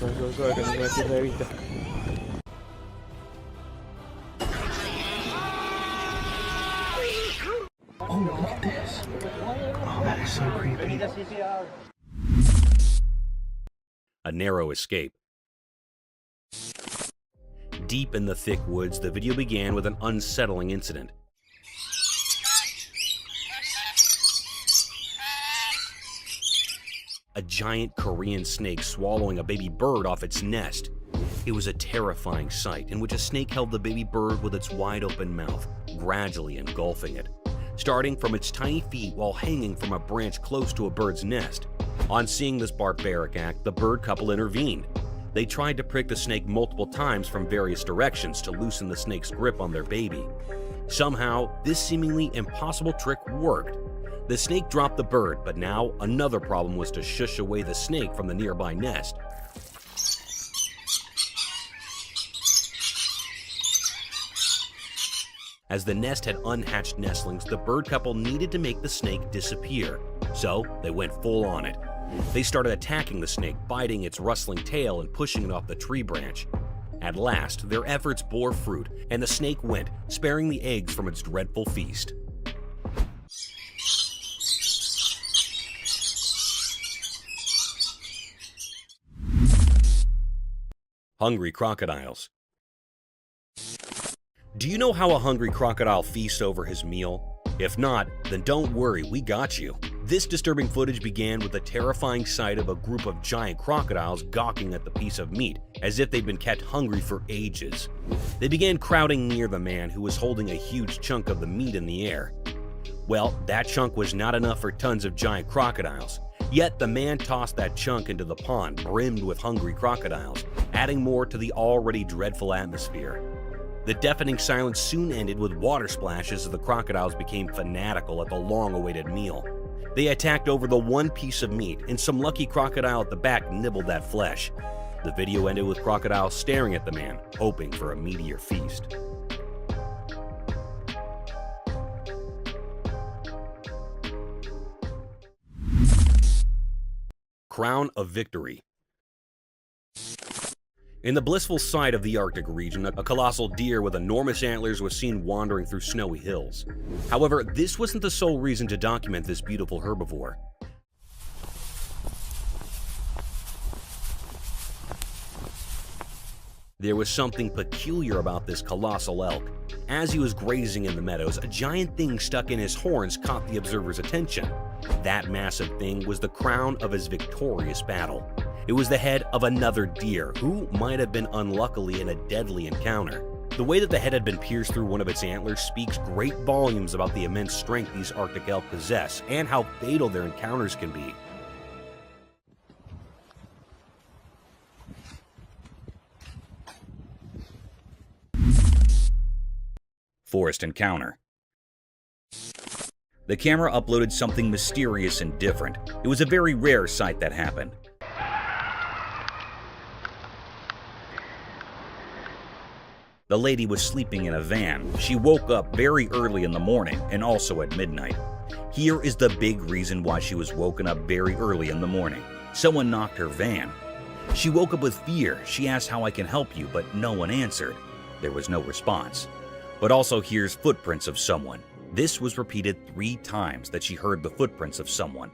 Suave, que no se me pierda de vista. Oh, look at this. Oh, that is so creepy. A narrow escape. Deep in the thick woods, the video began with an unsettling incident. A giant Korean snake swallowing a baby bird off its nest. It was a terrifying sight in which a snake held the baby bird with its wide open mouth, gradually engulfing it, starting from its tiny feet while hanging from a branch close to a bird's nest. On seeing this barbaric act, the bird couple intervened. They tried to prick the snake multiple times from various directions to loosen the snake's grip on their baby. Somehow, this seemingly impossible trick worked. The snake dropped the bird, but now another problem was to shush away the snake from the nearby nest. As the nest had unhatched nestlings, the bird couple needed to make the snake disappear, so they went full on it. They started attacking the snake, biting its rustling tail and pushing it off the tree branch. At last, their efforts bore fruit, and the snake went, sparing the eggs from its dreadful feast. Hungry crocodiles. Do you know how a hungry crocodile feasts over his meal? If not, then don't worry, we got you. This disturbing footage began with the terrifying sight of a group of giant crocodiles gawking at the piece of meat, as if they'd been kept hungry for ages. They began crowding near the man who was holding a huge chunk of the meat in the air. Well, that chunk was not enough for tons of giant crocodiles. Yet the man tossed that chunk into the pond brimmed with hungry crocodiles, adding more to the already dreadful atmosphere. The deafening silence soon ended with water splashes as the crocodiles became fanatical at the long-awaited meal. They attacked over the one piece of meat, and some lucky crocodile at the back nibbled that flesh. The video ended with crocodiles staring at the man, hoping for a meatier feast. Crown of Victory. In the blissful sight of the Arctic region, a colossal deer with enormous antlers was seen wandering through snowy hills. However, this wasn't the sole reason to document this beautiful herbivore. There was something peculiar about this colossal elk. As he was grazing in the meadows, a giant thing stuck in his horns caught the observer's attention. That massive thing was the crown of his victorious battle. It was the head of another deer, who might have been unluckily in a deadly encounter. The way that the head had been pierced through one of its antlers speaks great volumes about the immense strength these Arctic elk possess and how fatal their encounters can be. Forest encounter. The camera uploaded something mysterious and different. It was a very rare sight that happened. The lady was sleeping in a van. She woke up very early in the morning and also at midnight. Here is the big reason why she was woken up very early in the morning. Someone knocked her van. She woke up with fear. She asked how I can help you, but no one answered. There was no response. But also here's footprints of someone. This was repeated 3 times that she heard the footprints of someone.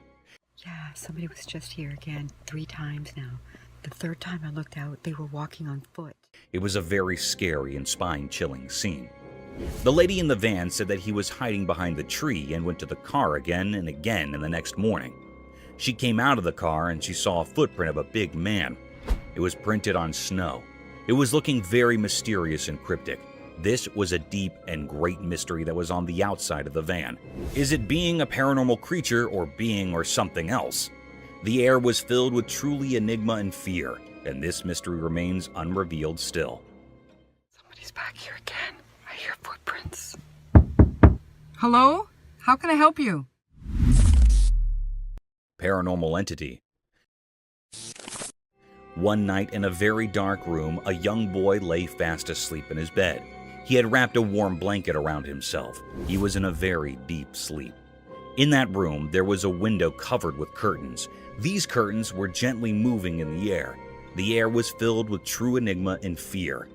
Yeah, somebody was just here again 3 times now. The 3rd time I looked out, they were walking on foot. It was a very scary and spine-chilling scene. The lady in the van said that he was hiding behind the tree and went to the car again and again in the next morning. She came out of the car and she saw a footprint of a big man. It was printed on snow. It was looking very mysterious and cryptic. This was a deep and great mystery that was on the outside of the van. Is it being a paranormal creature or being or something else? The air was filled with truly enigma and fear, and this mystery remains unrevealed still. Somebody's back here again. I hear footprints. Hello? How can I help you? Paranormal entity. One night in a very dark room, a young boy lay fast asleep in his bed. He had wrapped a warm blanket around himself. He was in a very deep sleep. In that room, there was a window covered with curtains. These curtains were gently moving in the air. The air was filled with true enigma and fear.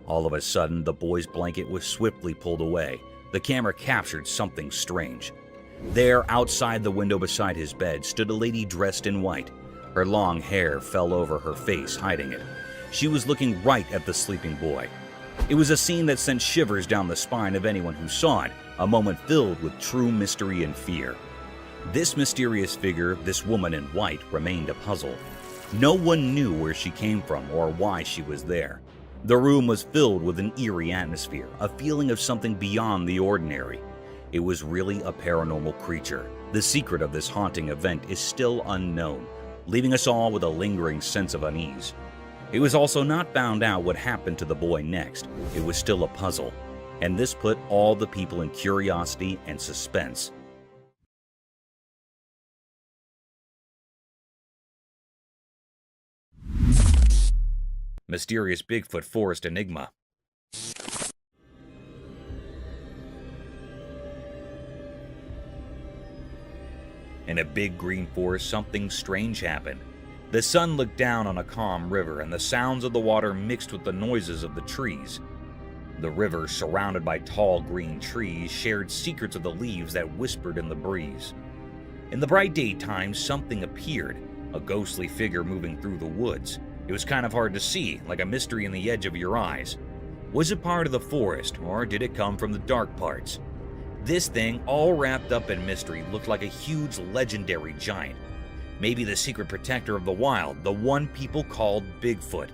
All of a sudden, the boy's blanket was swiftly pulled away. The camera captured something strange. There, outside the window beside his bed, stood a lady dressed in white. Her long hair fell over her face, hiding it. She was looking right at the sleeping boy. It was a scene that sent shivers down the spine of anyone who saw it, a moment filled with true mystery and fear. This mysterious figure, this woman in white, remained a puzzle. No one knew where she came from or why she was there. The room was filled with an eerie atmosphere, a feeling of something beyond the ordinary. It was really a paranormal creature. The secret of this haunting event is still unknown, leaving us all with a lingering sense of unease. It was also not found out what happened to the boy next. It was still a puzzle, and this put all the people in curiosity and suspense. Mysterious Bigfoot Forest Enigma. In a big green forest, something strange happened. The sun looked down on a calm river, and the sounds of the water mixed with the noises of the trees. The river, surrounded by tall green trees, shared secrets of the leaves that whispered in the breeze. In the bright daytime, something appeared, a ghostly figure moving through the woods. It was kind of hard to see, like a mystery in the edge of your eyes. Was it part of the forest, or did it come from the dark parts? This thing, all wrapped up in mystery, looked like a huge legendary giant. Maybe the secret protector of the wild, the one people called Bigfoot.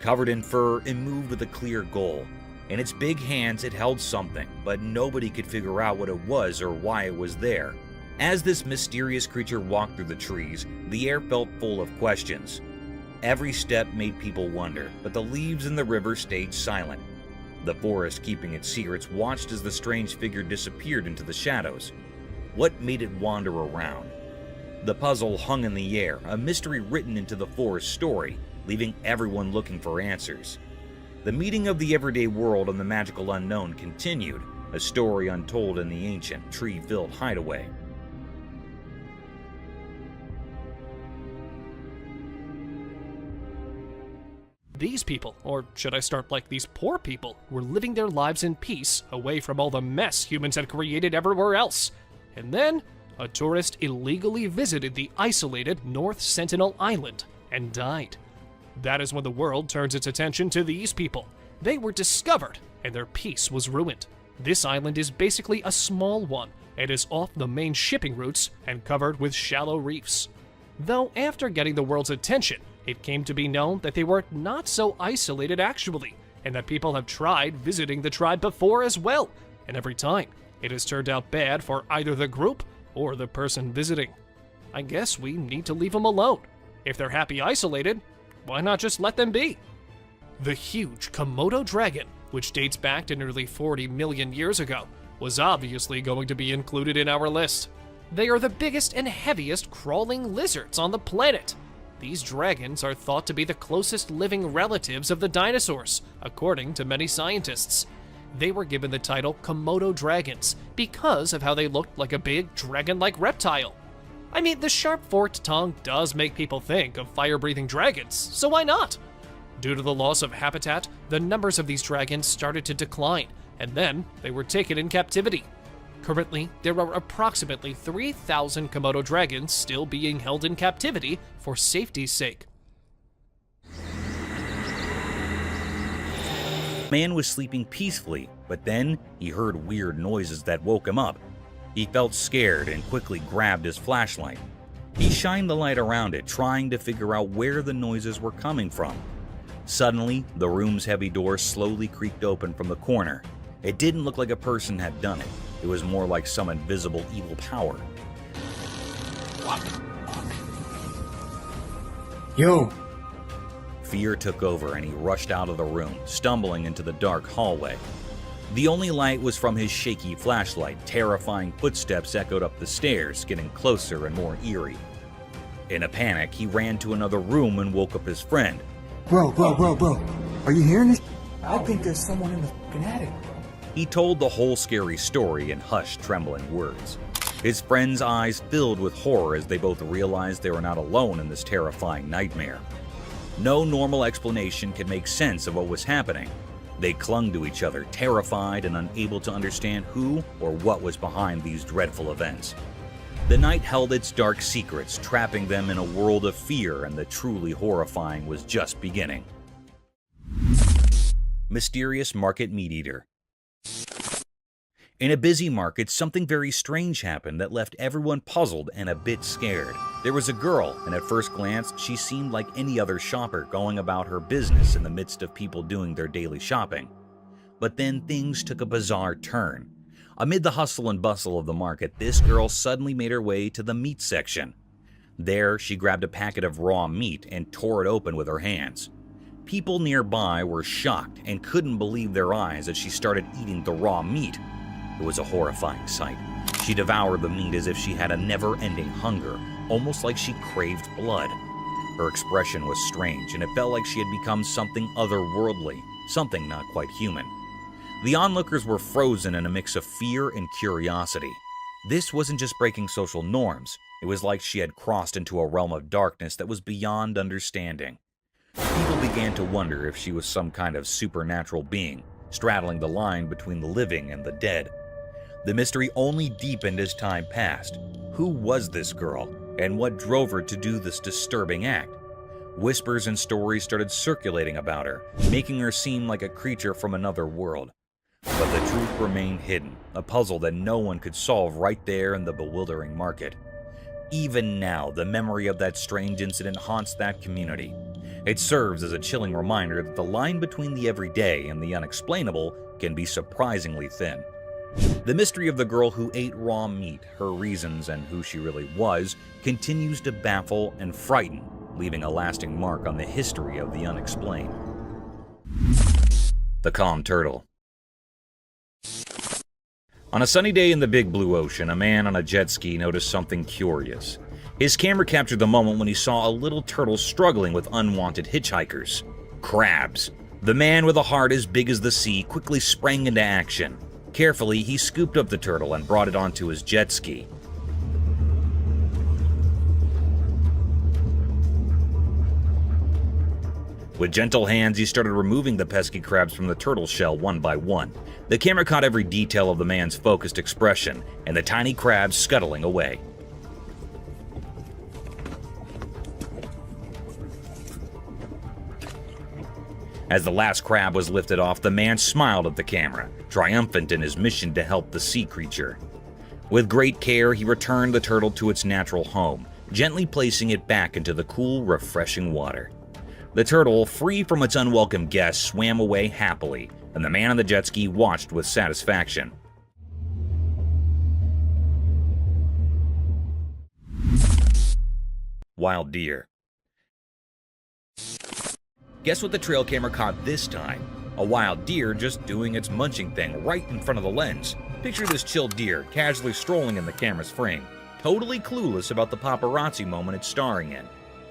Covered in fur and moved with a clear goal. In its big hands it held something, but nobody could figure out what it was or why it was there. As this mysterious creature walked through the trees, the air felt full of questions. Every step made people wonder, but the leaves in the river stayed silent. The forest, keeping its secrets, watched as the strange figure disappeared into the shadows. What made it wander around? The puzzle hung in the air, a mystery written into the forest story, leaving everyone looking for answers. The meeting of the everyday world and the magical unknown continued, a story untold in the ancient, tree-filled hideaway. These people, or should I start like these poor people, were living their lives in peace, away from all the mess humans had created everywhere else. And then, a tourist illegally visited the isolated North Sentinel Island and died. That is when the world turns its attention to these people. They were discovered, and their peace was ruined. This island is basically a small one, and is off the main shipping routes and covered with shallow reefs. Though after getting the world's attention, it came to be known that they were not so isolated actually, and that people have tried visiting the tribe before as well, and every time, it has turned out bad for either the group or the person visiting. I guess we need to leave them alone. If they're happy isolated, why not just let them be? The huge Komodo dragon, which dates back to nearly 40 million years ago, was obviously going to be included in our list. They are the biggest and heaviest crawling lizards on the planet. These dragons are thought to be the closest living relatives of the dinosaurs, according to many scientists. They were given the title Komodo dragons because of how they looked like a big dragon-like reptile. I mean, the sharp forked tongue does make people think of fire-breathing dragons, so why not? Due to the loss of habitat, the numbers of these dragons started to decline, and then they were taken in captivity. Currently, there are approximately 3,000 Komodo dragons still being held in captivity for safety's sake. Man was sleeping peacefully, but then he heard weird noises that woke him up. He felt scared and quickly grabbed his flashlight. He shined the light around it, trying to figure out where the noises were coming from. Suddenly, the room's heavy door slowly creaked open from the corner. It didn't look like a person had done it. It was more like some invisible evil power. Yo! Fear took over and he rushed out of the room, stumbling into the dark hallway. The only light was from his shaky flashlight. Terrifying footsteps echoed up the stairs, getting closer and more eerie. In a panic, he ran to another room and woke up his friend. Bro. Are you hearing this? I think there's someone in the fucking attic. He told the whole scary story in hushed, trembling words. His friend's eyes filled with horror as they both realized they were not alone in this terrifying nightmare. No normal explanation could make sense of what was happening. They clung to each other, terrified and unable to understand who or what was behind these dreadful events. The night held its dark secrets, trapping them in a world of fear, and the truly horrifying was just beginning. Mysterious Market Meat Eater. In a busy market, something very strange happened that left everyone puzzled and a bit scared. There was a girl, and at first glance, she seemed like any other shopper going about her business in the midst of people doing their daily shopping. But then things took a bizarre turn. Amid the hustle and bustle of the market, this girl suddenly made her way to the meat section. There, she grabbed a packet of raw meat and tore it open with her hands. People nearby were shocked and couldn't believe their eyes as she started eating the raw meat. It was a horrifying sight. She devoured the meat as if she had a never-ending hunger, almost like she craved blood. Her expression was strange, and it felt like she had become something otherworldly, something not quite human. The onlookers were frozen in a mix of fear and curiosity. This wasn't just breaking social norms. It was like she had crossed into a realm of darkness that was beyond understanding. People began to wonder if she was some kind of supernatural being, straddling the line between the living and the dead. The mystery only deepened as time passed. Who was this girl, and what drove her to do this disturbing act? Whispers and stories started circulating about her, making her seem like a creature from another world. But the truth remained hidden, a puzzle that no one could solve right there in the bewildering market. Even now, the memory of that strange incident haunts that community. It serves as a chilling reminder that the line between the everyday and the unexplainable can be surprisingly thin. The mystery of the girl who ate raw meat, her reasons, and who she really was, continues to baffle and frighten, leaving a lasting mark on the history of the unexplained. The Calm Turtle. On a sunny day in the big blue ocean, a man on a jet ski noticed something curious. His camera captured the moment when he saw a little turtle struggling with unwanted hitchhikers. Crabs. The man with a heart as big as the sea quickly sprang into action. Carefully, he scooped up the turtle and brought it onto his jet ski. With gentle hands, he started removing the pesky crabs from the turtle shell one by one. The camera caught every detail of the man's focused expression, and the tiny crabs scuttling away. As the last crab was lifted off, the man smiled at the camera, triumphant in his mission to help the sea creature. With great care, he returned the turtle to its natural home, gently placing it back into the cool, refreshing water. The turtle, free from its unwelcome guests, swam away happily, and the man on the jet ski watched with satisfaction. Wild deer. Guess what the trail camera caught this time? A wild deer just doing its munching thing right in front of the lens. Picture this chilled deer casually strolling in the camera's frame, totally clueless about the paparazzi moment it's starring in.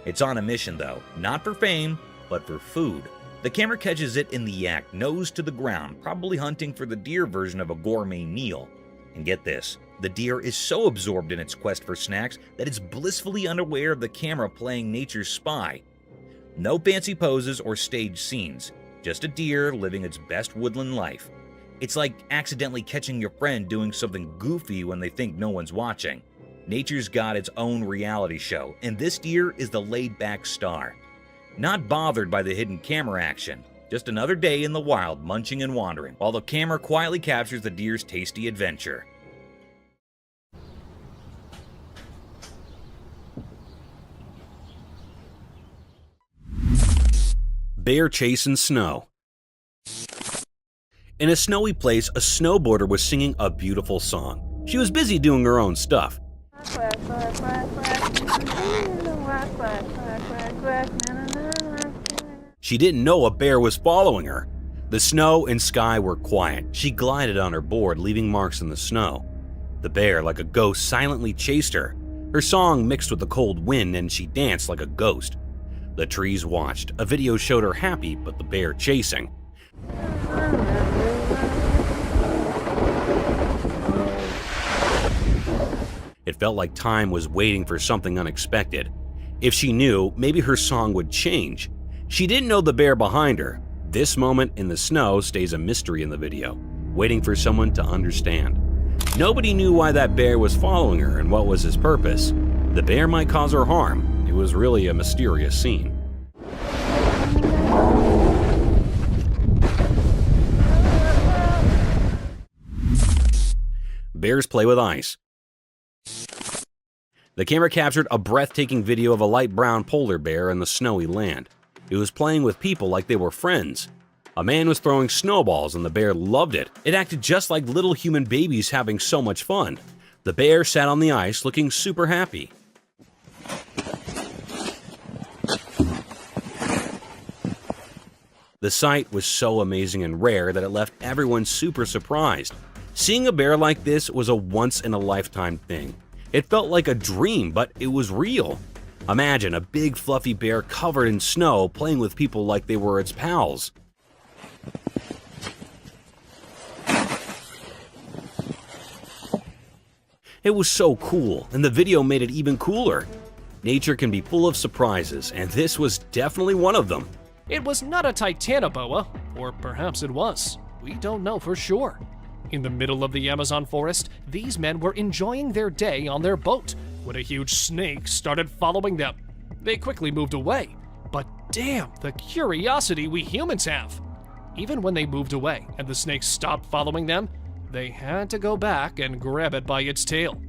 It's on a mission though, not for fame, but for food. The camera catches it in the act, nose to the ground, probably hunting for the deer version of a gourmet meal. And get this, the deer is so absorbed in its quest for snacks that it's blissfully unaware of the camera playing nature's spy. No fancy poses or staged scenes, just a deer living its best woodland life. It's like accidentally catching your friend doing something goofy when they think no one's watching. Nature's got its own reality show, and this deer is the laid-back star. Not bothered by the hidden camera action, just another day in the wild munching and wandering, while the camera quietly captures the deer's tasty adventure. Bear chase in snow. In a snowy place, a snowboarder was singing a beautiful song. She was busy doing her own stuff. She didn't know a bear was following her. The snow and sky were quiet. She glided on her board, leaving marks in the snow. The bear, like a ghost, silently chased her. Her song mixed with the cold wind, and she danced like a ghost. The trees watched. A video showed her happy, but the bear chasing. It felt like time was waiting for something unexpected. If she knew, maybe her song would change. She didn't know the bear behind her. This moment in the snow stays a mystery in the video, waiting for someone to understand. Nobody knew why that bear was following her and what was his purpose. The bear might cause her harm. It was really a mysterious scene. Bears play with ice. The camera captured a breathtaking video of a light brown polar bear in the snowy land. It was playing with people like they were friends. A man was throwing snowballs and the bear loved it. It acted just like little human babies having so much fun. The bear sat on the ice looking super happy. The sight was so amazing and rare that it left everyone super surprised. Seeing a bear like this was a once-in-a-lifetime thing. It felt like a dream, but it was real. Imagine a big fluffy bear covered in snow playing with people like they were its pals. It was so cool, and the video made it even cooler. Nature can be full of surprises, and this was definitely one of them. It was not a titanoboa, or perhaps it was. We don't know for sure. In the middle of the Amazon forest, these men were enjoying their day on their boat when a huge snake started following them. They quickly moved away, but damn the curiosity we humans have. Even when they moved away and the snake stopped following them, they had to go back and grab it by its tail.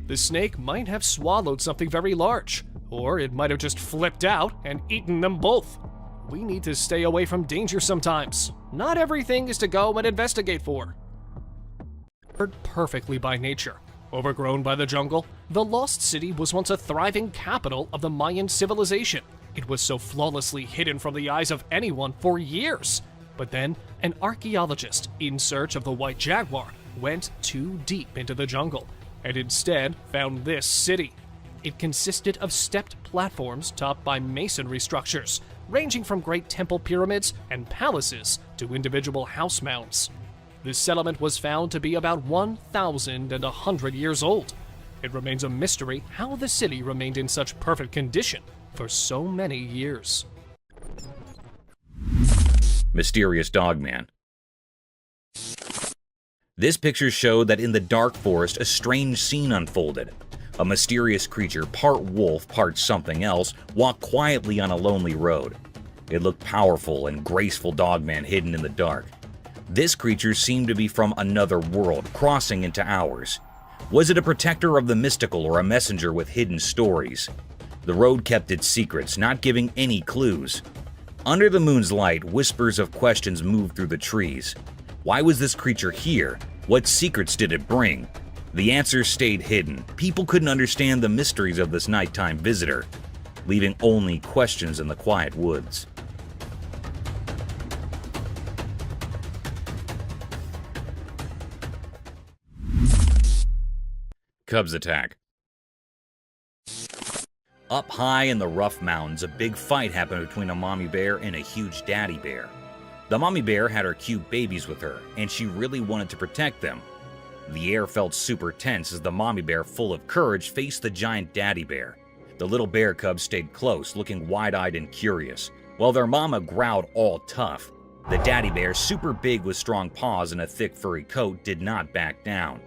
The snake might have swallowed something very large, or it might have just flipped out and eaten them both. We need to stay away from danger sometimes. Not everything is to go and investigate for. Perfectly by nature. Overgrown by the jungle, the Lost City was once a thriving capital of the Mayan civilization. It was so flawlessly hidden from the eyes of anyone for years. But then, an archaeologist in search of the white jaguar went too deep into the jungle and instead found this city. It consisted of stepped platforms topped by masonry structures, ranging from great temple pyramids and palaces to individual house mounds. This settlement was found to be about 1,100 years old. It remains a mystery how the city remained in such perfect condition for so many years. Mysterious Dogman. This picture showed that in the dark forest a strange scene unfolded. A mysterious creature, part wolf, part something else, walked quietly on a lonely road. It looked powerful and graceful dogman hidden in the dark. This creature seemed to be from another world, crossing into ours. Was it a protector of the mystical or a messenger with hidden stories? The road kept its secrets, not giving any clues. Under the moon's light, whispers of questions moved through the trees. Why was this creature here? What secrets did it bring? The answers stayed hidden. People couldn't understand the mysteries of this nighttime visitor, leaving only questions in the quiet woods. Cubs attack. Up high in the rough mountains, a big fight happened between a mommy bear and a huge daddy bear. The mommy bear had her cute babies with her, and she really wanted to protect them. The air felt super tense as the mommy bear, full of courage, faced the giant daddy bear. The little bear cubs stayed close, looking wide-eyed and curious, while their mama growled all tough. The daddy bear, super big with strong paws and a thick furry coat, did not back down.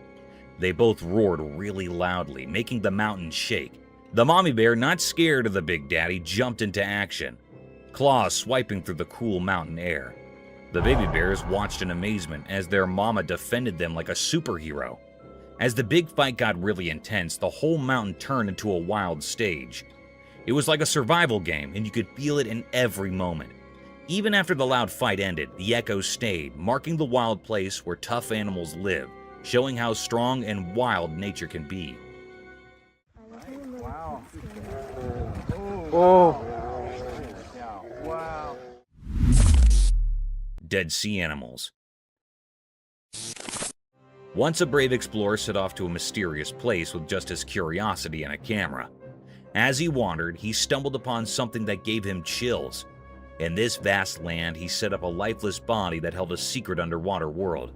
They both roared really loudly, making the mountain shake. The mommy bear, not scared of the big daddy, jumped into action, claws swiping through the cool mountain air. The baby bears watched in amazement as their mama defended them like a superhero. As the big fight got really intense, the whole mountain turned into a wild stage. It was like a survival game, and you could feel it in every moment. Even after the loud fight ended, the echoes stayed, marking the wild place where tough animals live, showing how strong and wild nature can be. Wow. Oh. Wow. Dead sea animals. Once a brave explorer set off to a mysterious place with just his curiosity and a camera. As he wandered, he stumbled upon something that gave him chills. In this vast land, he set up a lifeless body that held a secret underwater world.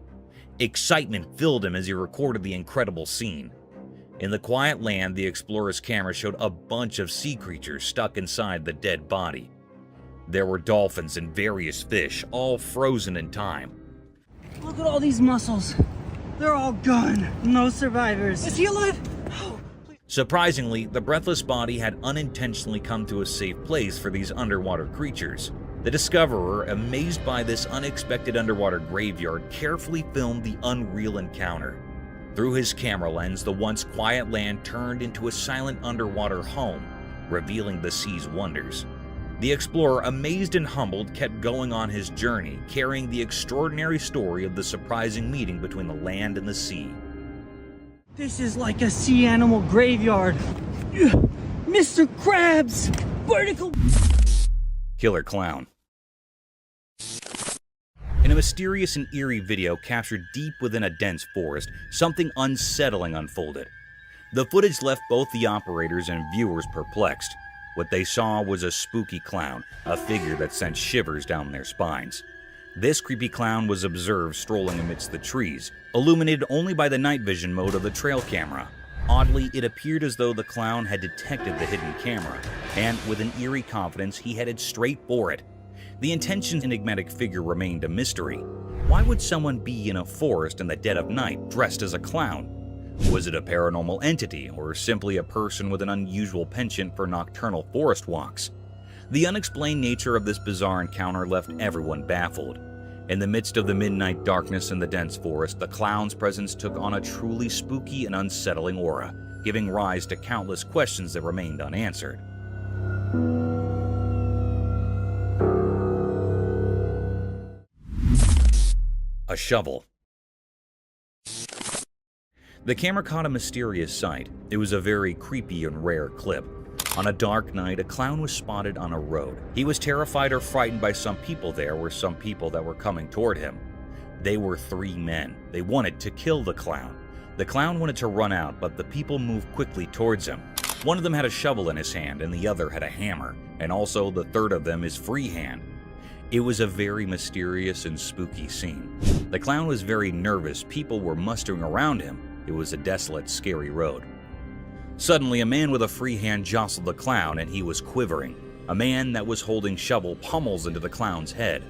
Excitement filled him as he recorded the incredible scene. In the quiet land, the explorer's camera showed a bunch of sea creatures stuck inside the dead body. There were dolphins and various fish, all frozen in time. Look at all these mussels. They're all gone. No survivors. Is he alive? Surprisingly, the breathless body had unintentionally come to a safe place for these underwater creatures. The discoverer, amazed by this unexpected underwater graveyard, carefully filmed the unreal encounter. Through his camera lens, the once quiet land turned into a silent underwater home, revealing the sea's wonders. The explorer, amazed and humbled, kept going on his journey, carrying the extraordinary story of the surprising meeting between the land and the sea. This is like a sea animal graveyard. Mr. Krabs! Vertical... Killer clown. In a mysterious and eerie video captured deep within a dense forest, something unsettling unfolded. The footage left both the operators and viewers perplexed. What they saw was a spooky clown, a figure that sent shivers down their spines. This creepy clown was observed strolling amidst the trees, illuminated only by the night vision mode of the trail camera. Oddly, it appeared as though the clown had detected the hidden camera, and with an eerie confidence, he headed straight for it. The intentioned enigmatic figure remained a mystery. Why would someone be in a forest in the dead of night dressed as a clown? Was it a paranormal entity, or simply a person with an unusual penchant for nocturnal forest walks? The unexplained nature of this bizarre encounter left everyone baffled. In the midst of the midnight darkness in the dense forest, the clown's presence took on a truly spooky and unsettling aura, giving rise to countless questions that remained unanswered. A shovel. The camera caught a mysterious sight. It was a very creepy and rare clip. On a dark night, a clown was spotted on a road. He was terrified or frightened by some people. There were some people that were coming toward him. They were 3 men. They wanted to kill the clown. The clown wanted to run out, but the people moved quickly towards him. One of them had a shovel in his hand, and the other had a hammer, and also the third of them is free hand. It was a very mysterious and spooky scene. The clown was very nervous. People were mustering around him. It was a desolate, scary road. Suddenly, a man with a free hand jostled the clown, and he was quivering. A man that was holding shovel pummels into the clown's head.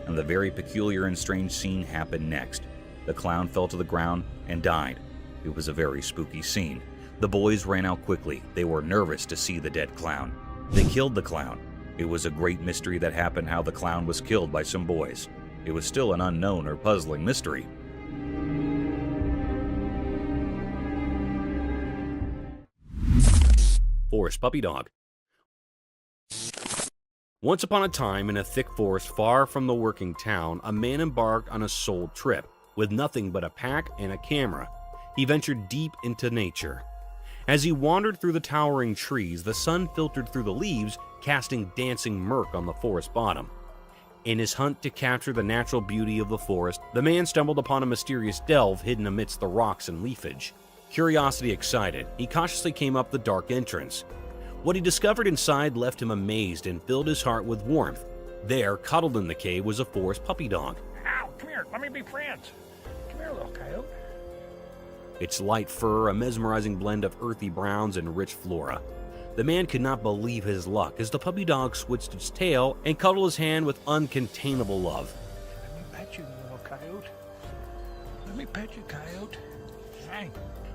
And the very peculiar and strange scene happened next. The clown fell to the ground and died. It was a very spooky scene. The boys ran out quickly. They were nervous to see the dead clown. They killed the clown. It was a great mystery that happened how the clown was killed by some boys. It was still an unknown or puzzling mystery. Forest puppy dog. Once upon a time, in a thick forest far from the working town, a man embarked on a sole trip. With nothing but a pack and a camera, he ventured deep into nature. As he wandered through the towering trees, the sun filtered through the leaves, casting dancing murk on the forest bottom. In his hunt to capture the natural beauty of the forest, the man stumbled upon a mysterious delve hidden amidst the rocks and leafage. Curiosity excited, he cautiously came up the dark entrance. What he discovered inside left him amazed and filled his heart with warmth. There, cuddled in the cave, was a forest puppy dog. Ow, come here, let me be friends. Come here, little coyote. Its light fur, a mesmerizing blend of earthy browns and rich flora. The man could not believe his luck as the puppy dog switched its tail and cuddled his hand with uncontainable love. Let me pet you, little coyote. Let me pet you, coyote. Hey.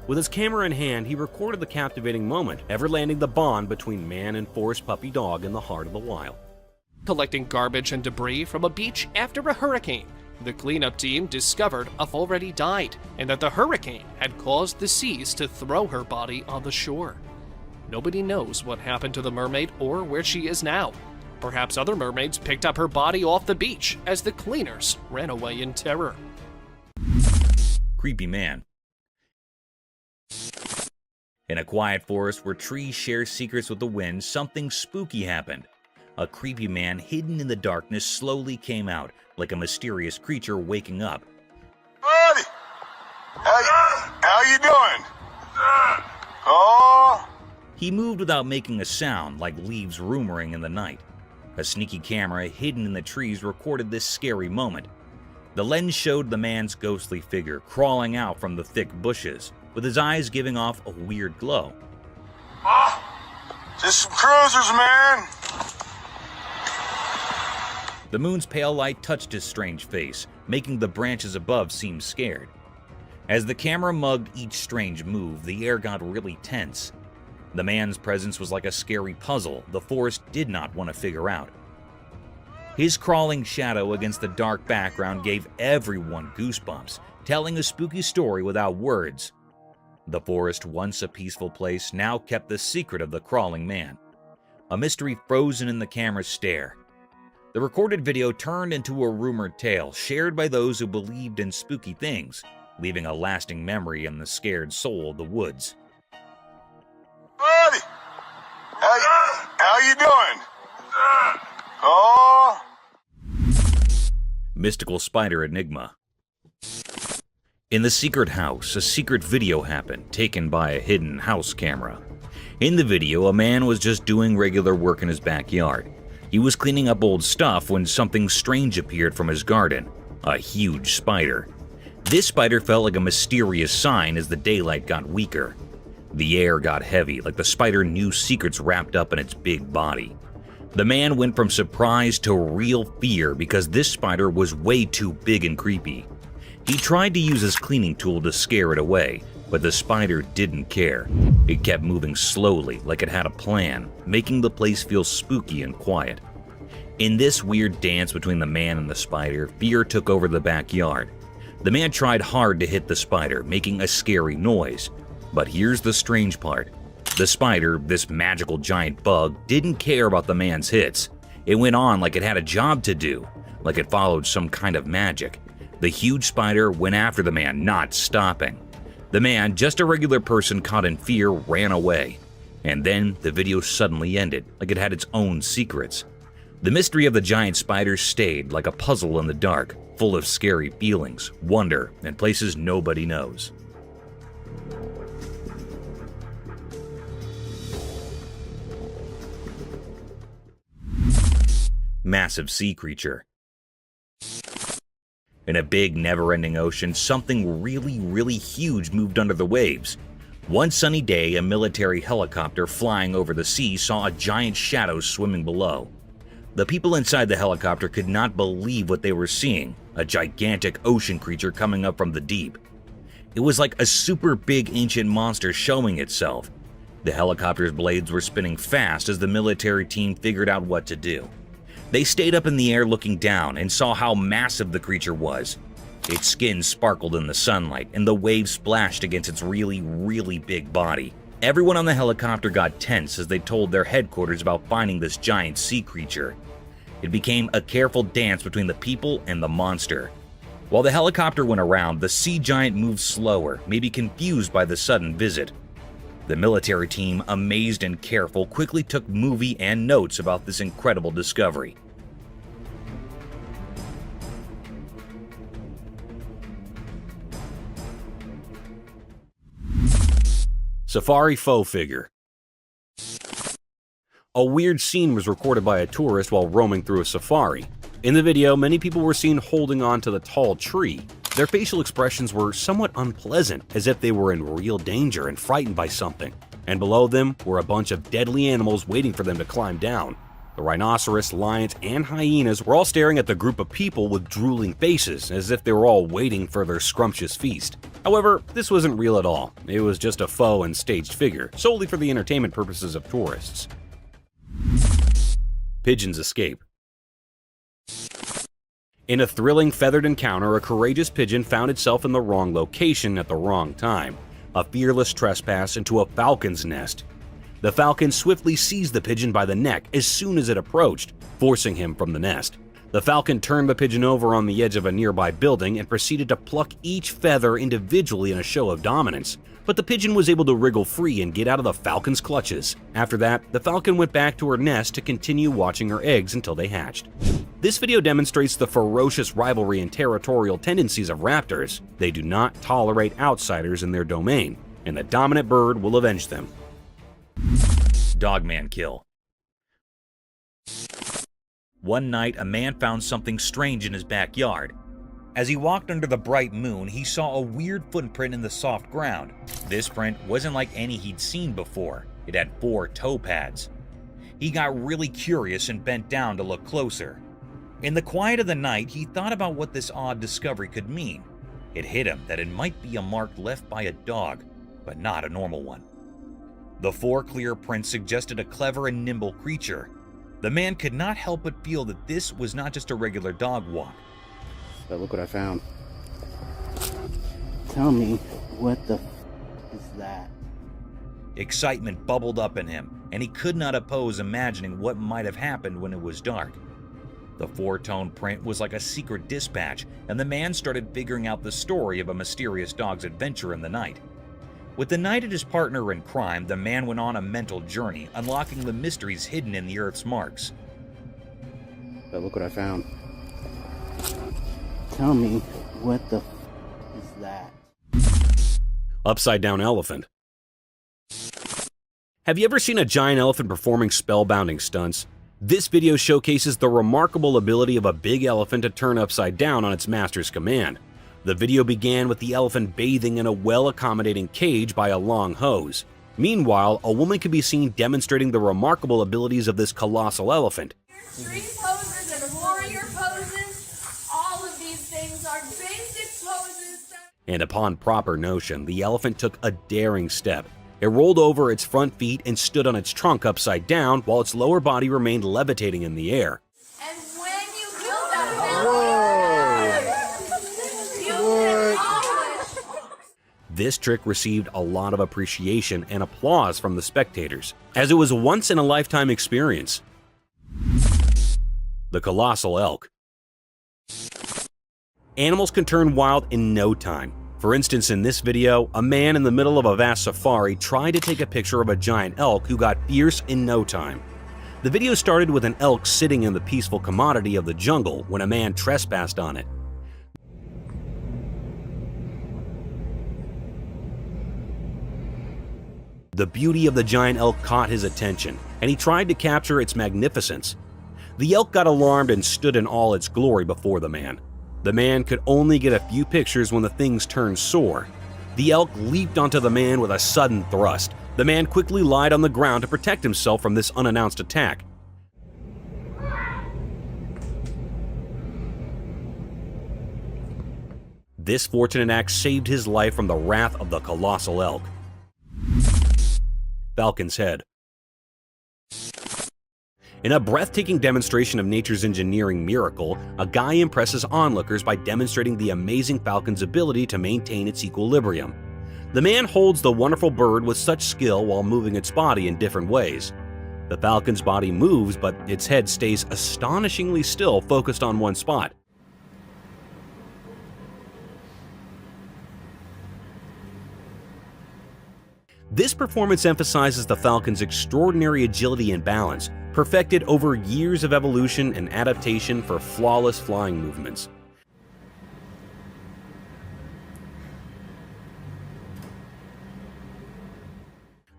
With his camera in hand, he recorded the captivating moment, ever landing the bond between man and forest puppy dog in the heart of the wild. Collecting garbage and debris from a beach after a hurricane, the cleanup team discovered Uff already died, and that the hurricane had caused the seas to throw her body on the shore. Nobody knows what happened to the mermaid or where she is now. Perhaps other mermaids picked up her body off the beach as the cleaners ran away in terror. Creepy man. In a quiet forest where trees share secrets with the wind, something spooky happened. A creepy man hidden in the darkness slowly came out, like a mysterious creature waking up. Buddy! How you doing? Oh! He moved without making a sound, like leaves rumoring in the night. A sneaky camera hidden in the trees recorded this scary moment. The lens showed the man's ghostly figure crawling out from the thick bushes, with his eyes giving off a weird glow. Just some cruisers, man. The moon's pale light touched his strange face, making the branches above seem scared. As the camera mugged each strange move, the air got really tense. The man's presence was like a scary puzzle the forest did not want to figure out. His crawling shadow against the dark background gave everyone goosebumps, telling a spooky story without words. The forest, once a peaceful place, now kept the secret of the crawling man, a mystery frozen in the camera's stare. The recorded video turned into a rumored tale shared by those who believed in spooky things, leaving a lasting memory in the scared soul of the woods. Buddy! How you doing? Oh! Mystical spider enigma. In the secret house, a secret video happened, taken by a hidden house camera. In the video, a man was just doing regular work in his backyard. He was cleaning up old stuff when something strange appeared from his garden, a huge spider. This spider felt like a mysterious sign as the daylight got weaker. The air got heavy, like the spider knew secrets wrapped up in its big body. The man went from surprise to real fear because this spider was way too big and creepy. He tried to use his cleaning tool to scare it away, but the spider didn't care. It kept moving slowly, like it had a plan, making the place feel spooky and quiet. In this weird dance between the man and the spider, fear took over the backyard. The man tried hard to hit the spider, making a scary noise. But here's the strange part. The spider, this magical giant bug, didn't care about the man's hits. It went on like it had a job to do, like it followed some kind of magic. The huge spider went after the man, not stopping. The man, just a regular person caught in fear, ran away. And then the video suddenly ended, like it had its own secrets. The mystery of the giant spider stayed like a puzzle in the dark, full of scary feelings, wonder, and places nobody knows. Massive sea creature. In a big, never-ending ocean, something really huge moved under the waves. One sunny day, a military helicopter flying over the sea saw a giant shadow swimming below. The people inside the helicopter could not believe what they were seeing, a gigantic ocean creature coming up from the deep. It was like a super big ancient monster showing itself. The helicopter's blades were spinning fast as the military team figured out what to do. They stayed up in the air looking down and saw how massive the creature was. Its skin sparkled in the sunlight, and the waves splashed against its really big body. Everyone on the helicopter got tense as they told their headquarters about finding this giant sea creature. It became a careful dance between the people and the monster. While the helicopter went around, the sea giant moved slower, maybe confused by the sudden visit. The military team, amazed and careful, quickly took movie and notes about this incredible discovery. Safari faux figure. A weird scene was recorded by a tourist while roaming through a safari. In the video, many people were seen holding on to the tall tree. Their facial expressions were somewhat unpleasant, as if they were in real danger and frightened by something. And below them were a bunch of deadly animals waiting for them to climb down. The rhinoceros, lions, and hyenas were all staring at the group of people with drooling faces, as if they were all waiting for their scrumptious feast. However, this wasn't real at all. It was just a faux and staged figure, solely for the entertainment purposes of tourists. Pigeons escape. In a thrilling feathered encounter, a courageous pigeon found itself in the wrong location at the wrong time. A fearless trespass into a falcon's nest. The falcon swiftly seized the pigeon by the neck as soon as it approached, forcing him from the nest. The falcon turned the pigeon over on the edge of a nearby building and proceeded to pluck each feather individually in a show of dominance. But the pigeon was able to wriggle free and get out of the falcon's clutches. After that, the falcon went back to her nest to continue watching her eggs until they hatched. This video demonstrates the ferocious rivalry and territorial tendencies of raptors. They do not tolerate outsiders in their domain, and the dominant bird will avenge them. Dogman kill. One night, a man found something strange in his backyard. As he walked under the bright moon, he saw a weird footprint in the soft ground. This print wasn't like any he'd seen before. It had 4 toe pads. He got really curious and bent down to look closer. In the quiet of the night, he thought about what this odd discovery could mean. It hit him that it might be a mark left by a dog, but not a normal one. The 4 clear prints suggested a clever and nimble creature. The man could not help but feel that this was not just a regular dog walk. But look what I found. Tell me, what the is that? Excitement bubbled up in him, and he could not oppose imagining what might have happened when it was dark. The 4-tone print was like a secret dispatch, and the man started figuring out the story of a mysterious dog's adventure in the night. With the knight his partner in crime, the man went on a mental journey, unlocking the mysteries hidden in the Earth's marks. But look what I found. Tell me, what the is that? Upside-down elephant. Have you ever seen a giant elephant performing spellbinding stunts? This video showcases the remarkable ability of a big elephant to turn upside down on its master's command. The video began with the elephant bathing in a well-accommodating cage by a long hose. Meanwhile, a woman can be seen demonstrating the remarkable abilities of this colossal elephant. Street poses and warrior poses, all of these things are basic poses. And upon proper notion, the elephant took a daring step. It rolled over its front feet and stood on its trunk upside down while its lower body remained levitating in the air. And when you do that, you accomplish. This trick received a lot of appreciation and applause from the spectators, as it was a once-in-a-lifetime experience. The colossal elk. Animals can turn wild in no time. For instance, in this video, a man in the middle of a vast safari tried to take a picture of a giant elk who got fierce in no time. The video started with an elk sitting in the peaceful commodity of the jungle when a man trespassed on it. The beauty of the giant elk caught his attention, and he tried to capture its magnificence. The elk got alarmed and stood in all its glory before the man. The man could only get a few pictures when the things turned sore. The elk leaped onto the man with a sudden thrust. The man quickly lied on the ground to protect himself from this unannounced attack. This fortunate act saved his life from the wrath of the colossal elk. Falcon's head. In a breathtaking demonstration of nature's engineering miracle, a guy impresses onlookers by demonstrating the amazing falcon's ability to maintain its equilibrium. The man holds the wonderful bird with such skill while moving its body in different ways. The falcon's body moves, but its head stays astonishingly still, focused on one spot. This performance emphasizes the falcon's extraordinary agility and balance, perfected over years of evolution and adaptation for flawless flying movements.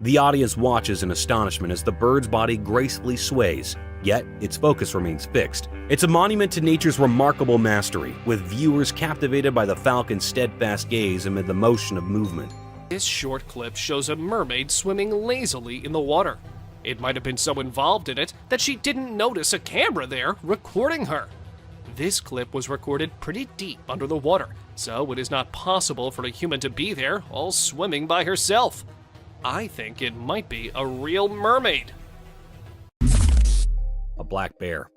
The audience watches in astonishment as the bird's body gracefully sways, yet its focus remains fixed. It's a monument to nature's remarkable mastery, with viewers captivated by the falcon's steadfast gaze amid the motion of movement. This short clip shows a mermaid swimming lazily in the water. It might have been so involved in it that she didn't notice a camera there recording her. This clip was recorded pretty deep under the water, so it is not possible for a human to be there all swimming by herself. I think it might be a real mermaid. A black bear.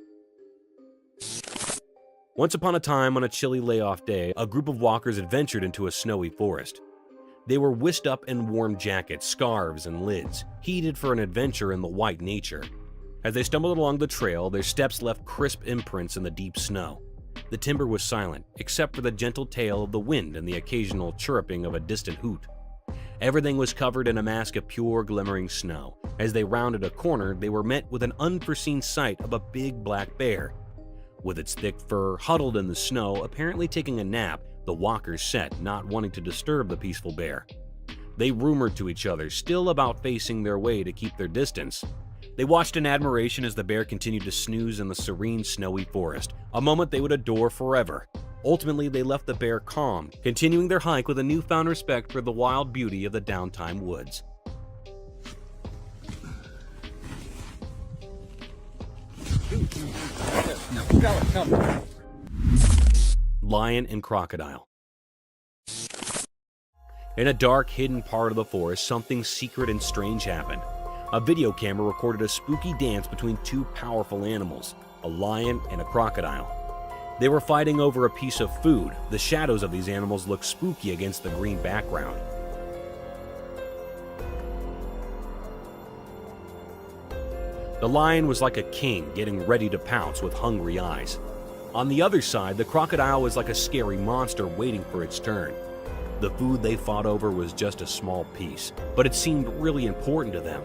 Once upon a time, on a chilly layoff day, a group of walkers adventured into a snowy forest. They were whisked up in warm jackets, scarves, and lids, heated for an adventure in the white nature. As they stumbled along the trail, their steps left crisp imprints in the deep snow. The timber was silent, except for the gentle tail of the wind and the occasional chirruping of a distant hoot. Everything was covered in a mask of pure, glimmering snow. As they rounded a corner, they were met with an unforeseen sight of a big black bear. With its thick fur huddled in the snow, apparently taking a nap, the walkers set, not wanting to disturb the peaceful bear. They rumored to each other, still about facing their way to keep their distance. They watched in admiration as the bear continued to snooze in the serene, snowy forest, a moment they would adore forever. Ultimately, they left the bear calm, continuing their hike with a newfound respect for the wild beauty of the downtime woods. Lion and crocodile. In a dark, hidden part of the forest, something secret and strange happened. A video camera recorded a spooky dance between two powerful animals, a lion and a crocodile. They were fighting over a piece of food. The shadows of these animals looked spooky against the green background. The lion was like a king getting ready to pounce with hungry eyes. On the other side, the crocodile was like a scary monster waiting for its turn. The food they fought over was just a small piece, but it seemed really important to them.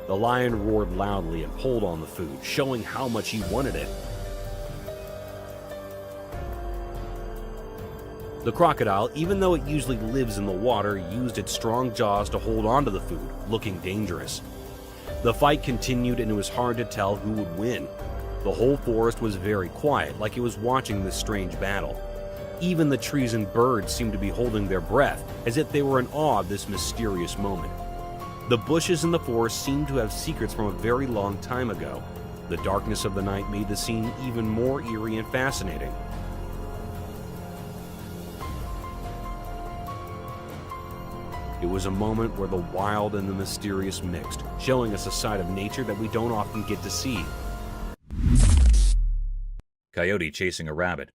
The lion roared loudly and pulled on the food, showing how much he wanted it. The crocodile, even though it usually lives in the water, used its strong jaws to hold onto the food, looking dangerous. The fight continued and it was hard to tell who would win. The whole forest was very quiet, like it was watching this strange battle. Even the trees and birds seemed to be holding their breath, as if they were in awe of this mysterious moment. The bushes in the forest seemed to have secrets from a very long time ago. The darkness of the night made the scene even more eerie and fascinating. It was a moment where the wild and the mysterious mixed, showing us a side of nature that we don't often get to see. Coyote chasing a rabbit.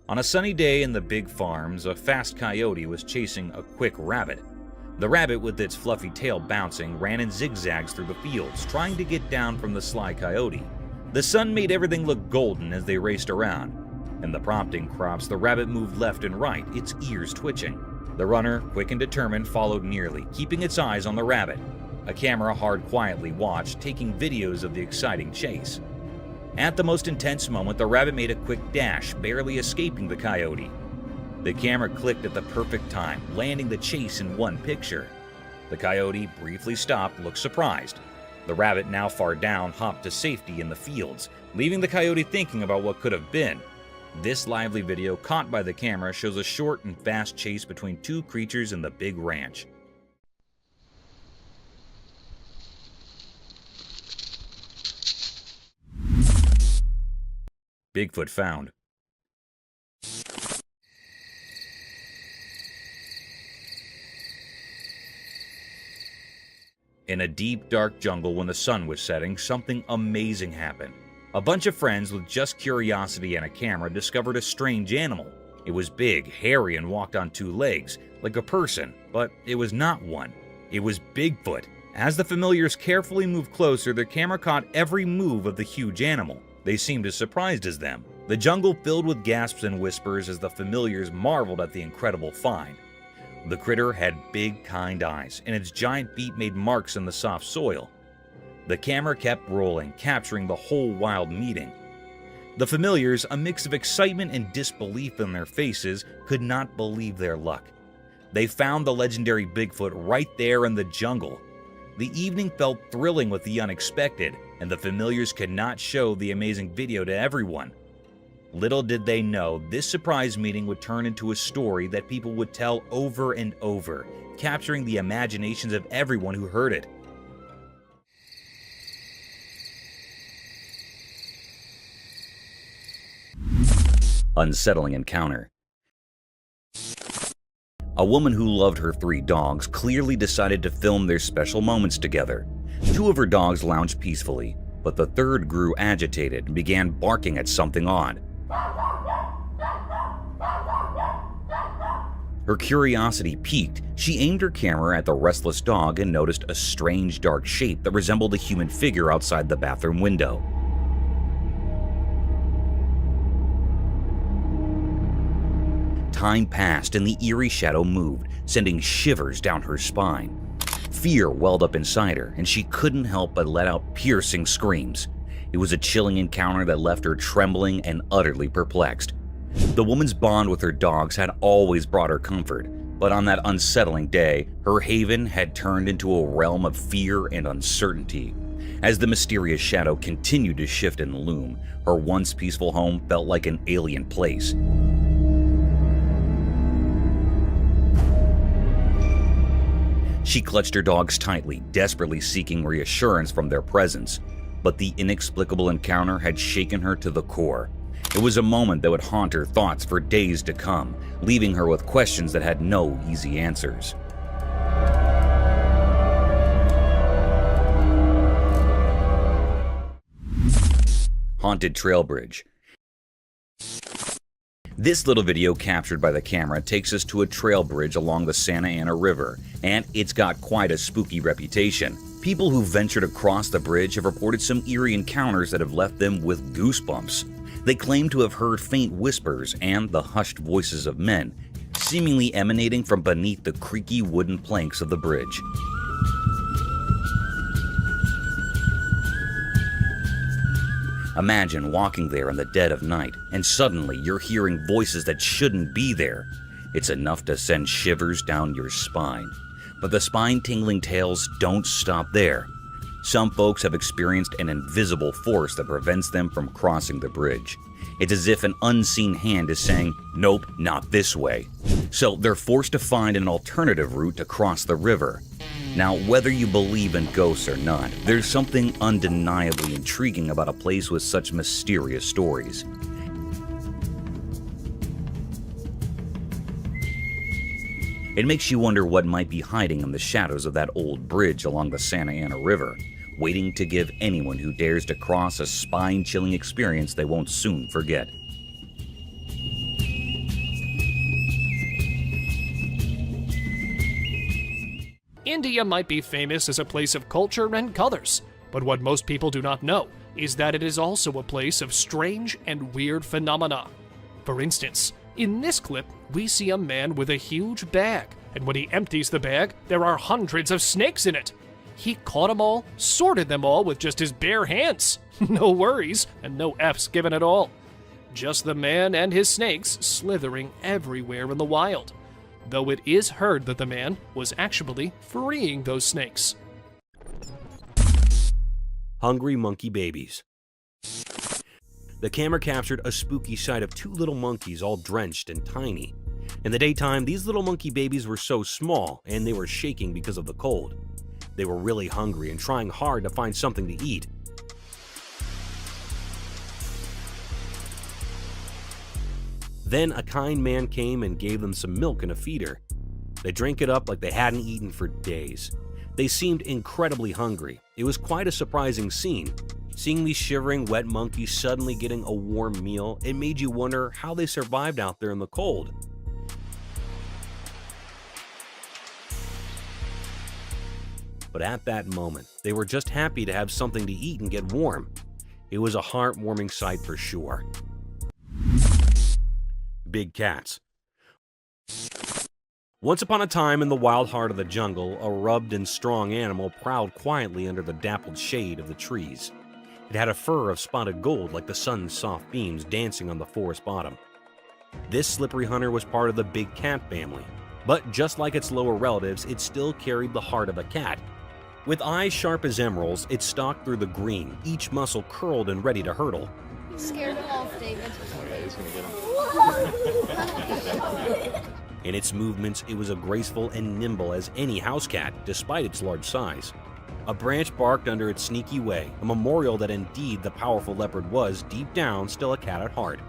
On a sunny day in the big farms, a fast coyote was chasing a quick rabbit. The rabbit, with its fluffy tail bouncing, ran in zigzags through the fields, trying to get down from the sly coyote. The sun made everything look golden as they raced around. In the prompting crops, the rabbit moved left and right, its ears twitching. The runner, quick and determined, followed nearly, keeping its eyes on the rabbit. A camera hard quietly watched, taking videos of the exciting chase. At the most intense moment, the rabbit made a quick dash, barely escaping the coyote. The camera clicked at the perfect time, landing the chase in one picture. The coyote briefly stopped, looked surprised. The rabbit, now far down, hopped to safety in the fields, leaving the coyote thinking about what could have been. This lively video, caught by the camera, shows a short and fast chase between two creatures in the big ranch. Bigfoot found. In a deep, dark jungle when the sun was setting, something amazing happened. A bunch of friends with just curiosity and a camera discovered a strange animal. It was big, hairy, and walked on two legs, like a person, but it was not one. It was Bigfoot. As the familiars carefully moved closer, their camera caught every move of the huge animal. They seemed as surprised as them. The jungle filled with gasps and whispers as the familiars marveled at the incredible find. The critter had big, kind eyes, and its giant feet made marks in the soft soil. The camera kept rolling, capturing the whole wild meeting. The familiars, a mix of excitement and disbelief in their faces, could not believe their luck. They found the legendary Bigfoot right there in the jungle. The evening felt thrilling with the unexpected, and the familiars could not show the amazing video to everyone. Little did they know, this surprise meeting would turn into a story that people would tell over and over, capturing the imaginations of everyone who heard it. Unsettling encounter. A woman who loved her 3 dogs clearly decided to film their special moments together. 2 of her dogs lounged peacefully, but the third grew agitated and began barking at something odd. Her curiosity piqued. She aimed her camera at the restless dog and noticed a strange dark shape that resembled a human figure outside the bathroom window. Time passed and the eerie shadow moved, sending shivers down her spine. Fear welled up inside her, and she couldn't help but let out piercing screams. It was a chilling encounter that left her trembling and utterly perplexed. The woman's bond with her dogs had always brought her comfort, but on that unsettling day, her haven had turned into a realm of fear and uncertainty. As the mysterious shadow continued to shift and loom, her once peaceful home felt like an alien place. She clutched her dogs tightly, desperately seeking reassurance from their presence. But the inexplicable encounter had shaken her to the core. It was a moment that would haunt her thoughts for days to come, leaving her with questions that had no easy answers. Haunted Trail Bridge. This little video captured by the camera takes us to a trail bridge along the Santa Ana River, and it's got quite a spooky reputation. People who ventured across the bridge have reported some eerie encounters that have left them with goosebumps. They claim to have heard faint whispers and the hushed voices of men, seemingly emanating from beneath the creaky wooden planks of the bridge. Imagine walking there in the dead of night, and suddenly you're hearing voices that shouldn't be there. It's enough to send shivers down your spine. But the spine-tingling tales don't stop there. Some folks have experienced an invisible force that prevents them from crossing the bridge. It's as if an unseen hand is saying, "Nope, not this way." So they're forced to find an alternative route to cross the river. Now, whether you believe in ghosts or not, there's something undeniably intriguing about a place with such mysterious stories. It makes you wonder what might be hiding in the shadows of that old bridge along the Santa Ana River, waiting to give anyone who dares to cross a spine-chilling experience they won't soon forget. India might be famous as a place of culture and colors, but what most people do not know is that it is also a place of strange and weird phenomena. For instance, in this clip, we see a man with a huge bag, and when he empties the bag, there are hundreds of snakes in it. He caught them all, sorted them all with just his bare hands. No worries, and no F's given at all. Just the man and his snakes slithering everywhere in the wild. Though it is heard that the man was actually freeing those snakes. Hungry monkey babies. The camera captured a spooky sight of two little monkeys all drenched and tiny. In the daytime, these little monkey babies were so small and they were shaking because of the cold. They were really hungry and trying hard to find something to eat. Then a kind man came and gave them some milk in a feeder. They drank it up like they hadn't eaten for days. They seemed incredibly hungry. It was quite a surprising scene. Seeing these shivering, wet monkeys suddenly getting a warm meal, it made you wonder how they survived out there in the cold. But at that moment, they were just happy to have something to eat and get warm. It was a heartwarming sight for sure. Big cats. Once upon a time in the wild heart of the jungle, a rubbed and strong animal prowled quietly under the dappled shade of the trees. It had a fur of spotted gold like the sun's soft beams dancing on the forest bottom. This slippery hunter was part of the big cat family, but just like its lower relatives, it still carried the heart of a cat. With eyes sharp as emeralds, it stalked through the green, each muscle curled and ready to hurtle. Scared off, David. In its movements, it was as graceful and nimble as any house cat, despite its large size. A branch barked under its sneaky way, a memorial that indeed the powerful leopard was, deep down, still a cat at heart.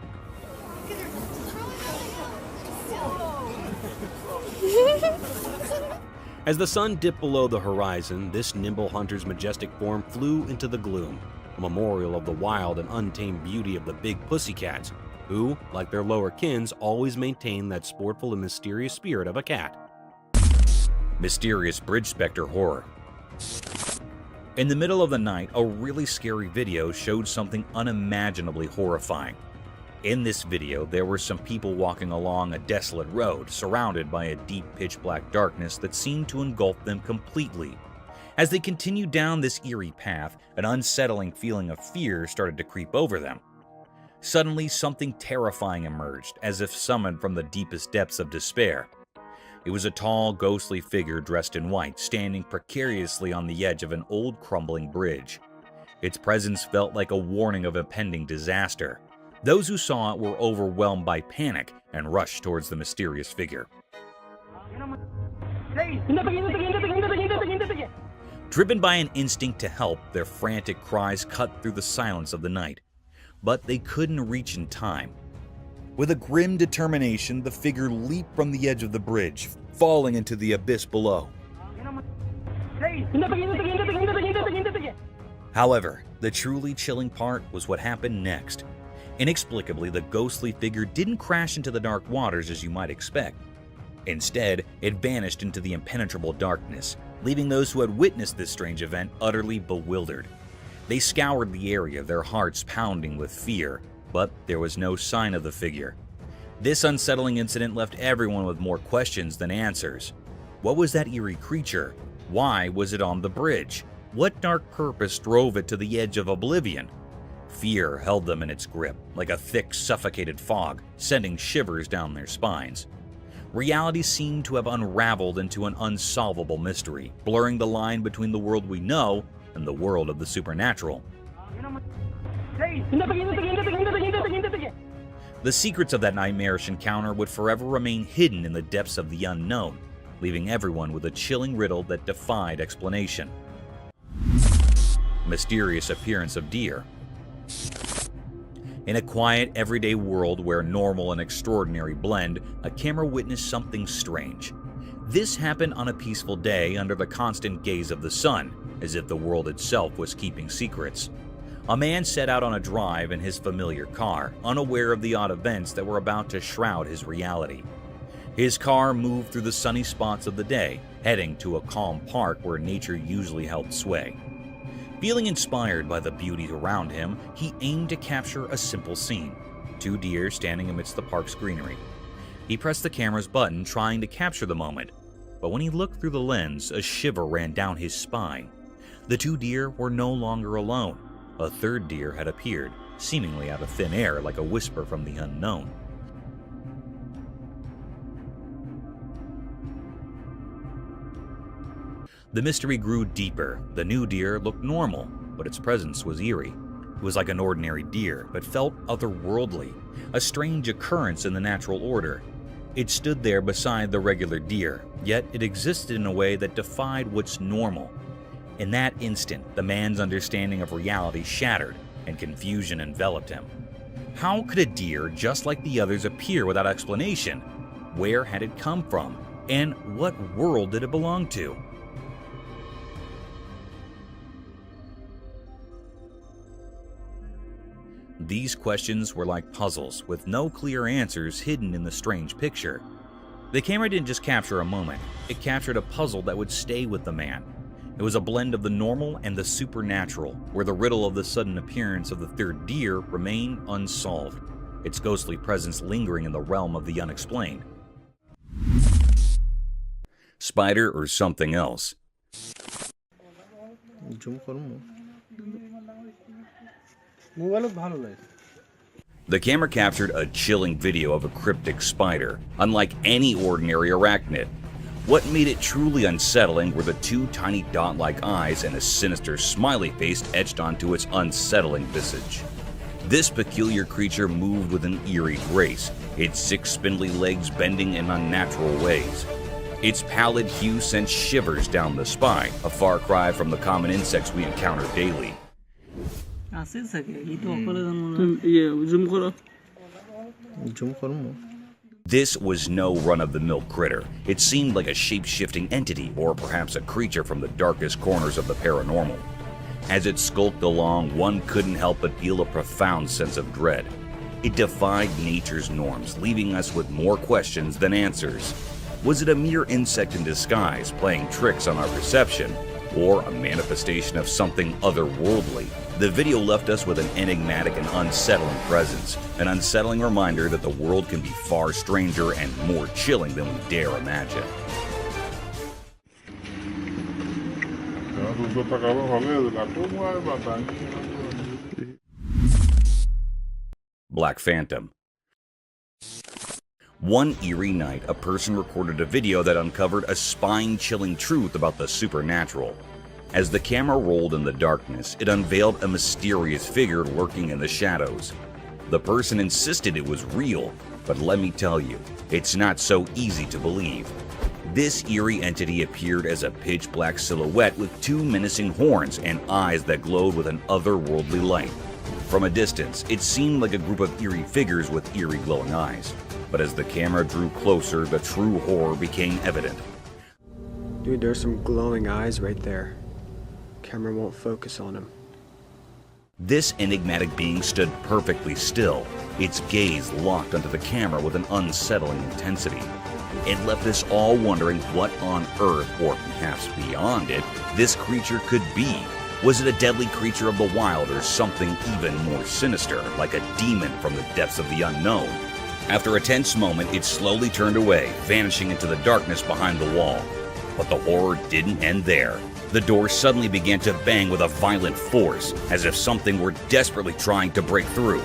As the sun dipped below the horizon, this nimble hunter's majestic form flew into the gloom, a memorial of the wild and untamed beauty of the big pussycats, who, like their lower kins, always maintain that sportful and mysterious spirit of a cat. Mysterious bridge specter horror. In the middle of the night, a really scary video showed something unimaginably horrifying. In this video, there were some people walking along a desolate road, surrounded by a deep pitch-black darkness that seemed to engulf them completely. As they continued down this eerie path, an unsettling feeling of fear started to creep over them. Suddenly, something terrifying emerged, as if summoned from the deepest depths of despair. It was a tall, ghostly figure dressed in white, standing precariously on the edge of an old, crumbling bridge. Its presence felt like a warning of impending disaster. Those who saw it were overwhelmed by panic and rushed towards the mysterious figure. Driven by an instinct to help, their frantic cries cut through the silence of the night. But they couldn't reach in time. With a grim determination, the figure leaped from the edge of the bridge, falling into the abyss below. However, the truly chilling part was what happened next. Inexplicably, the ghostly figure didn't crash into the dark waters as you might expect. Instead, it vanished into the impenetrable darkness, leaving those who had witnessed this strange event utterly bewildered. They scoured the area, their hearts pounding with fear, but there was no sign of the figure. This unsettling incident left everyone with more questions than answers. What was that eerie creature? Why was it on the bridge? What dark purpose drove it to the edge of oblivion? Fear held them in its grip, like a thick, suffocated fog, sending shivers down their spines. Reality seemed to have unraveled into an unsolvable mystery, blurring the line between the world we know and the world of the supernatural. The secrets of that nightmarish encounter would forever remain hidden in the depths of the unknown, leaving everyone with a chilling riddle that defied explanation. Mysterious appearance of deer. In a quiet, everyday world where normal and extraordinary blend, a camera witnessed something strange. This happened on a peaceful day under the constant gaze of the sun, as if the world itself was keeping secrets. A man set out on a drive in his familiar car, unaware of the odd events that were about to shroud his reality. His car moved through the sunny spots of the day, heading to a calm park where nature usually held sway. Feeling inspired by the beauty around him, he aimed to capture a simple scene: 2 deer standing amidst the park's greenery. He pressed the camera's button, trying to capture the moment, but when he looked through the lens, a shiver ran down his spine. The 2 deer were no longer alone. A 3rd deer had appeared, seemingly out of thin air like a whisper from the unknown. The mystery grew deeper. The new deer looked normal, but its presence was eerie. It was like an ordinary deer, but felt otherworldly, a strange occurrence in the natural order. It stood there beside the regular deer, yet it existed in a way that defied what's normal. In that instant, the man's understanding of reality shattered, and confusion enveloped him. How could a deer just like the others appear without explanation? Where had it come from? And what world did it belong to? These questions were like puzzles, with no clear answers hidden in the strange picture. The camera didn't just capture a moment, it captured a puzzle that would stay with the man. It was a blend of the normal and the supernatural, where the riddle of the sudden appearance of the 3rd deer remained unsolved, its ghostly presence lingering in the realm of the unexplained. Spider or something else? The camera captured a chilling video of a cryptic spider, unlike any ordinary arachnid. What made it truly unsettling were the 2 tiny dot-like eyes and a sinister smiley face etched onto its unsettling visage. This peculiar creature moved with an eerie grace, its 6 spindly legs bending in unnatural ways. Its pallid hue sent shivers down the spine, a far cry from the common insects we encounter daily. This was no run-of-the-mill critter. It seemed like a shape-shifting entity, or perhaps a creature from the darkest corners of the paranormal. As it skulked along, one couldn't help but feel a profound sense of dread. It defied nature's norms, leaving us with more questions than answers. Was it a mere insect in disguise, playing tricks on our perception, or a manifestation of something otherworldly? The video left us with an enigmatic and unsettling presence, an unsettling reminder that the world can be far stranger and more chilling than we dare imagine. Black Phantom. One eerie night, a person recorded a video that uncovered a spine-chilling truth about the supernatural. As the camera rolled in the darkness, it unveiled a mysterious figure lurking in the shadows. The person insisted it was real, but let me tell you, it's not so easy to believe. This eerie entity appeared as a pitch-black silhouette with two menacing horns and eyes that glowed with an otherworldly light. From a distance, it seemed like a group of eerie figures with eerie glowing eyes. But as the camera drew closer, the true horror became evident. Dude, there's some glowing eyes right there. Camera won't focus on them. This enigmatic being stood perfectly still, its gaze locked onto the camera with an unsettling intensity. It left us all wondering what on earth, or perhaps beyond it, this creature could be. Was it a deadly creature of the wild or something even more sinister, like a demon from the depths of the unknown? After a tense moment, it slowly turned away, vanishing into the darkness behind the wall. But the horror didn't end there. The door suddenly began to bang with a violent force, as if something were desperately trying to break through.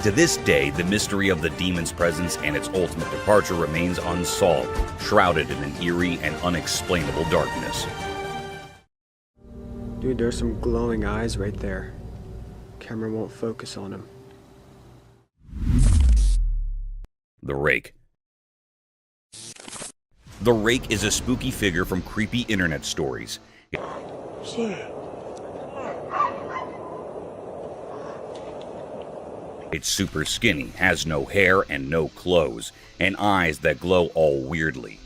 To this day, the mystery of the demon's presence and its ultimate departure remains unsolved, shrouded in an eerie and unexplainable darkness. Dude, there's some glowing eyes right there. Camera won't focus on them. The Rake. The Rake is a spooky figure from creepy internet stories. It's super skinny, has no hair and no clothes, and eyes that glow all weirdly.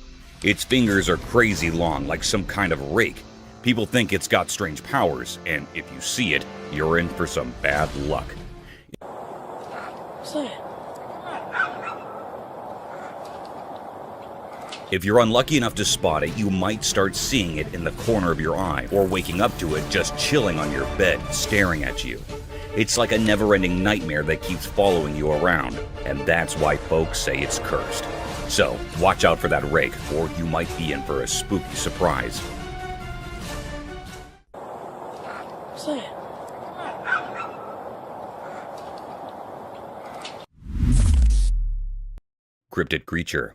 Its fingers are crazy long, like some kind of rake. People think it's got strange powers, and if you see it, you're in for some bad luck. If you're unlucky enough to spot it, you might start seeing it in the corner of your eye, or waking up to it just chilling on your bed, staring at you. It's like a never-ending nightmare that keeps following you around, and that's why folks say it's cursed. So, watch out for that rake, or you might be in for a spooky surprise. Cryptid creature.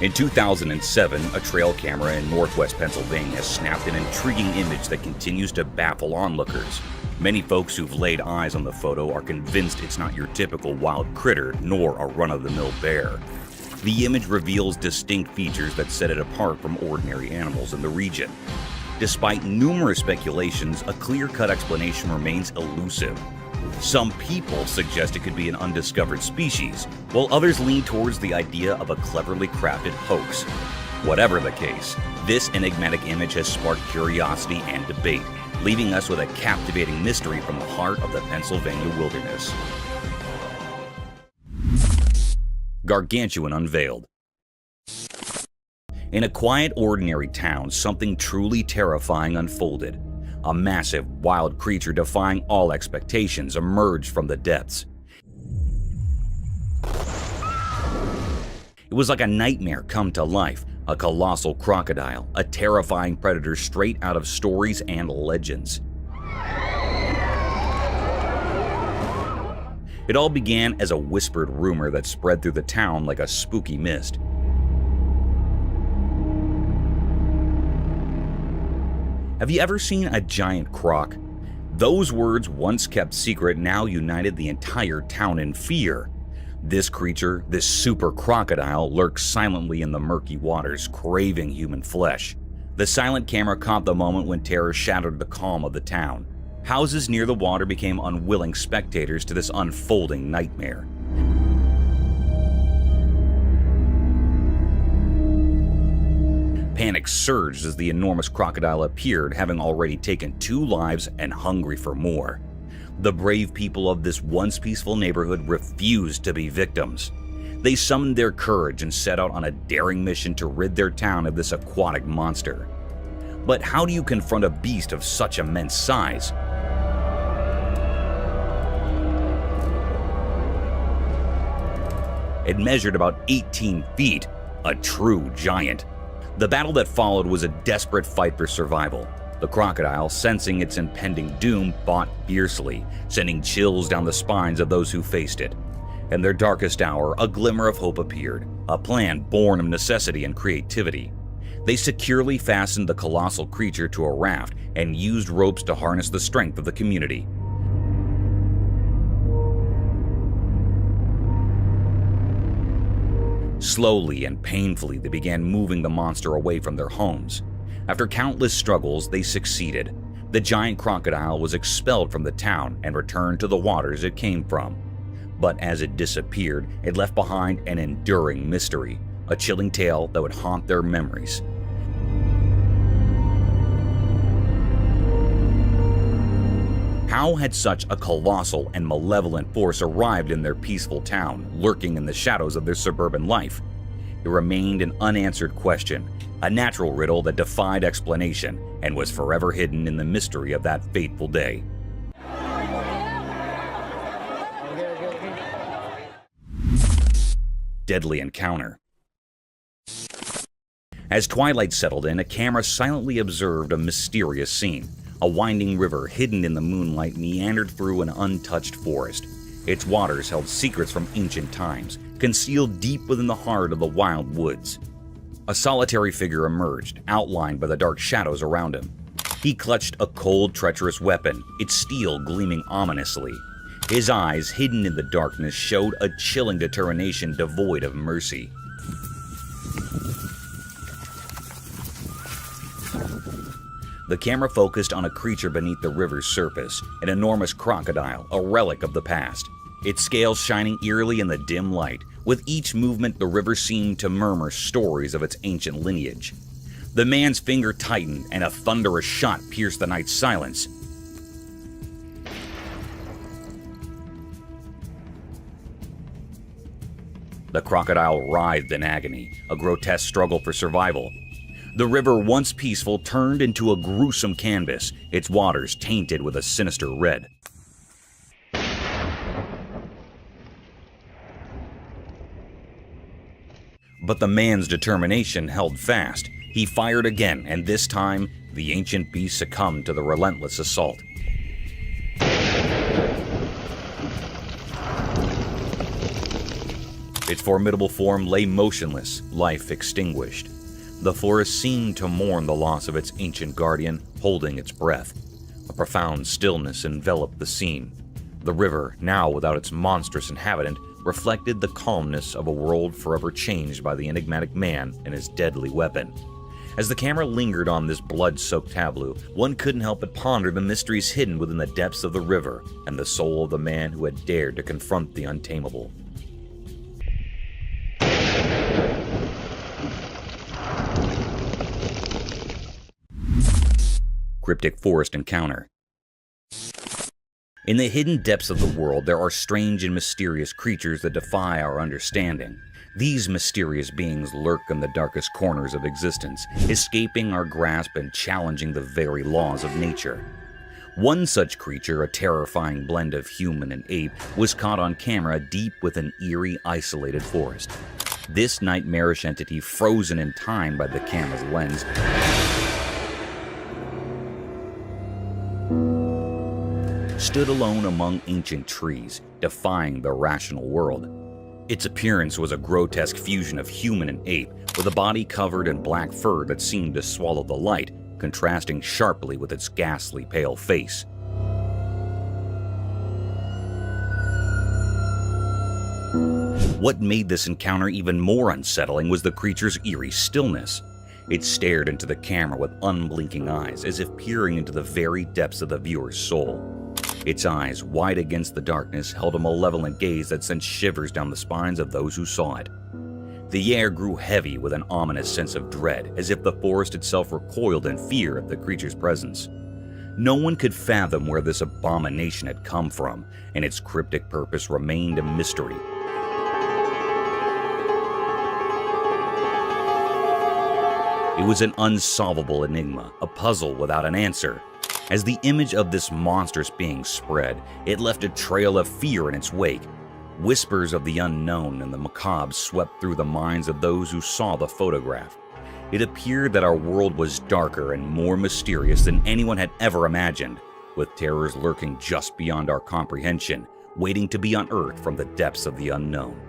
In 2007, a trail camera in northwest Pennsylvania snapped an intriguing image that continues to baffle onlookers. Many folks who've laid eyes on the photo are convinced it's not your typical wild critter, nor a run-of-the-mill bear. The image reveals distinct features that set it apart from ordinary animals in the region. Despite numerous speculations, a clear-cut explanation remains elusive. Some people suggest it could be an undiscovered species, while others lean towards the idea of a cleverly crafted hoax. Whatever the case, this enigmatic image has sparked curiosity and debate, leaving us with a captivating mystery from the heart of the Pennsylvania wilderness. Gargantuan unveiled. In a quiet, ordinary town, something truly terrifying unfolded. A massive, wild creature defying all expectations emerged from the depths. It was like a nightmare come to life, a colossal crocodile, a terrifying predator straight out of stories and legends. It all began as a whispered rumor that spread through the town like a spooky mist. Have you ever seen a giant croc? Those words, once kept secret, now united the entire town in fear. This creature, this super crocodile, lurks silently in the murky waters, craving human flesh. The silent camera caught the moment when terror shattered the calm of the town. Houses near the water became unwilling spectators to this unfolding nightmare. Panic surged as the enormous crocodile appeared, having already taken 2 lives and hungry for more. The brave people of this once peaceful neighborhood refused to be victims. They summoned their courage and set out on a daring mission to rid their town of this aquatic monster. But how do you confront a beast of such immense size? It measured about 18 feet, a true giant. The battle that followed was a desperate fight for survival. The crocodile, sensing its impending doom, fought fiercely, sending chills down the spines of those who faced it. In their darkest hour, a glimmer of hope appeared, a plan born of necessity and creativity. They securely fastened the colossal creature to a raft and used ropes to harness the strength of the community. Slowly and painfully, they began moving the monster away from their homes. After countless struggles, they succeeded. The giant crocodile was expelled from the town and returned to the waters it came from. But as it disappeared, it left behind an enduring mystery, a chilling tale that would haunt their memories. How had such a colossal and malevolent force arrived in their peaceful town, lurking in the shadows of their suburban life? It remained an unanswered question, a natural riddle that defied explanation and was forever hidden in the mystery of that fateful day. Deadly encounter. As twilight settled in, a camera silently observed a mysterious scene. A winding river hidden in the moonlight meandered through an untouched forest. Its waters held secrets from ancient times, concealed deep within the heart of the wild woods. A solitary figure emerged, outlined by the dark shadows around him. He clutched a cold, treacherous weapon, its steel gleaming ominously. His eyes, hidden in the darkness, showed a chilling determination devoid of mercy. The camera focused on a creature beneath the river's surface, an enormous crocodile, a relic of the past. Its scales shining eerily in the dim light. With each movement, the river seemed to murmur stories of its ancient lineage. The man's finger tightened, and a thunderous shot pierced the night's silence. The crocodile writhed in agony, a grotesque struggle for survival. The river, once peaceful, turned into a gruesome canvas, its waters tainted with a sinister red. But the man's determination held fast. He fired again, and this time, the ancient beast succumbed to the relentless assault. Its formidable form lay motionless, life extinguished. The forest seemed to mourn the loss of its ancient guardian, holding its breath. A profound stillness enveloped the scene. The river, now without its monstrous inhabitant, reflected the calmness of a world forever changed by the enigmatic man and his deadly weapon. As the camera lingered on this blood-soaked tableau, one couldn't help but ponder the mysteries hidden within the depths of the river and the soul of the man who had dared to confront the untamable. Cryptic forest encounter. In the hidden depths of the world, there are strange and mysterious creatures that defy our understanding. These mysterious beings lurk in the darkest corners of existence, escaping our grasp and challenging the very laws of nature. One such creature, a terrifying blend of human and ape, was caught on camera deep within eerie, isolated forest. This nightmarish entity, frozen in time by the camera's lens, stood alone among ancient trees, defying the rational world. Its appearance was a grotesque fusion of human and ape, with a body covered in black fur that seemed to swallow the light, contrasting sharply with its ghastly pale face. What made this encounter even more unsettling was the creature's eerie stillness. It stared into the camera with unblinking eyes, as if peering into the very depths of the viewer's soul. Its eyes, wide against the darkness, held a malevolent gaze that sent shivers down the spines of those who saw it. The air grew heavy with an ominous sense of dread, as if the forest itself recoiled in fear of the creature's presence. No one could fathom where this abomination had come from, and its cryptic purpose remained a mystery. It was an unsolvable enigma, a puzzle without an answer. As the image of this monstrous being spread, it left a trail of fear in its wake. Whispers of the unknown and the macabre swept through the minds of those who saw the photograph. It appeared that our world was darker and more mysterious than anyone had ever imagined, with terrors lurking just beyond our comprehension, waiting to be unearthed from the depths of the unknown.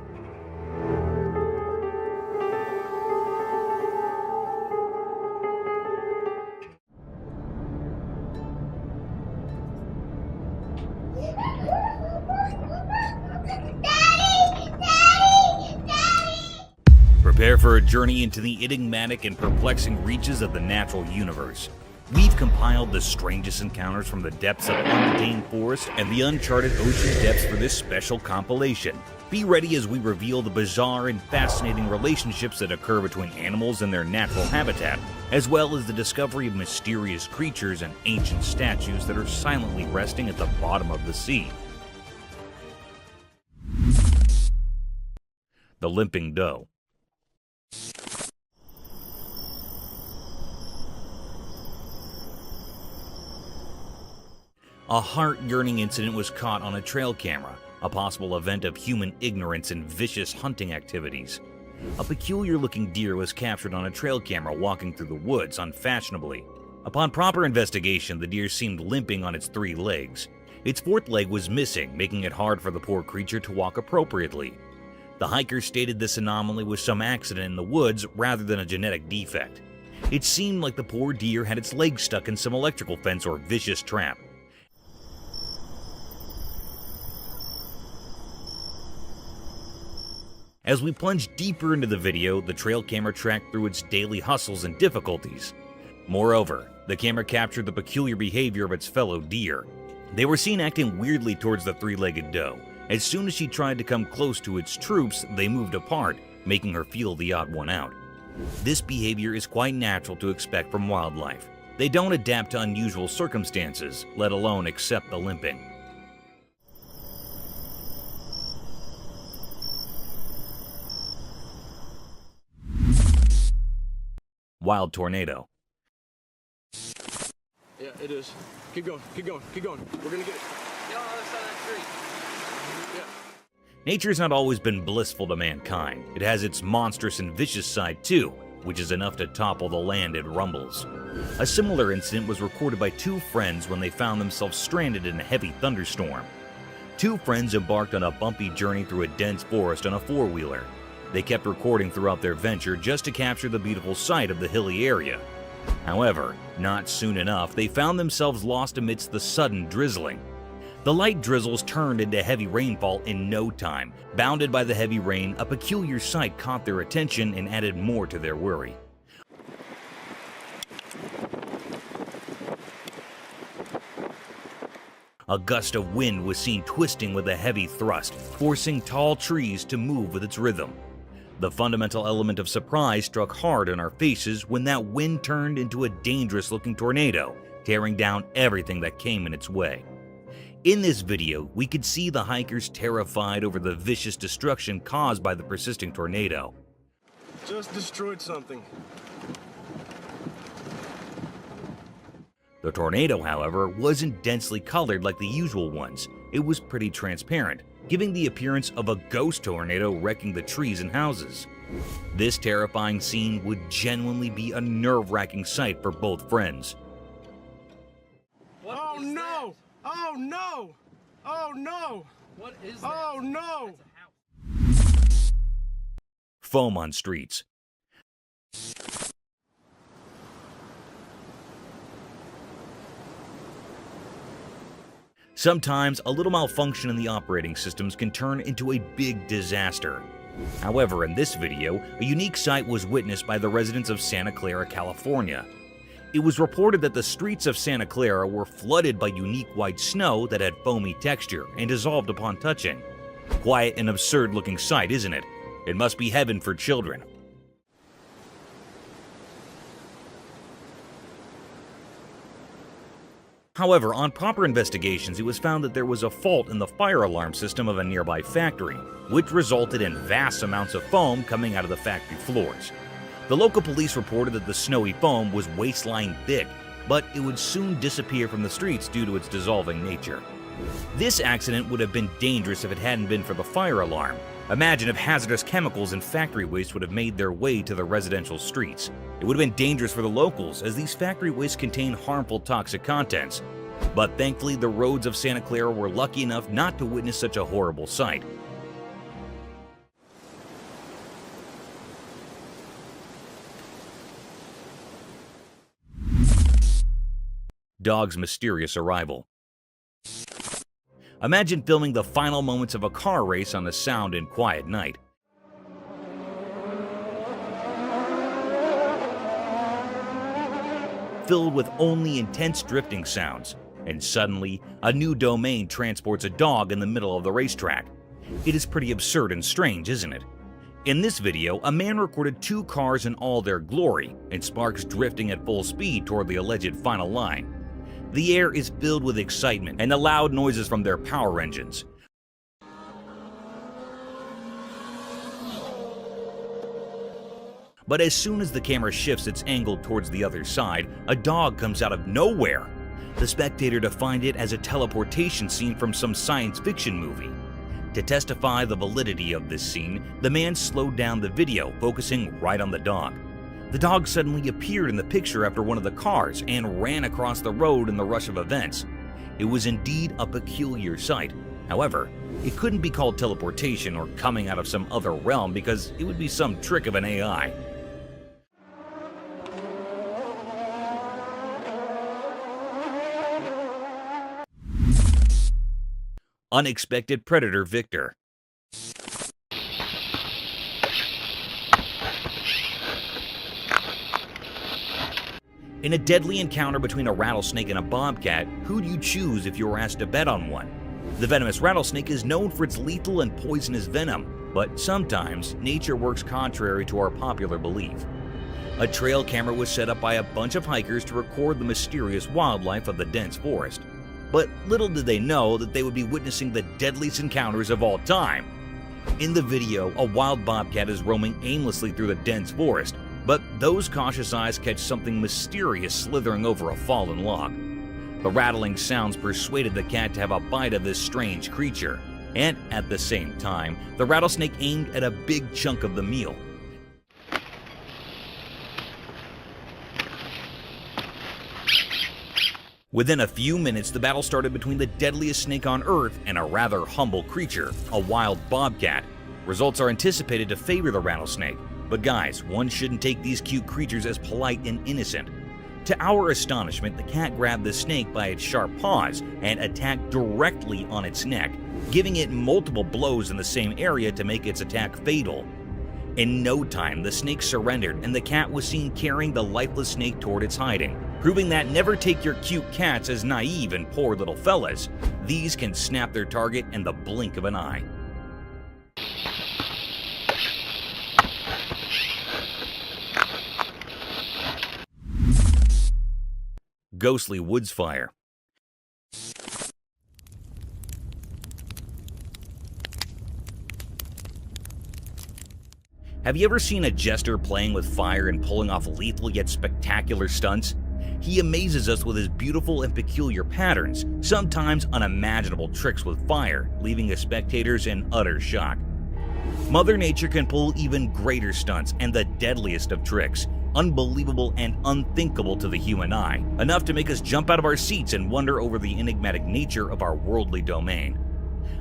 Prepare for a journey into the enigmatic and perplexing reaches of the natural universe. We've compiled the strangest encounters from the depths of untamed forest and the uncharted ocean depths for this special compilation. Be ready as we reveal the bizarre and fascinating relationships that occur between animals and their natural habitat, as well as the discovery of mysterious creatures and ancient statues that are silently resting at the bottom of the sea. The Limping Doe. A heart-yearning incident was caught on a trail camera, a possible event of human ignorance and vicious hunting activities. A peculiar-looking deer was captured on a trail camera walking through the woods unfashionably. Upon proper investigation, the deer seemed limping on its 3 legs. Its 4th leg was missing, making it hard for the poor creature to walk appropriately. The hikers stated this anomaly was some accident in the woods rather than a genetic defect. It seemed like the poor deer had its legs stuck in some electrical fence or vicious trap. As we plunge deeper into the video, the trail camera tracked through its daily hustles and difficulties. Moreover, the camera captured the peculiar behavior of its fellow deer. They were seen acting weirdly towards the 3-legged doe. As soon as she tried to come close to its troops, they moved apart, making her feel the odd one out. This behavior is quite natural to expect from wildlife. They don't adapt to unusual circumstances, let alone accept the limping. Wild tornado. Yeah, it is. Keep going, keep going, keep going. We're gonna get it. Get on the other side of that tree. Yeah. Nature's not always been blissful to mankind. It has its monstrous and vicious side too, which is enough to topple the land it rumbles. A similar incident was recorded by 2 friends when they found themselves stranded in a heavy thunderstorm. 2 friends embarked on a bumpy journey through a dense forest on a 4-wheeler. They kept recording throughout their venture just to capture the beautiful sight of the hilly area. However, not soon enough, they found themselves lost amidst the sudden drizzling. The light drizzles turned into heavy rainfall in no time. Bounded by the heavy rain, a peculiar sight caught their attention and added more to their worry. A gust of wind was seen twisting with a heavy thrust, forcing tall trees to move with its rhythm. The fundamental element of surprise struck hard in our faces when that wind turned into a dangerous-looking tornado, tearing down everything that came in its way. In this video, we could see the hikers terrified over the vicious destruction caused by the persisting tornado. Just destroyed something. The tornado, however, wasn't densely colored like the usual ones. It was pretty transparent, giving the appearance of a ghost tornado wrecking the trees and houses. This terrifying scene would genuinely be a nerve-wracking sight for both friends. Oh no! Oh no! Oh no! What is that? Oh no! Foam on streets. Sometimes, a little malfunction in the operating systems can turn into a big disaster. However, in this video, a unique sight was witnessed by the residents of Santa Clara, California. It was reported that the streets of Santa Clara were flooded by unique white snow that had foamy texture and dissolved upon touching. Quite an absurd-looking sight, isn't it? It must be heaven for children. However, on proper investigations, it was found that there was a fault in the fire alarm system of a nearby factory, which resulted in vast amounts of foam coming out of the factory floors. The local police reported that the snowy foam was waist-line thick, but it would soon disappear from the streets due to its dissolving nature. This accident would have been dangerous if it hadn't been for the fire alarm. Imagine if hazardous chemicals and factory waste would have made their way to the residential streets. It would have been dangerous for the locals, as these factory wastes contain harmful toxic contents. But thankfully, the roads of Santa Clara were lucky enough not to witness such a horrible sight. Dog's mysterious arrival. Imagine filming the final moments of a car race on a sound and quiet night. filled with only intense drifting sounds, and suddenly, a new domain transports a dog in the middle of the racetrack. It is pretty absurd and strange, isn't it? In this video, a man recorded 2 cars in all their glory, and sparks drifting at full speed toward the alleged final line. The air is filled with excitement and the loud noises from their power engines. But as soon as the camera shifts its angle towards the other side, a dog comes out of nowhere. The spectator defined it as a teleportation scene from some science fiction movie. To testify the validity of this scene, the man slowed down the video, focusing right on the dog. The dog suddenly appeared in the picture after one of the cars and ran across the road in the rush of events. It was indeed a peculiar sight. However, it couldn't be called teleportation or coming out of some other realm because it would be some trick of an AI. Unexpected predator victor. In a deadly encounter between a rattlesnake and a bobcat, who'd you choose if you were asked to bet on one? The venomous rattlesnake is known for its lethal and poisonous venom, but sometimes nature works contrary to our popular belief. A trail camera was set up by a bunch of hikers to record the mysterious wildlife of the dense forest. But little did they know that they would be witnessing the deadliest encounters of all time. In the video, a wild bobcat is roaming aimlessly through the dense forest, but those cautious eyes catch something mysterious slithering over a fallen log. The rattling sounds persuaded the cat to have a bite of this strange creature, and at the same time, the rattlesnake aimed at a big chunk of the meal. Within a few minutes, the battle started between the deadliest snake on Earth and a rather humble creature, a wild bobcat. Results are anticipated to favor the rattlesnake, but guys, one shouldn't take these cute creatures as polite and innocent. To our astonishment, the cat grabbed the snake by its sharp paws and attacked directly on its neck, giving it multiple blows in the same area to make its attack fatal. In no time, the snake surrendered and the cat was seen carrying the lifeless snake toward its hiding, proving that never take your cute cats as naive and poor little fellas. These can snap their target in the blink of an eye. Ghostly woods fire. Have you ever seen a jester playing with fire and pulling off lethal yet spectacular stunts? He amazes us with his beautiful and peculiar patterns, sometimes unimaginable tricks with fire, leaving us spectators in utter shock. Mother Nature can pull even greater stunts and the deadliest of tricks, unbelievable and unthinkable to the human eye, enough to make us jump out of our seats and wonder over the enigmatic nature of our worldly domain.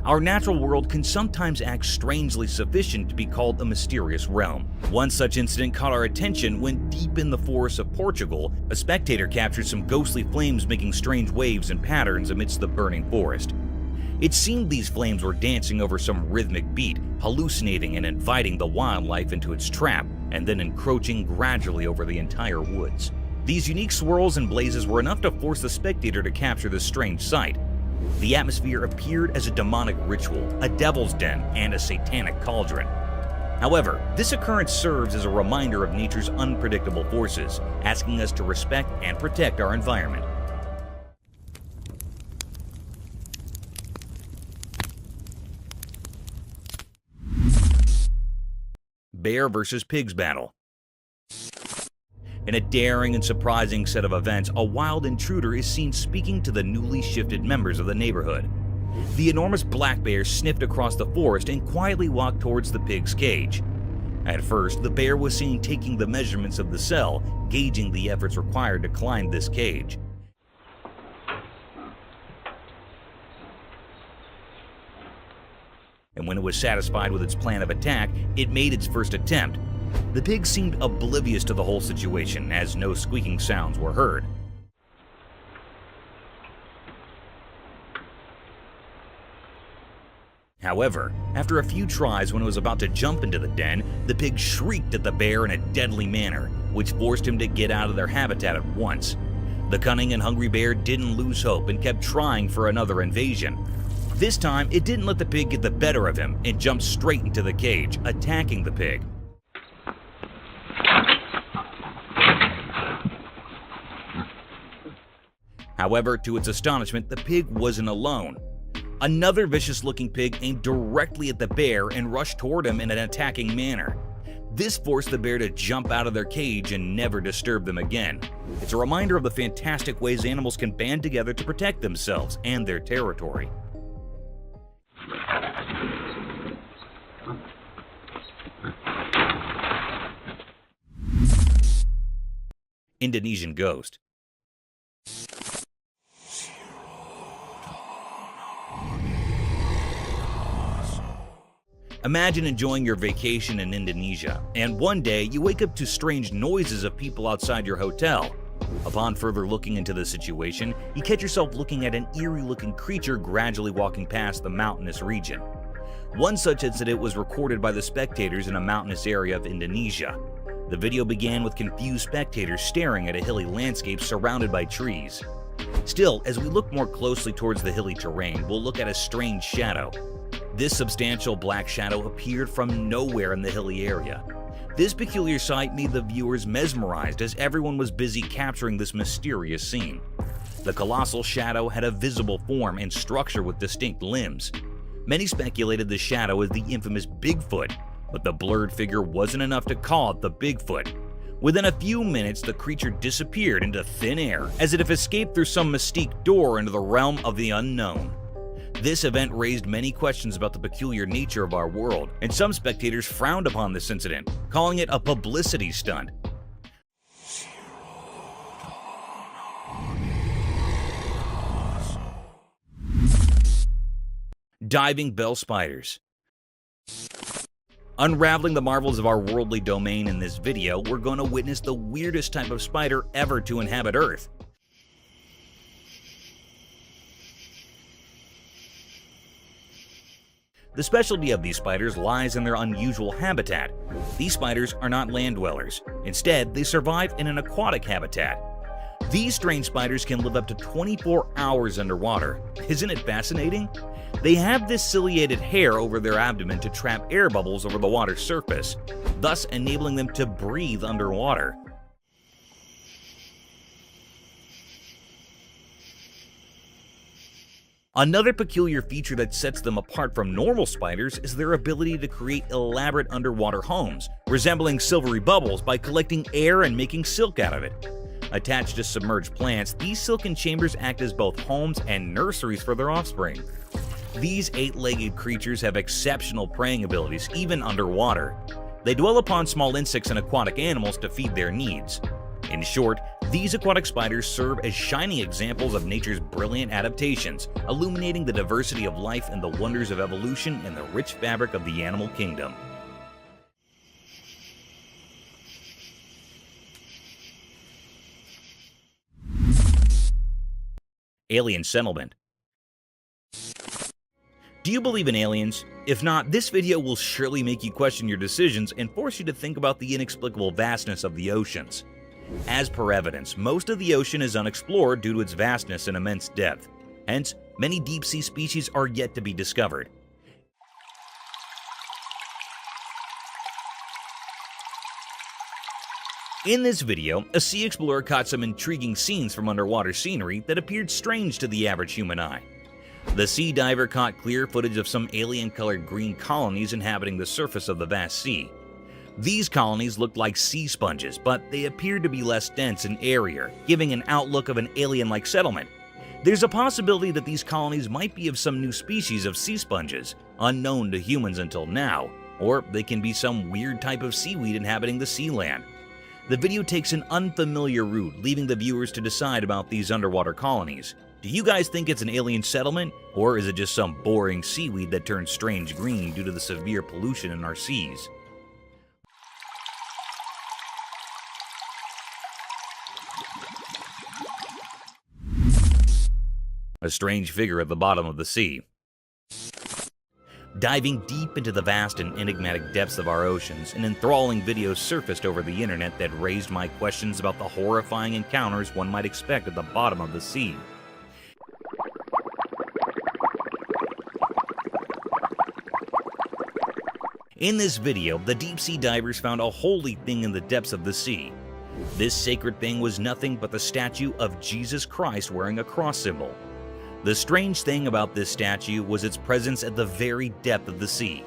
Our natural world can sometimes act strangely sufficient to be called a mysterious realm. One such incident caught our attention when, deep in the forests of Portugal, a spectator captured some ghostly flames making strange waves and patterns amidst the burning forest. It seemed these flames were dancing over some rhythmic beat, hallucinating and inviting the wildlife into its trap, and then encroaching gradually over the entire woods. These unique swirls and blazes were enough to force the spectator to capture this strange sight. The atmosphere appeared as a demonic ritual, a devil's den, and a satanic cauldron. However, this occurrence serves as a reminder of nature's unpredictable forces, asking us to respect and protect our environment. Bear versus pigs battle. In a daring and surprising set of events, a wild intruder is seen speaking to the newly shifted members of the neighborhood. The enormous black bear sniffed across the forest and quietly walked towards the pig's cage. At first, the bear was seen taking the measurements of the cell, gauging the efforts required to climb this cage. And when it was satisfied with its plan of attack, it made its first attempt. The pig seemed oblivious to the whole situation, as no squeaking sounds were heard. However, after a few tries, when it was about to jump into the den, the pig shrieked at the bear in a deadly manner, which forced him to get out of their habitat at once. The cunning and hungry bear didn't lose hope and kept trying for another invasion. This time, it didn't let the pig get the better of him and jumped straight into the cage, attacking the pig. However, to its astonishment, the pig wasn't alone. Another vicious-looking pig aimed directly at the bear and rushed toward him in an attacking manner. This forced the bear to jump out of their cage and never disturb them again. It's a reminder of the fantastic ways animals can band together to protect themselves and their territory. Indonesian ghost. Imagine enjoying your vacation in Indonesia, and one day you wake up to strange noises of people outside your hotel. Upon further looking into the situation, you catch yourself looking at an eerie-looking creature gradually walking past the mountainous region. One such incident was recorded by the spectators in a mountainous area of Indonesia. The video began with confused spectators staring at a hilly landscape surrounded by trees. Still, as we look more closely towards the hilly terrain, we'll look at a strange shadow. This substantial black shadow appeared from nowhere in the hilly area. This peculiar sight made the viewers mesmerized as everyone was busy capturing this mysterious scene. The colossal shadow had a visible form and structure with distinct limbs. Many speculated the shadow was the infamous Bigfoot, but the blurred figure wasn't enough to call it the Bigfoot. Within a few minutes, the creature disappeared into thin air, as if it escaped through some mystique door into the realm of the unknown. This event raised many questions about the peculiar nature of our world, and some spectators frowned upon this incident, calling it a publicity stunt. Diving bell spiders. Unraveling the marvels of our worldly domain in this video, we're going to witness the weirdest type of spider ever to inhabit Earth. The specialty of these spiders lies in their unusual habitat. These spiders are not land dwellers. Instead, they survive in an aquatic habitat. These strange spiders can live up to 24 hours underwater. Isn't it fascinating? They have this ciliated hair over their abdomen to trap air bubbles over the water's surface, thus enabling them to breathe underwater. Another peculiar feature that sets them apart from normal spiders is their ability to create elaborate underwater homes, resembling silvery bubbles by collecting air and making silk out of it. Attached to submerged plants, these silken chambers act as both homes and nurseries for their offspring. These 8-legged creatures have exceptional preying abilities even underwater. They dwell upon small insects and aquatic animals to feed their needs. In short, these aquatic spiders serve as shining examples of nature's brilliant adaptations, illuminating the diversity of life and the wonders of evolution in the rich fabric of the animal kingdom. Alien settlement. Do you believe in aliens? If not, this video will surely make you question your decisions and force you to think about the inexplicable vastness of the oceans. As per evidence, most of the ocean is unexplored due to its vastness and immense depth. Hence, many deep-sea species are yet to be discovered. In this video, a sea explorer caught some intriguing scenes from underwater scenery that appeared strange to the average human eye. The sea diver caught clear footage of some alien-colored green colonies inhabiting the surface of the vast sea. These colonies looked like sea sponges, but they appeared to be less dense and airier, giving an outlook of an alien-like settlement. There's a possibility that these colonies might be of some new species of sea sponges, unknown to humans until now, or they can be some weird type of seaweed inhabiting the sea land. The video takes an unfamiliar route, leaving the viewers to decide about these underwater colonies. Do you guys think it's an alien settlement, or is it just some boring seaweed that turns strange green due to the severe pollution in our seas? A strange figure at the bottom of the sea. Diving deep into the vast and enigmatic depths of our oceans, an enthralling video surfaced over the internet that raised my questions about the horrifying encounters one might expect at the bottom of the sea. In this video, the deep-sea divers found a holy thing in the depths of the sea. This sacred thing was nothing but the statue of Jesus Christ wearing a cross symbol. The strange thing about this statue was its presence at the very depth of the sea.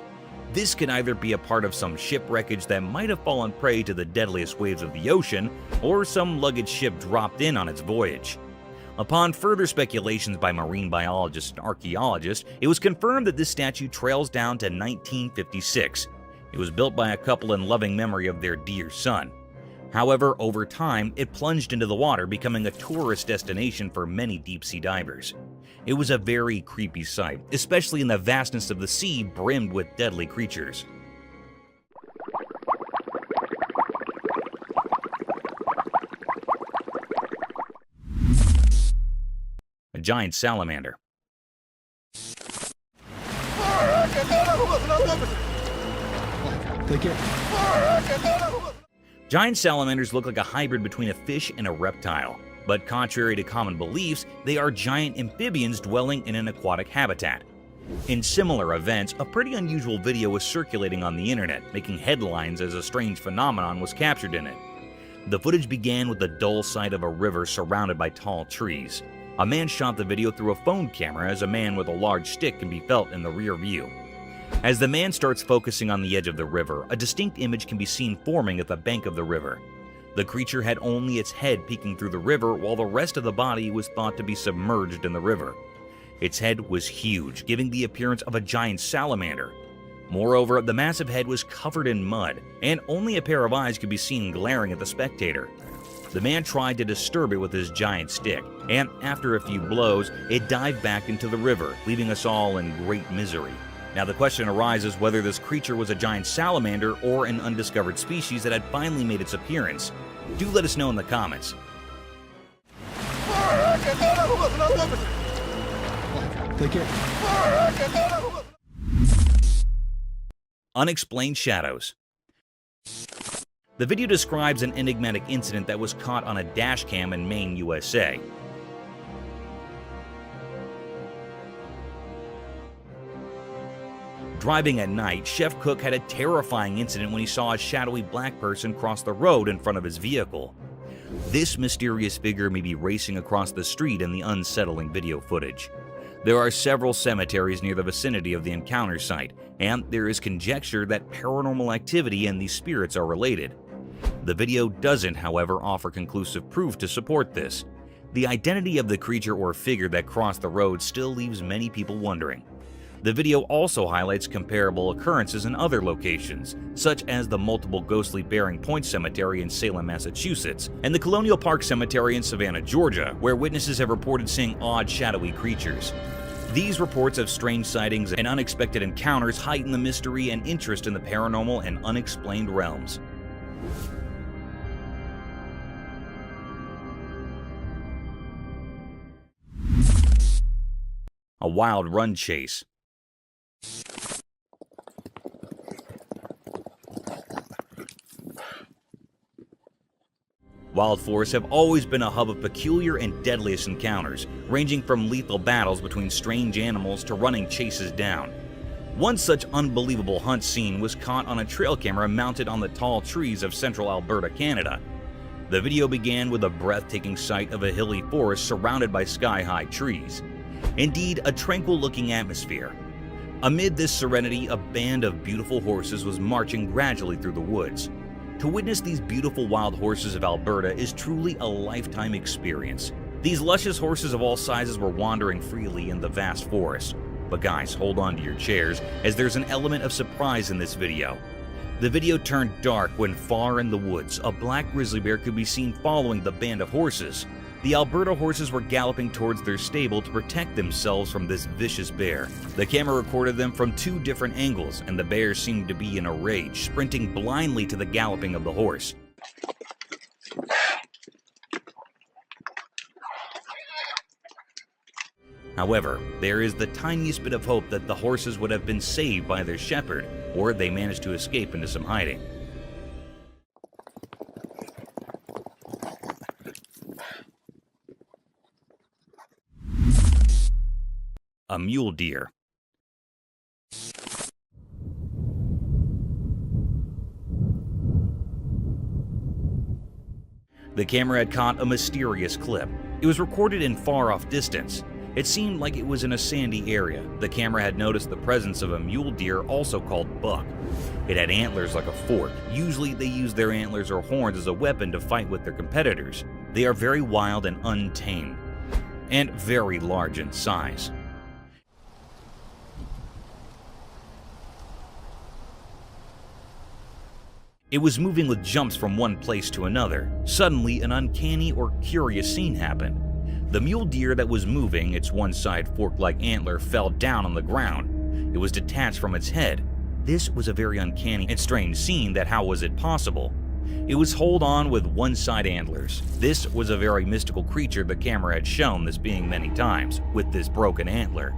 This could either be a part of some shipwreckage that might have fallen prey to the deadliest waves of the ocean, or some luggage ship dropped in on its voyage. Upon further speculations by marine biologists and archaeologists, it was confirmed that this statue trails down to 1956. It was built by a couple in loving memory of their dear son. However, over time, it plunged into the water, becoming a tourist destination for many deep-sea divers. It was a very creepy sight, especially in the vastness of the sea brimmed with deadly creatures. A giant salamander. Take it. Giant salamanders look like a hybrid between a fish and a reptile, but contrary to common beliefs, they are giant amphibians dwelling in an aquatic habitat. In similar events, a pretty unusual video was circulating on the internet, making headlines as a strange phenomenon was captured in it. The footage began with the dull sight of a river surrounded by tall trees. A man shot the video through a phone camera as a man with a large stick can be felt in the rear view. As the man starts focusing on the edge of the river, a distinct image can be seen forming at the bank of the river. The creature had only its head peeking through the river, while the rest of the body was thought to be submerged in the river. Its head was huge, giving the appearance of a giant salamander. Moreover, the massive head was covered in mud, and only a pair of eyes could be seen glaring at the spectator. The man tried to disturb it with his giant stick, and after a few blows, it dived back into the river, leaving us all in great misery. Now the question arises whether this creature was a giant salamander or an undiscovered species that had finally made its appearance. Do let us know in the comments. Take it. Unexplained shadows. The video describes an enigmatic incident that was caught on a dash cam in Maine, USA. Driving at night, Chef Cook had a terrifying incident when he saw a shadowy black person cross the road in front of his vehicle. This mysterious figure may be racing across the street in the unsettling video footage. There are several cemeteries near the vicinity of the encounter site, and there is conjecture that paranormal activity and these spirits are related. The video doesn't, however, offer conclusive proof to support this. The identity of the creature or figure that crossed the road still leaves many people wondering. The video also highlights comparable occurrences in other locations, such as the multiple ghostly Bearing Point Cemetery in Salem, Massachusetts, and the Colonial Park Cemetery in Savannah, Georgia, where witnesses have reported seeing odd, shadowy creatures. These reports of strange sightings and unexpected encounters heighten the mystery and interest in the paranormal and unexplained realms. A wild run chase. Wild forests have always been a hub of peculiar and deadliest encounters, ranging from lethal battles between strange animals to running chases down. One such unbelievable hunt scene was caught on a trail camera mounted on the tall trees of central Alberta, Canada. The video began with a breathtaking sight of a hilly forest surrounded by sky-high trees. Indeed, a tranquil-looking atmosphere. Amid this serenity, a band of beautiful horses was marching gradually through the woods. To witness these beautiful wild horses of Alberta is truly a lifetime experience. These luscious horses of all sizes were wandering freely in the vast forest. But guys, hold on to your chairs, as there's an element of surprise in this video. The video turned dark when far in the woods, a black grizzly bear could be seen following the band of horses. The Alberta horses were galloping towards their stable to protect themselves from this vicious bear. The camera recorded them from two different angles, and the bear seemed to be in a rage, sprinting blindly to the galloping of the horse. However, there is the tiniest bit of hope that the horses would have been saved by their shepherd, or they managed to escape into some hiding. A mule deer. The camera had caught a mysterious clip. It was recorded in far-off distance. It seemed like it was in a sandy area. The camera had noticed the presence of a mule deer, also called buck. It had antlers like a fork. Usually they use their antlers or horns as a weapon to fight with their competitors. They are very wild and untamed, and very large in size. It was moving with jumps from one place to another. Suddenly, an uncanny or curious scene happened. The mule deer that was moving, its one side fork-like antler, fell down on the ground. It was detached from its head. This was a very uncanny and strange scene that how was it possible? It was hold on with one side antlers. This was a very mystical creature the camera had shown this being many times, with this broken antler.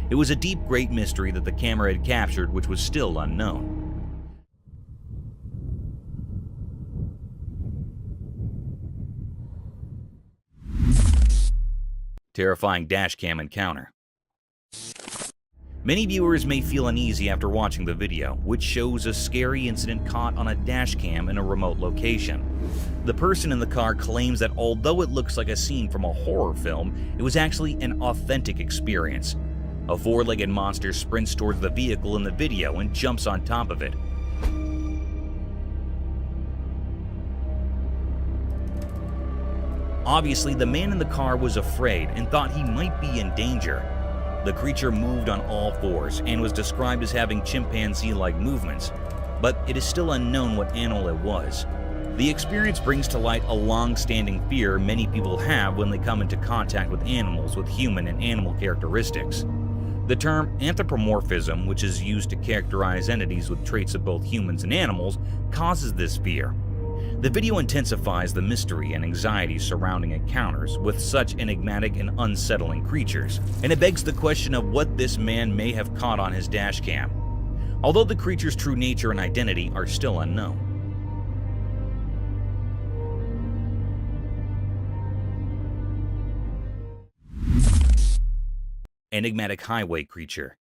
It was a deep great mystery that the camera had captured which was still unknown. Terrifying dashcam encounter. Many viewers may feel uneasy after watching the video, which shows a scary incident caught on a dashcam in a remote location. The person in the car claims that although it looks like a scene from a horror film, it was actually an authentic experience. A four-legged monster sprints towards the vehicle in the video and jumps on top of it. Obviously, the man in the car was afraid and thought he might be in danger. The creature moved on all fours and was described as having chimpanzee-like movements, but it is still unknown what animal it was. The experience brings to light a long-standing fear many people have when they come into contact with animals with human and animal characteristics. The term anthropomorphism, which is used to characterize entities with traits of both humans and animals, causes this fear. The video intensifies the mystery and anxiety surrounding encounters with such enigmatic and unsettling creatures, and it begs the question of what this man may have caught on his dashcam, although the creature's true nature and identity are still unknown. Enigmatic highway creature.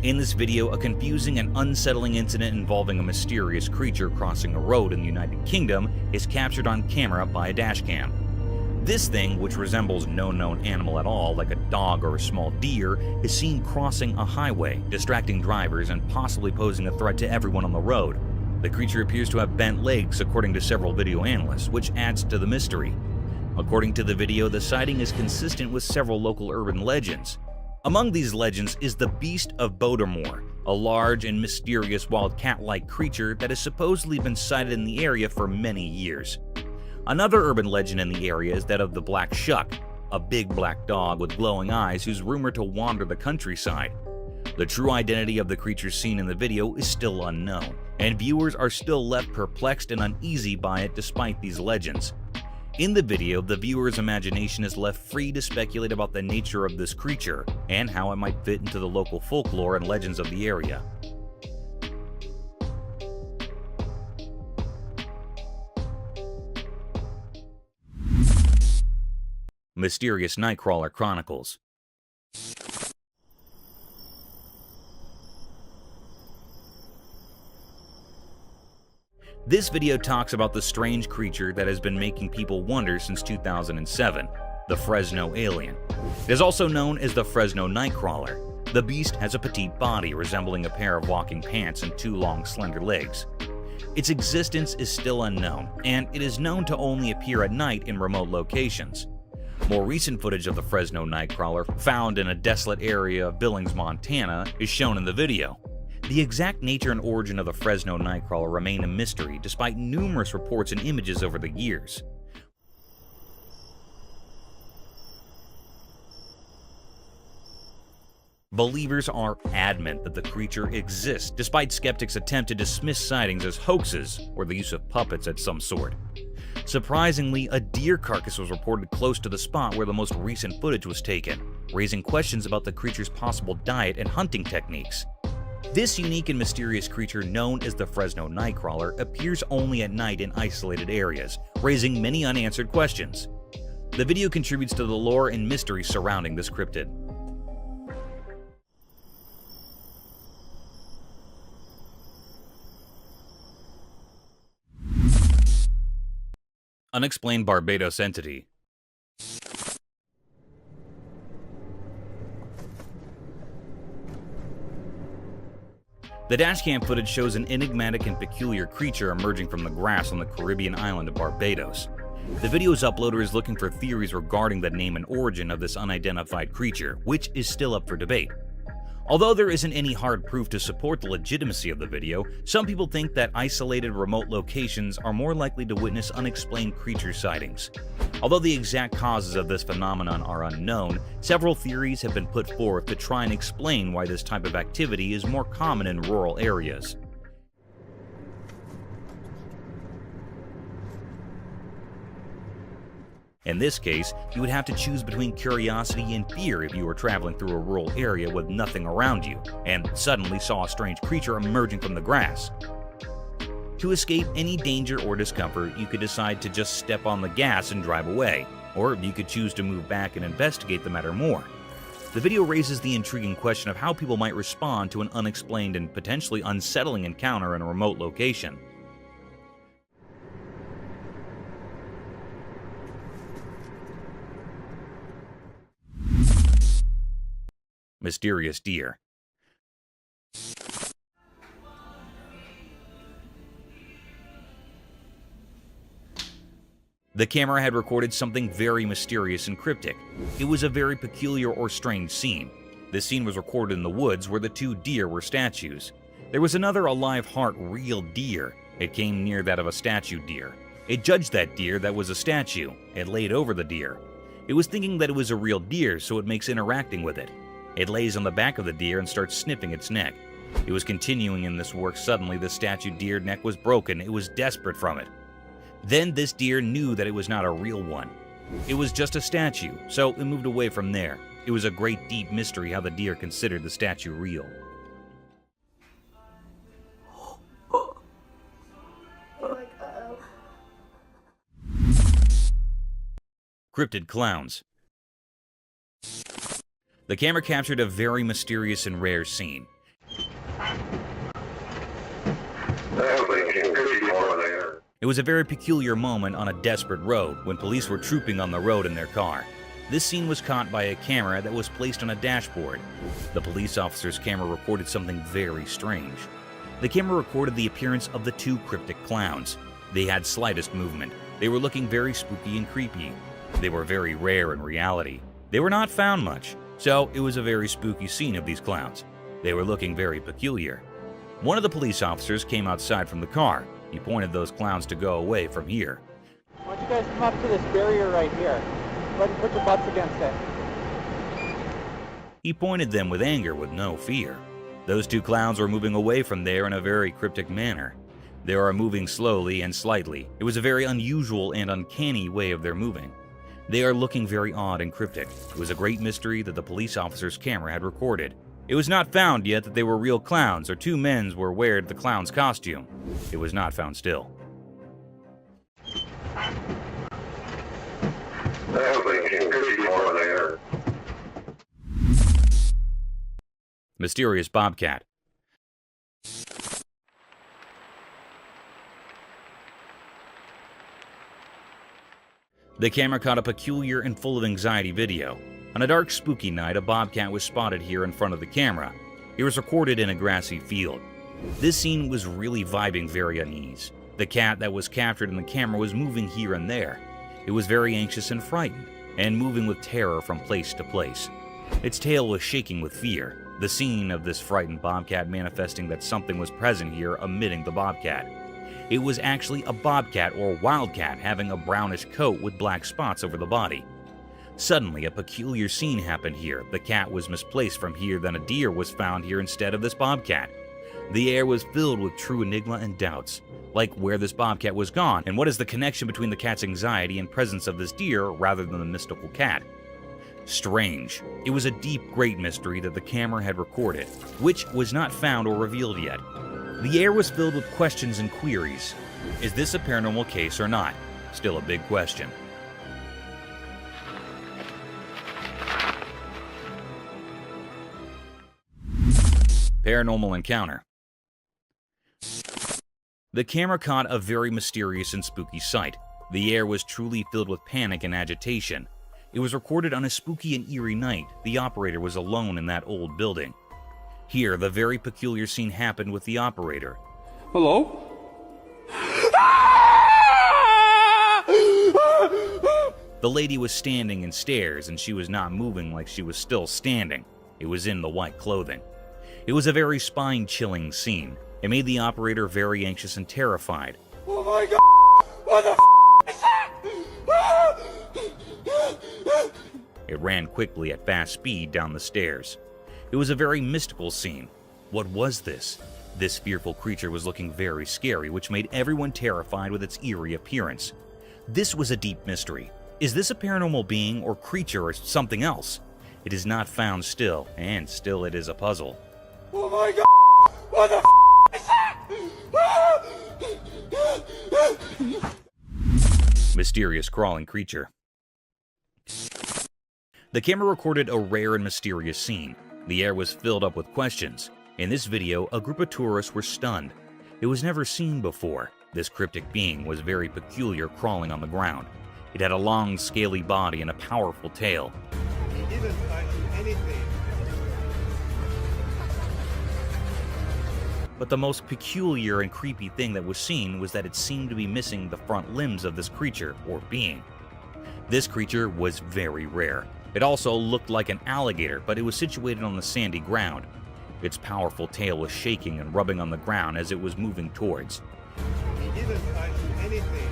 In this video, a confusing and unsettling incident involving a mysterious creature crossing a road in the United Kingdom is captured on camera by a dashcam. This thing, which resembles no known animal at all, like a dog or a small deer, is seen crossing a highway, distracting drivers and possibly posing a threat to everyone on the road. The creature appears to have bent legs, according to several video analysts, which adds to the mystery. According to the video, the sighting is consistent with several local urban legends. Among these legends is the Beast of Bodermoor, a large and mysterious wild cat-like creature that has supposedly been sighted in the area for many years. Another urban legend in the area is that of the Black Shuck, a big black dog with glowing eyes who's rumored to wander the countryside. The true identity of the creature seen in the video is still unknown, and viewers are still left perplexed and uneasy by it despite these legends. In the video, the viewer's imagination is left free to speculate about the nature of this creature and how it might fit into the local folklore and legends of the area. Mysterious Nightcrawler Chronicles. This video talks about the strange creature that has been making people wonder since 2007, the Fresno alien. It is also known as the Fresno Nightcrawler. The beast has a petite body resembling a pair of walking pants and two long slender legs. Its existence is still unknown, and it is known to only appear at night in remote locations. More recent footage of the Fresno Nightcrawler, found in a desolate area of Billings, Montana, is shown in the video. The exact nature and origin of the Fresno Nightcrawler remain a mystery despite numerous reports and images over the years. Believers are adamant that the creature exists, despite skeptics' attempt to dismiss sightings as hoaxes or the use of puppets of some sort. Surprisingly, a deer carcass was reported close to the spot where the most recent footage was taken, raising questions about the creature's possible diet and hunting techniques. This unique and mysterious creature, known as the Fresno Nightcrawler, appears only at night in isolated areas, raising many unanswered questions. The video contributes to the lore and mystery surrounding this cryptid. Unexplained Barbados entity. The dashcam footage shows an enigmatic and peculiar creature emerging from the grass on the Caribbean island of Barbados. The video's uploader is looking for theories regarding the name and origin of this unidentified creature, which is still up for debate. Although there isn't any hard proof to support the legitimacy of the video, some people think that isolated remote locations are more likely to witness unexplained creature sightings. Although the exact causes of this phenomenon are unknown, several theories have been put forth to try and explain why this type of activity is more common in rural areas. In this case, you would have to choose between curiosity and fear if you were traveling through a rural area with nothing around you, and suddenly saw a strange creature emerging from the grass. To escape any danger or discomfort, you could decide to just step on the gas and drive away, or you could choose to move back and investigate the matter more. The video raises the intriguing question of how people might respond to an unexplained and potentially unsettling encounter in a remote location. Mysterious deer. The camera had recorded something very mysterious and cryptic. It was a very peculiar or strange scene. This scene was recorded in the woods where the two deer were statues. There was another alive heart real deer. It came near that of a statue deer. It judged that deer that was a statue. It laid over the deer. It was thinking that it was a real deer, so it makes interacting with it. It lays on the back of the deer and starts sniffing its neck. It was continuing in this work. Suddenly, the statue deer neck was broken. It was desperate from it. Then this deer knew that it was not a real one. It was just a statue, so it moved away from there. It was a great deep mystery how the deer considered the statue real. Cryptid clowns. The camera captured a very mysterious and rare scene. It was a very peculiar moment on a desperate road when police were trooping on the road in their car. This scene was caught by a camera that was placed on a dashboard. The police officer's camera recorded something very strange. The camera recorded the appearance of the two cryptic clowns. They had slightest movement. They were looking very spooky and creepy. They were very rare in reality. They were not found much, so it was a very spooky scene of these clowns. They were looking very peculiar. One of the police officers came outside from the car. He pointed those clowns to go away from here. Why don't you guys come up to this barrier right here? Go ahead and put your butts against it. He pointed them with anger with no fear. Those two clowns were moving away from there in a very cryptic manner. They are moving slowly and slightly. It was a very unusual and uncanny way of their moving. They are looking very odd and cryptic. It was a great mystery that the police officer's camera had recorded. It was not found yet that they were real clowns or two men were wearing the clown's costume. It was not found still. Mysterious bobcat. The camera caught a peculiar and full of anxiety video. On a dark, spooky night, a bobcat was spotted here in front of the camera. It was recorded in a grassy field. This scene was really vibing very unease. The cat that was captured in the camera was moving here and there. It was very anxious and frightened, and moving with terror from place to place. Its tail was shaking with fear. The scene of this frightened bobcat manifesting that something was present here emitting the bobcat. It was actually a bobcat or wildcat having a brownish coat with black spots over the body. Suddenly, a peculiar scene happened here. The cat was misplaced from here, then a deer was found here instead of this bobcat. The air was filled with true enigma and doubts, like where this bobcat was gone, and what is the connection between the cat's anxiety and presence of this deer rather than the mystical cat. Strange. It was a deep, great mystery that the camera had recorded, which was not found or revealed yet. The air was filled with questions and queries. Is this a paranormal case or not? Still a big question. Paranormal encounter. The camera caught a very mysterious and spooky sight. The air was truly filled with panic and agitation. It was recorded on a spooky and eerie night. The operator was alone in that old building. Here, the very peculiar scene happened with the operator. Hello? The lady was standing in stairs, and she was not moving like she was still standing. It was in the white clothing. It was a very spine-chilling scene. It made the operator very anxious and terrified. Oh my god! What the is that? It ran quickly at fast speed down the stairs. It was a very mystical scene. What was this? This fearful creature was looking very scary, which made everyone terrified with its eerie appearance. This was a deep mystery. Is this a paranormal being or creature or something else? It is not found still, and still it is a puzzle. Oh my god! What the is that? Mysterious crawling creature. The camera recorded a rare and mysterious scene. The air was filled up with questions. In this video, a group of tourists were stunned. It was never seen before. This cryptic being was very peculiar, crawling on the ground. It had a long, scaly body and a powerful tail. He didn't find anything. But the most peculiar and creepy thing that was seen was that it seemed to be missing the front limbs of this creature, or being. This creature was very rare. It also looked like an alligator, but it was situated on the sandy ground. Its powerful tail was shaking and rubbing on the ground as it was moving towards. He didn't find anything.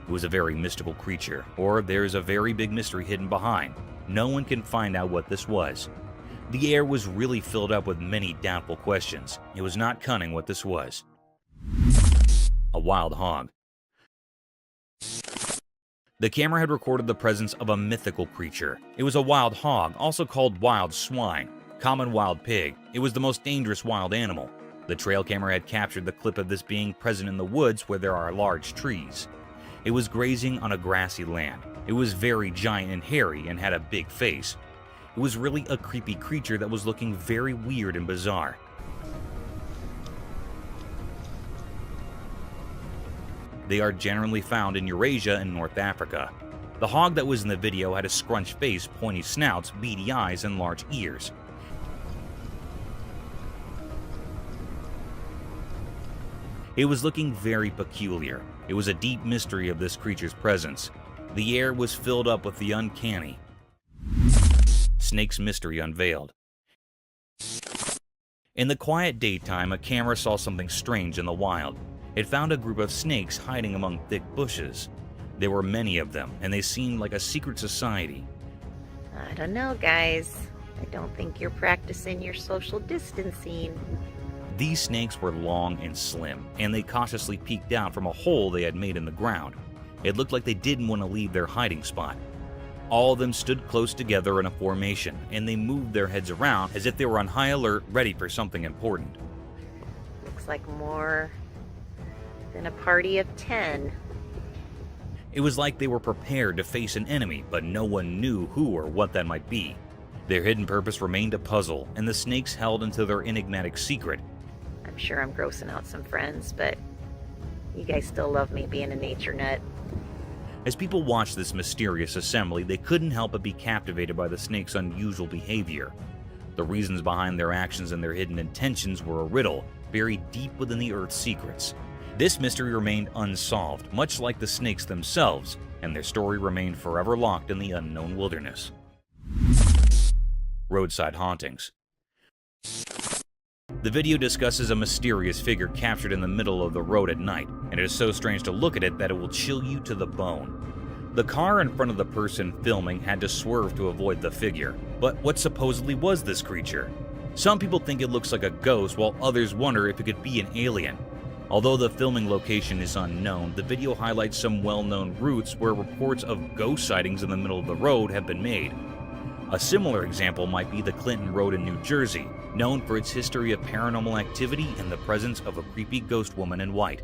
It was a very mystical creature, or there is a very big mystery hidden behind. No one can find out what this was. The air was really filled up with many doubtful questions. It was not cunning what this was. A wild hog. The camera had recorded the presence of a mythical creature. It was a wild hog, also called wild swine, common wild pig. It was the most dangerous wild animal. The trail camera had captured the clip of this being present in the woods where there are large trees. It was grazing on a grassy land. It was very giant and hairy and had a big face. It was really a creepy creature that was looking very weird and bizarre. They are generally found in Eurasia and North Africa. The hog that was in the video had a scrunched face, pointy snouts, beady eyes, and large ears. It was looking very peculiar. It was a deep mystery of this creature's presence. The air was filled up with the uncanny. Snake's mystery unveiled. In the quiet daytime, a camera saw something strange in the wild. It found a group of snakes hiding among thick bushes. There were many of them, and they seemed like a secret society. I don't know, guys. I don't think you're practicing your social distancing. These snakes were long and slim, and they cautiously peeked out from a hole they had made in the ground. It looked like they didn't want to leave their hiding spot. All of them stood close together in a formation, and they moved their heads around as if they were on high alert, ready for something important. Looks like more than a party of 10. It was like they were prepared to face an enemy, but no one knew who or what that might be. Their hidden purpose remained a puzzle, and the snakes held into their enigmatic secret. I'm sure I'm grossing out some friends, but you guys still love me being a nature nut. As people watched this mysterious assembly, they couldn't help but be captivated by the snakes' unusual behavior. The reasons behind their actions and their hidden intentions were a riddle, buried deep within the Earth's secrets. This mystery remained unsolved, much like the snakes themselves, and their story remained forever locked in the unknown wilderness. Roadside hauntings. The video discusses a mysterious figure captured in the middle of the road at night, and it is so strange to look at it that it will chill you to the bone. The car in front of the person filming had to swerve to avoid the figure. But what supposedly was this creature? Some people think it looks like a ghost, while others wonder if it could be an alien. Although the filming location is unknown, the video highlights some well-known routes where reports of ghost sightings in the middle of the road have been made. A similar example might be the Clinton Road in New Jersey, known for its history of paranormal activity and the presence of a creepy ghost woman in white.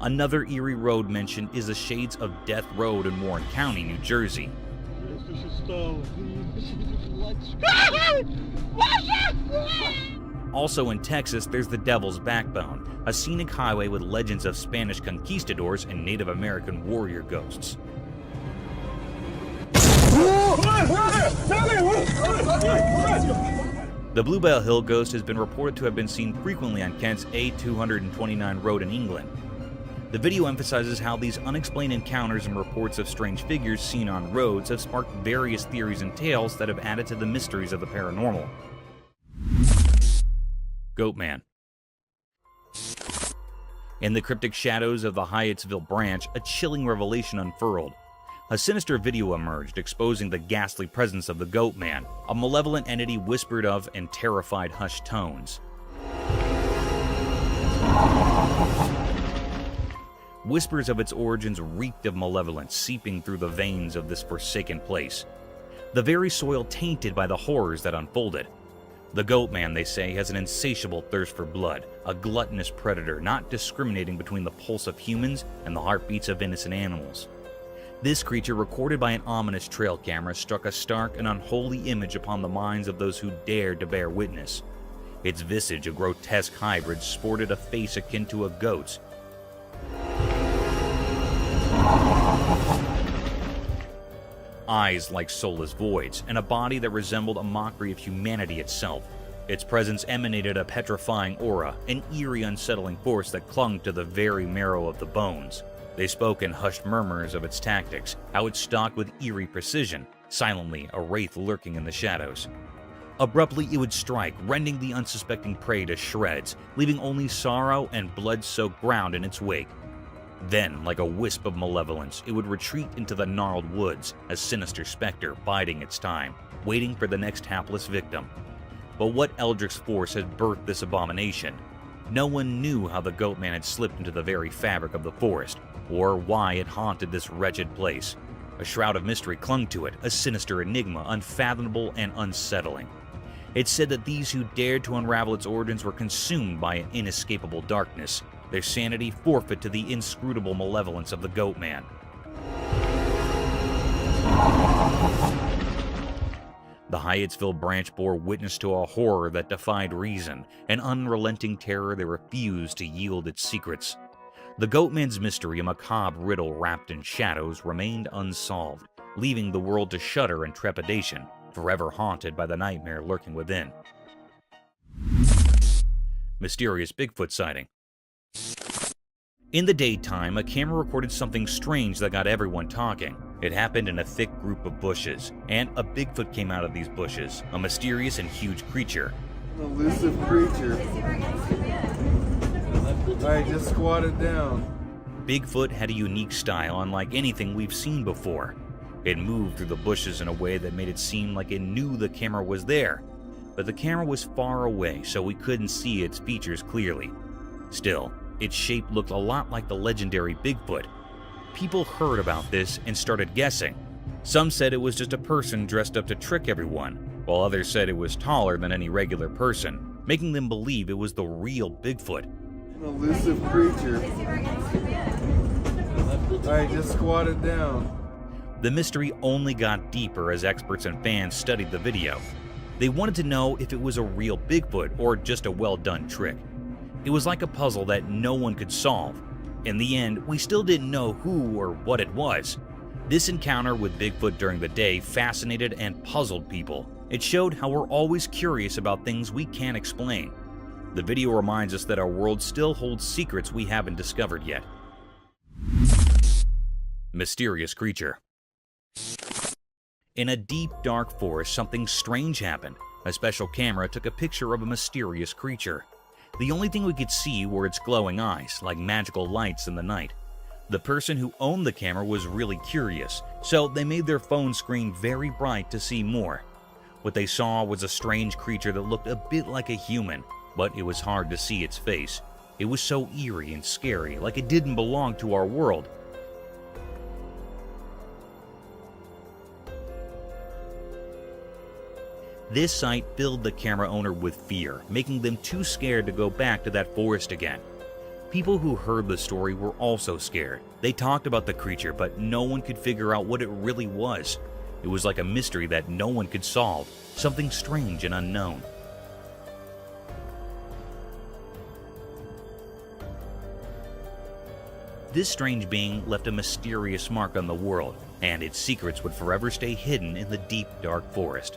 Another eerie road mentioned is the Shades of Death Road in Warren County, New Jersey. Also in Texas, there's the Devil's Backbone, a scenic highway with legends of Spanish conquistadors and Native American warrior ghosts. The Bluebell Hill ghost has been reported to have been seen frequently on Kent's A229 road in England. The video emphasizes how these unexplained encounters and reports of strange figures seen on roads have sparked various theories and tales that have added to the mysteries of the paranormal. Goatman. In the cryptic shadows of the Hyattsville branch, a chilling revelation unfurled. A sinister video emerged, exposing the ghastly presence of the Goatman, a malevolent entity whispered of in terrified hushed tones. Whispers of its origins reeked of malevolence, seeping through the veins of this forsaken place. The very soil tainted by the horrors that unfolded. The Goatman, they say, has an insatiable thirst for blood, a gluttonous predator not discriminating between the pulse of humans and the heartbeats of innocent animals. This creature, recorded by an ominous trail camera, struck a stark and unholy image upon the minds of those who dared to bear witness. Its visage, a grotesque hybrid, sported a face akin to a goat's. Eyes like soulless voids, and a body that resembled a mockery of humanity itself. Its presence emanated a petrifying aura, an eerie, unsettling force that clung to the very marrow of the bones. They spoke in hushed murmurs of its tactics, how it stalked with eerie precision, silently a wraith lurking in the shadows. Abruptly it would strike, rending the unsuspecting prey to shreds, leaving only sorrow and blood-soaked ground in its wake. Then, like a wisp of malevolence, it would retreat into the gnarled woods, a sinister specter biding its time, waiting for the next hapless victim. But what eldritch force had birthed this abomination? No one knew how the Goatman had slipped into the very fabric of the forest, or why it haunted this wretched place. A shroud of mystery clung to it, a sinister enigma, unfathomable and unsettling. It said that these who dared to unravel its origins were consumed by an inescapable darkness, their sanity forfeit to the inscrutable malevolence of the Goatman. The Hyattsville branch bore witness to a horror that defied reason, an unrelenting terror that refused to yield its secrets. The Goatman's mystery, a macabre riddle wrapped in shadows, remained unsolved, leaving the world to shudder in trepidation, forever haunted by the nightmare lurking within. Mysterious Bigfoot sighting. In the daytime, a camera recorded something strange that got everyone talking. It happened in a thick group of bushes, and a Bigfoot came out of these bushes, a mysterious and huge creature. An elusive creature. Alright, just squat it down. Bigfoot had a unique style unlike anything we've seen before. It moved through the bushes in a way that made it seem like it knew the camera was there, but the camera was far away, so we couldn't see its features clearly. Still, its shape looked a lot like the legendary Bigfoot. People heard about this and started guessing. Some said it was just a person dressed up to trick everyone, while others said it was taller than any regular person, making them believe it was the real Bigfoot. An elusive creature. Alright, just squat it down. The mystery only got deeper as experts and fans studied the video. They wanted to know if it was a real Bigfoot or just a well-done trick. It was like a puzzle that no one could solve. In the end, we still didn't know who or what it was. This encounter with Bigfoot during the day fascinated and puzzled people. It showed how we're always curious about things we can't explain. The video reminds us that our world still holds secrets we haven't discovered yet. Mysterious creature. In a deep, dark forest, something strange happened. A special camera took a picture of a mysterious creature. The only thing we could see were its glowing eyes, like magical lights in the night. The person who owned the camera was really curious, so they made their phone screen very bright to see more. What they saw was a strange creature that looked a bit like a human, but it was hard to see its face. It was so eerie and scary, like it didn't belong to our world. This sight filled the camera owner with fear, making them too scared to go back to that forest again. People who heard the story were also scared. They talked about the creature, but no one could figure out what it really was. It was like a mystery that no one could solve, something strange and unknown. This strange being left a mysterious mark on the world, and its secrets would forever stay hidden in the deep, dark forest.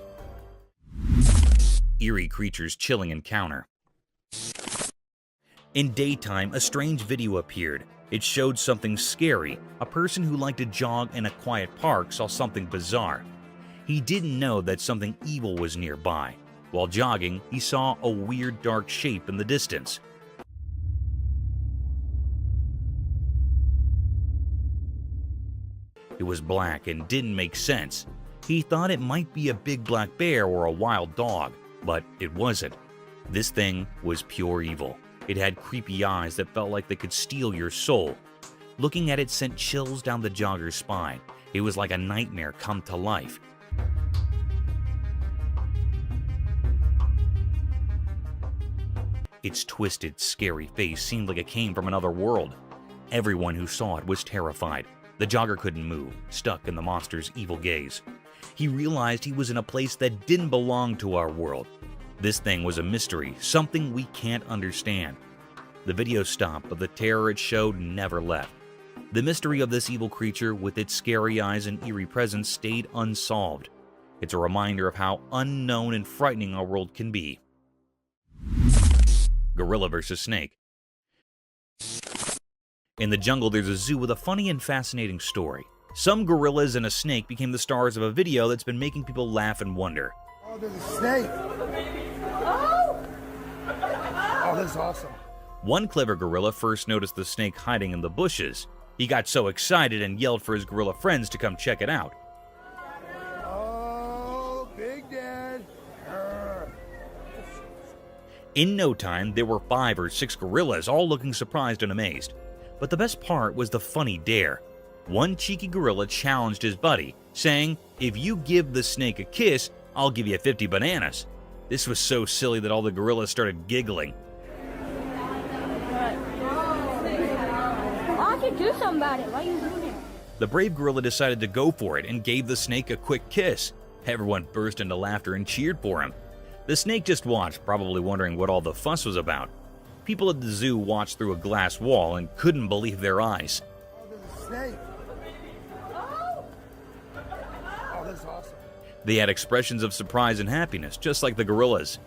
Eerie creature's chilling encounter. In daytime, a strange video appeared. It showed something scary. A person who liked to jog in a quiet park saw something bizarre. He didn't know that something evil was nearby. While jogging, he saw a weird dark shape in the distance. It was black and didn't make sense. He thought it might be a big black bear or a wild dog, but it wasn't. This thing was pure evil. It had creepy eyes that felt like they could steal your soul. Looking at it sent chills down the jogger's spine. It was like a nightmare come to life. Its twisted, scary face seemed like it came from another world. Everyone who saw it was terrified. The jogger couldn't move, stuck in the monster's evil gaze. He realized he was in a place that didn't belong to our world. This thing was a mystery, something we can't understand. The video stopped, but the terror it showed never left. The mystery of this evil creature with its scary eyes and eerie presence stayed unsolved. It's a reminder of how unknown and frightening our world can be. Gorilla versus snake. In the jungle, there's a zoo with a funny and fascinating story. Some gorillas and a snake became the stars of a video that's been making people laugh and wonder. Oh, there's a snake. Oh, that's awesome. One clever gorilla first noticed the snake hiding in the bushes. He got so excited and yelled for his gorilla friends to come check it out. Oh, Big Dad. In no time, there were 5 or 6 gorillas, all looking surprised and amazed. But the best part was the funny dare. One cheeky gorilla challenged his buddy, saying, "If you give the snake a kiss, I'll give you 50 bananas." This was so silly that all the gorillas started giggling. I can do something about it. Why are you doing it? The brave gorilla decided to go for it and gave the snake a quick kiss. Everyone burst into laughter and cheered for him. The snake just watched, probably wondering what all the fuss was about. People at the zoo watched through a glass wall and couldn't believe their eyes. Oh, there's a snake. Oh, that's awesome. They had expressions of surprise and happiness, just like the gorillas.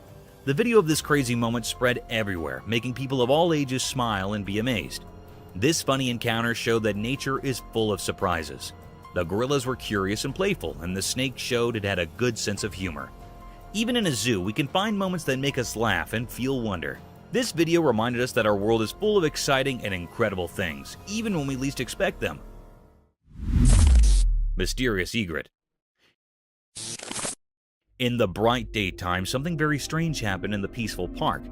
The video of this crazy moment spread everywhere, making people of all ages smile and be amazed. This funny encounter showed that nature is full of surprises. The gorillas were curious and playful, and the snake showed it had a good sense of humor. Even in a zoo, we can find moments that make us laugh and feel wonder. This video reminded us that our world is full of exciting and incredible things, even when we least expect them. Mysterious egret. In the bright daytime, something very strange happened in the peaceful park.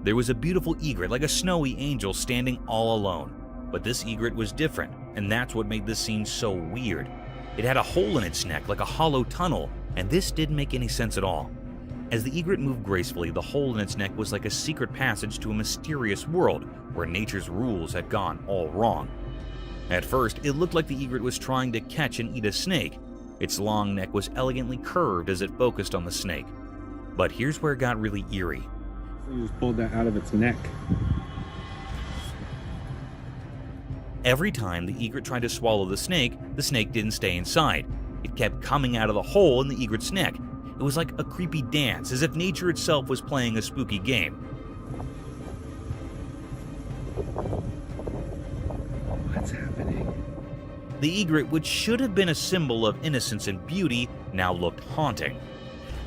There was a beautiful egret like a snowy angel standing all alone. But this egret was different, and that's what made this scene so weird. It had a hole in its neck like a hollow tunnel, and this didn't make any sense at all. As the egret moved gracefully, the hole in its neck was like a secret passage to a mysterious world where nature's rules had gone all wrong. At first, it looked like the egret was trying to catch and eat a snake. Its long neck was elegantly curved as it focused on the snake. But here's where it got really eerie. You just pulled that out of its neck. Every time the egret tried to swallow the snake didn't stay inside. It kept coming out of the hole in the egret's neck. It was like a creepy dance, as if nature itself was playing a spooky game. What's happening? The egret, which should have been a symbol of innocence and beauty, now looked haunting.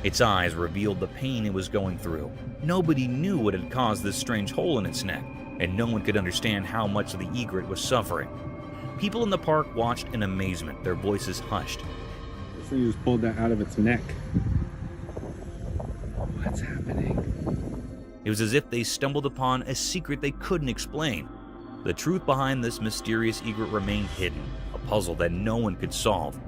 Its eyes revealed the pain it was going through. Nobody knew what had caused this strange hole in its neck, and no one could understand how much the egret was suffering. People in the park watched in amazement, their voices hushed. This thing just pulled that out of its neck. What's happening? It was as if they stumbled upon a secret they couldn't explain. The truth behind this mysterious egret remained hidden, a puzzle that no one could solve.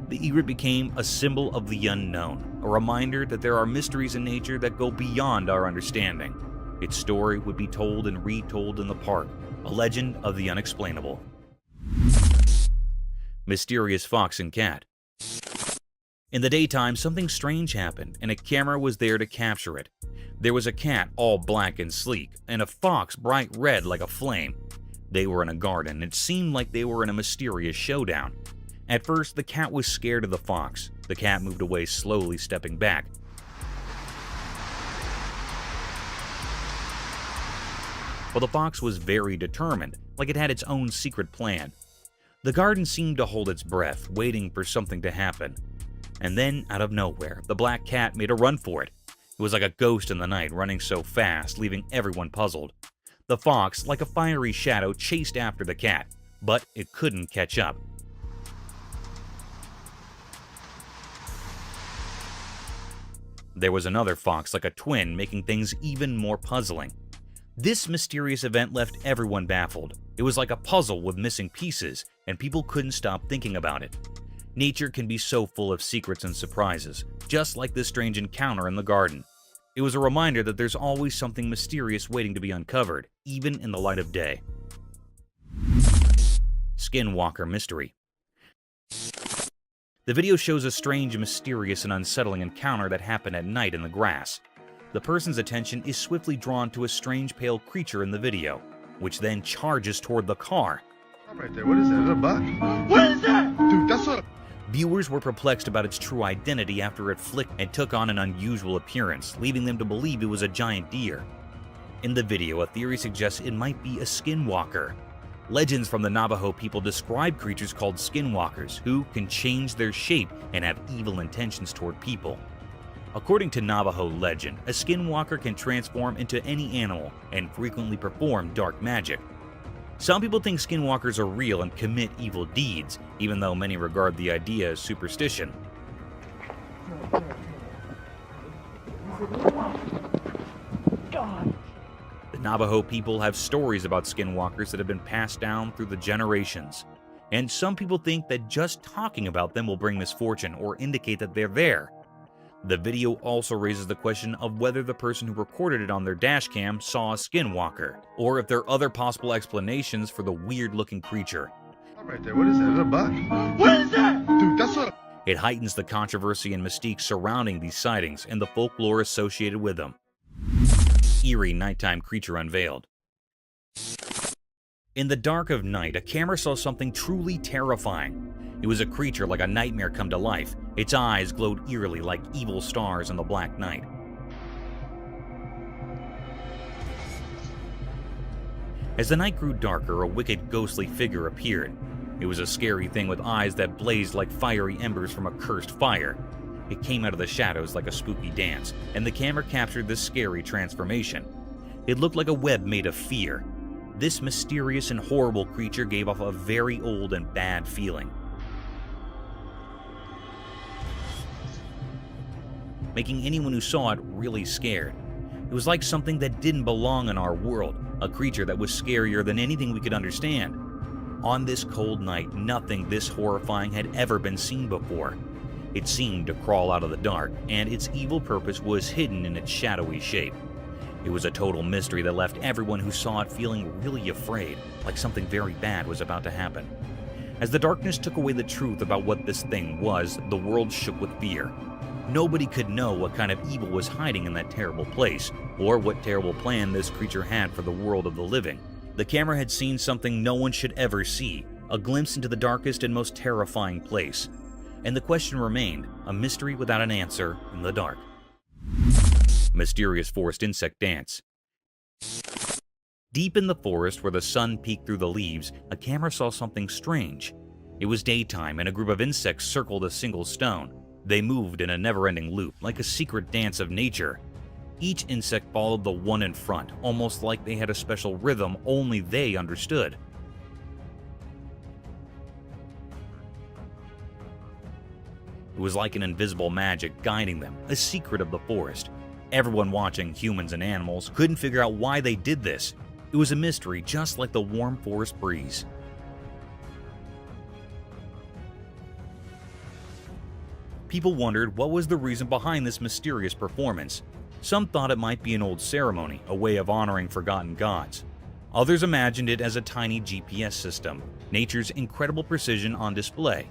The egret became a symbol of the unknown, a reminder that there are mysteries in nature that go beyond our understanding. Its story would be told and retold in the park, a legend of the unexplainable. Mysterious fox and cat. In the daytime, something strange happened, and a camera was there to capture it. There was a cat all black and sleek, and a fox bright red like a flame. They were in a garden, and it seemed like they were in a mysterious showdown. At first, the cat was scared of the fox. The cat moved away slowly, stepping back. While the fox was very determined, like it had its own secret plan. The garden seemed to hold its breath, waiting for something to happen. And then, out of nowhere, the black cat made a run for it. It was like a ghost in the night, running so fast, leaving everyone puzzled. The fox, like a fiery shadow, chased after the cat, but it couldn't catch up. There was another fox, like a twin, making things even more puzzling. This mysterious event left everyone baffled. It was like a puzzle with missing pieces, and people couldn't stop thinking about it. Nature can be so full of secrets and surprises, just like this strange encounter in the garden. It was a reminder that there's always something mysterious waiting to be uncovered, even in the light of day. Skinwalker mystery. The video shows a strange, mysterious, and unsettling encounter that happened at night in the grass. The person's attention is swiftly drawn to a strange pale creature in the video, which then charges toward the car. Right there, what is that? Is that a buck? What is that? Dude, that's a... Viewers were perplexed about its true identity after it flicked and took on an unusual appearance, leaving them to believe it was a giant deer. In the video, a theory suggests it might be a skinwalker. Legends from the Navajo people describe creatures called skinwalkers, who can change their shape and have evil intentions toward people. According to Navajo legend, a skinwalker can transform into any animal and frequently perform dark magic. Some people think skinwalkers are real and commit evil deeds, even though many regard the idea as superstition. The Navajo people have stories about skinwalkers that have been passed down through the generations, and some people think that just talking about them will bring misfortune or indicate that they're there. The video also raises the question of whether the person who recorded it on their dashcam saw a skinwalker, or if there are other possible explanations for the weird-looking creature. Right there, what is that? Is that a buck? What is that? Dude, that's a... It heightens the controversy and mystique surrounding these sightings and the folklore associated with them. Eerie nighttime creature unveiled. In the dark of night, a camera saw something truly terrifying. It was a creature like a nightmare come to life. Its eyes glowed eerily like evil stars in the black night. As the night grew darker, a wicked, ghostly figure appeared. It was a scary thing with eyes that blazed like fiery embers from a cursed fire. It came out of the shadows like a spooky dance, and the camera captured this scary transformation. It looked like a web made of fear. This mysterious and horrible creature gave off a very old and bad feeling, making anyone who saw it really scared. It was like something that didn't belong in our world, a creature that was scarier than anything we could understand. On this cold night, nothing this horrifying had ever been seen before. It seemed to crawl out of the dark, and its evil purpose was hidden in its shadowy shape. It was a total mystery that left everyone who saw it feeling really afraid, like something very bad was about to happen. As the darkness took away the truth about what this thing was, the world shook with fear. Nobody could know what kind of evil was hiding in that terrible place, or what terrible plan this creature had for the world of the living. The camera had seen something no one should ever see, a glimpse into the darkest and most terrifying place. And the question remained, a mystery without an answer in the dark. Mysterious forest insect dance. Deep in the forest where the sun peeked through the leaves, a camera saw something strange. It was daytime and a group of insects circled a single stone. They moved in a never-ending loop, like a secret dance of nature. Each insect followed the one in front, almost like they had a special rhythm only they understood. It was like an invisible magic guiding them, a secret of the forest. Everyone watching, humans and animals, couldn't figure out why they did this. It was a mystery, just like the warm forest breeze. People wondered what was the reason behind this mysterious performance. Some thought it might be an old ceremony, a way of honoring forgotten gods. Others imagined it as a tiny GPS system, nature's incredible precision on display.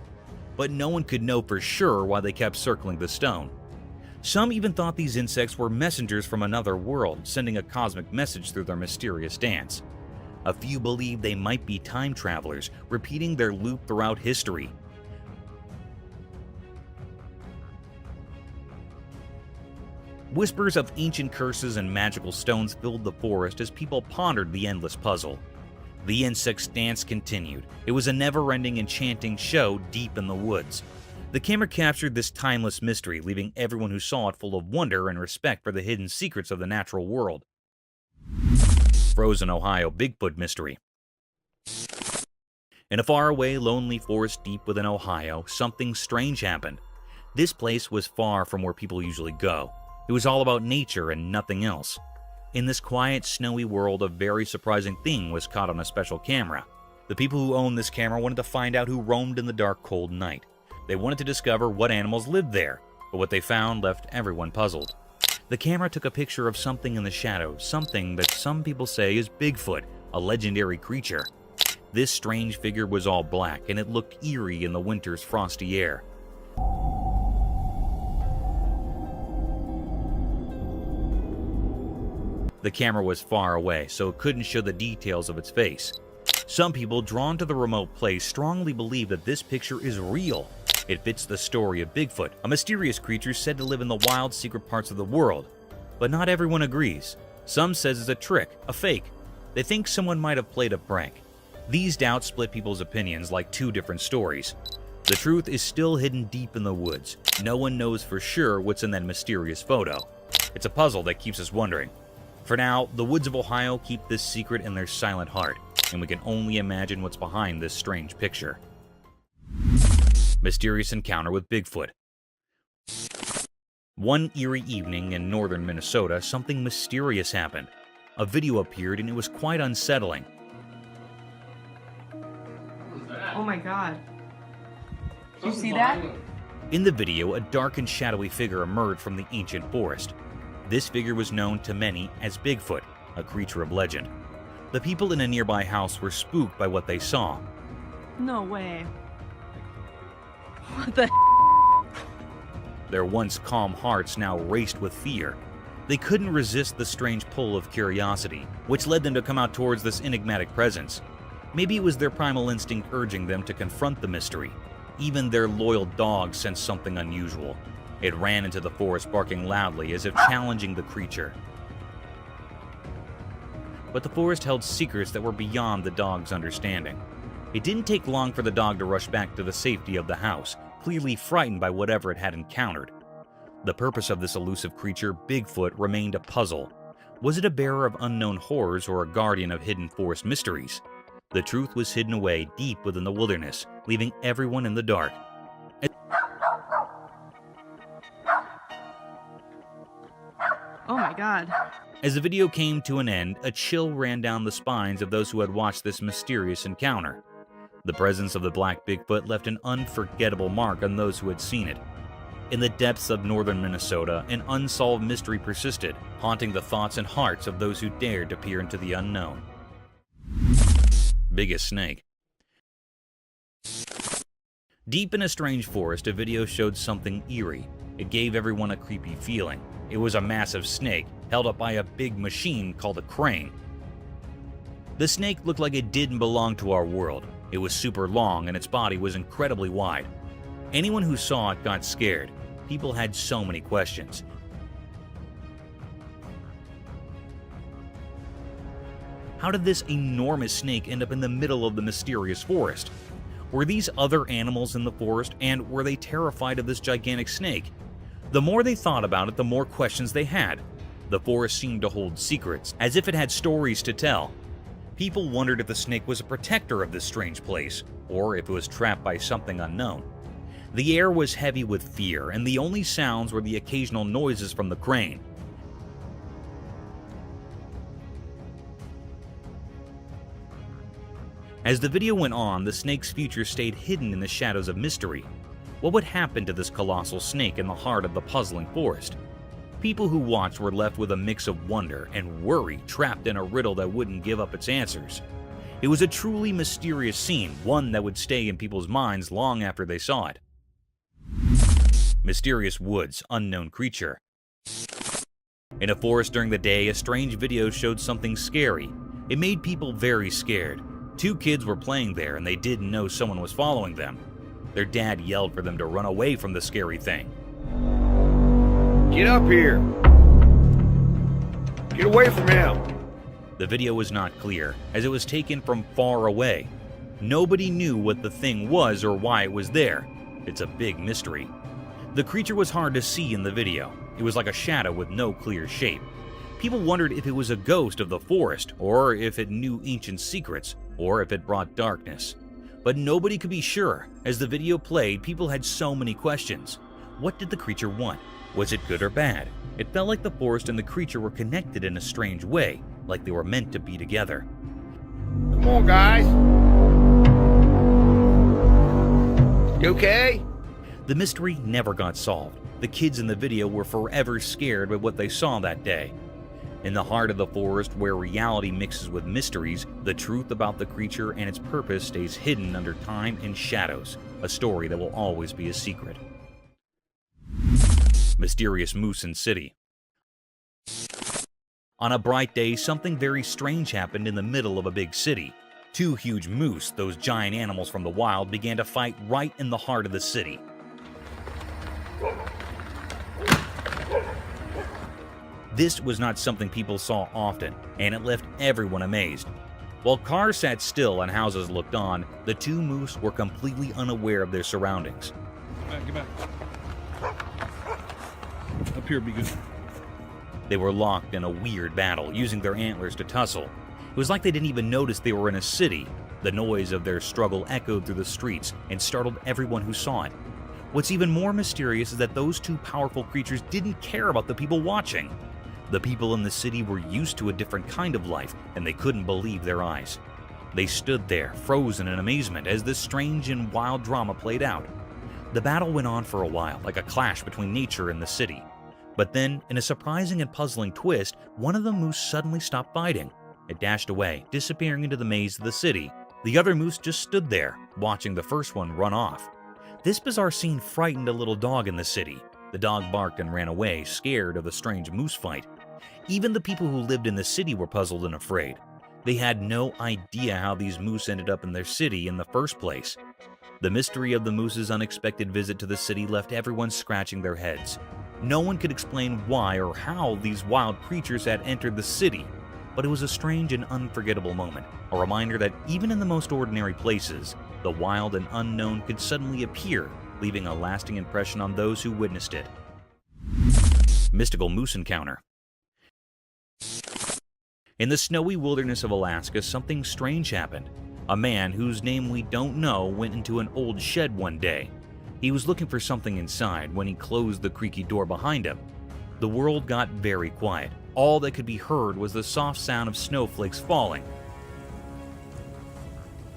But no one could know for sure why they kept circling the stone. Some even thought these insects were messengers from another world, sending a cosmic message through their mysterious dance. A few believed they might be time travelers, repeating their loop throughout history. Whispers of ancient curses and magical stones filled the forest as people pondered the endless puzzle. The insects' dance continued. It was a never-ending, enchanting show deep in the woods. The camera captured this timeless mystery, leaving everyone who saw it full of wonder and respect for the hidden secrets of the natural world. Frozen Ohio Bigfoot Mystery. In a faraway, lonely forest deep within Ohio, something strange happened. This place was far from where people usually go. It was all about nature and nothing else. In this quiet, snowy world, a very surprising thing was caught on a special camera. The people who owned this camera wanted to find out who roamed in the dark, cold night. They wanted to discover what animals lived there, but what they found left everyone puzzled. The camera took a picture of something in the shadows, something that some people say is Bigfoot, a legendary creature. This strange figure was all black, and it looked eerie in the winter's frosty air. The camera was far away, so it couldn't show the details of its face. Some people, drawn to the remote place, strongly believe that this picture is real. It fits the story of Bigfoot, a mysterious creature said to live in the wild, secret parts of the world. But not everyone agrees. Some says it's a trick, a fake. They think someone might have played a prank. These doubts split people's opinions like two different stories. The truth is still hidden deep in the woods. No one knows for sure what's in that mysterious photo. It's a puzzle that keeps us wondering. For now, the woods of Ohio keep this secret in their silent heart, and we can only imagine what's behind this strange picture. Mysterious encounter with Bigfoot. One eerie evening in northern Minnesota, something mysterious happened. A video appeared and it was quite unsettling. Oh my god. Did you see that? In the video, a dark and shadowy figure emerged from the ancient forest. This figure was known to many as Bigfoot, a creature of legend. The people in a nearby house were spooked by what they saw. No way. What the Their once calm hearts now raced with fear. They couldn't resist the strange pull of curiosity, which led them to come out towards this enigmatic presence. Maybe it was their primal instinct urging them to confront the mystery. Even their loyal dog sensed something unusual. It ran into the forest barking loudly as if challenging the creature. But the forest held secrets that were beyond the dog's understanding. It didn't take long for the dog to rush back to the safety of the house, clearly frightened by whatever it had encountered. The purpose of this elusive creature, Bigfoot, remained a puzzle. Was it a bearer of unknown horrors or a guardian of hidden forest mysteries? The truth was hidden away deep within the wilderness, leaving everyone in the dark. Oh my god. As the video came to an end, a chill ran down the spines of those who had watched this mysterious encounter. The presence of the black Bigfoot left an unforgettable mark on those who had seen it. In the depths of northern Minnesota, an unsolved mystery persisted, haunting the thoughts and hearts of those who dared to peer into the unknown. Biggest snake. Deep in a strange forest, a video showed something eerie. It gave everyone a creepy feeling. It was a massive snake, held up by a big machine called a crane. The snake looked like it didn't belong to our world. It was super long and its body was incredibly wide. Anyone who saw it got scared. People had so many questions. How did this enormous snake end up in the middle of the mysterious forest? Were these other animals in the forest, and were they terrified of this gigantic snake? The more they thought about it, the more questions they had. The forest seemed to hold secrets, as if it had stories to tell. People wondered if the snake was a protector of this strange place, or if it was trapped by something unknown. The air was heavy with fear, and the only sounds were the occasional noises from the crane. As the video went on, the snake's future stayed hidden in the shadows of mystery. What would happen to this colossal snake in the heart of the puzzling forest? People who watched were left with a mix of wonder and worry, trapped in a riddle that wouldn't give up its answers. It was a truly mysterious scene, one that would stay in people's minds long after they saw it. Mysterious woods, unknown creature. In a forest during the day, a strange video showed something scary. It made people very scared. 2 kids were playing there and they didn't know someone was following them. Their dad yelled for them to run away from the scary thing. Get up here! Get away from him! The video was not clear, as it was taken from far away. Nobody knew what the thing was or why it was there. It's a big mystery. The creature was hard to see in the video. It was like a shadow with no clear shape. People wondered if it was a ghost of the forest, or if it knew ancient secrets, or if it brought darkness. But nobody could be sure. As the video played, people had so many questions. What did the creature want? Was it good or bad? It felt like the forest and the creature were connected in a strange way, like they were meant to be together. Come on, guys! You okay? The mystery never got solved. The kids in the video were forever scared by what they saw that day. In the heart of the forest, where reality mixes with mysteries, the truth about the creature and its purpose stays hidden under time and shadows, a story that will always be a secret. Mysterious moose in city. On a bright day, something very strange happened in the middle of a big city. 2 huge moose, those giant animals from the wild, began to fight right in the heart of the city. This was not something people saw often, and it left everyone amazed. While cars sat still and houses looked on, the 2 moose were completely unaware of their surroundings. Get back. Up here would be good. They were locked in a weird battle, using their antlers to tussle. It was like they didn't even notice they were in a city. The noise of their struggle echoed through the streets and startled everyone who saw it. What's even more mysterious is that those 2 powerful creatures didn't care about the people watching. The people in the city were used to a different kind of life, and they couldn't believe their eyes. They stood there, frozen in amazement, as this strange and wild drama played out. The battle went on for a while, like a clash between nature and the city. But then, in a surprising and puzzling twist, one of the moose suddenly stopped fighting. It dashed away, disappearing into the maze of the city. The other moose just stood there, watching the first one run off. This bizarre scene frightened a little dog in the city. The dog barked and ran away, scared of the strange moose fight. Even the people who lived in the city were puzzled and afraid. They had no idea how these moose ended up in their city in the first place. The mystery of the moose's unexpected visit to the city left everyone scratching their heads. No one could explain why or how these wild creatures had entered the city, but it was a strange and unforgettable moment, a reminder that even in the most ordinary places, the wild and unknown could suddenly appear, leaving a lasting impression on those who witnessed it. Mystical moose encounter. In the snowy wilderness of Alaska, something strange happened. A man whose name we don't know went into an old shed one day. He was looking for something inside when he closed the creaky door behind him. The world got very quiet. All that could be heard was the soft sound of snowflakes falling,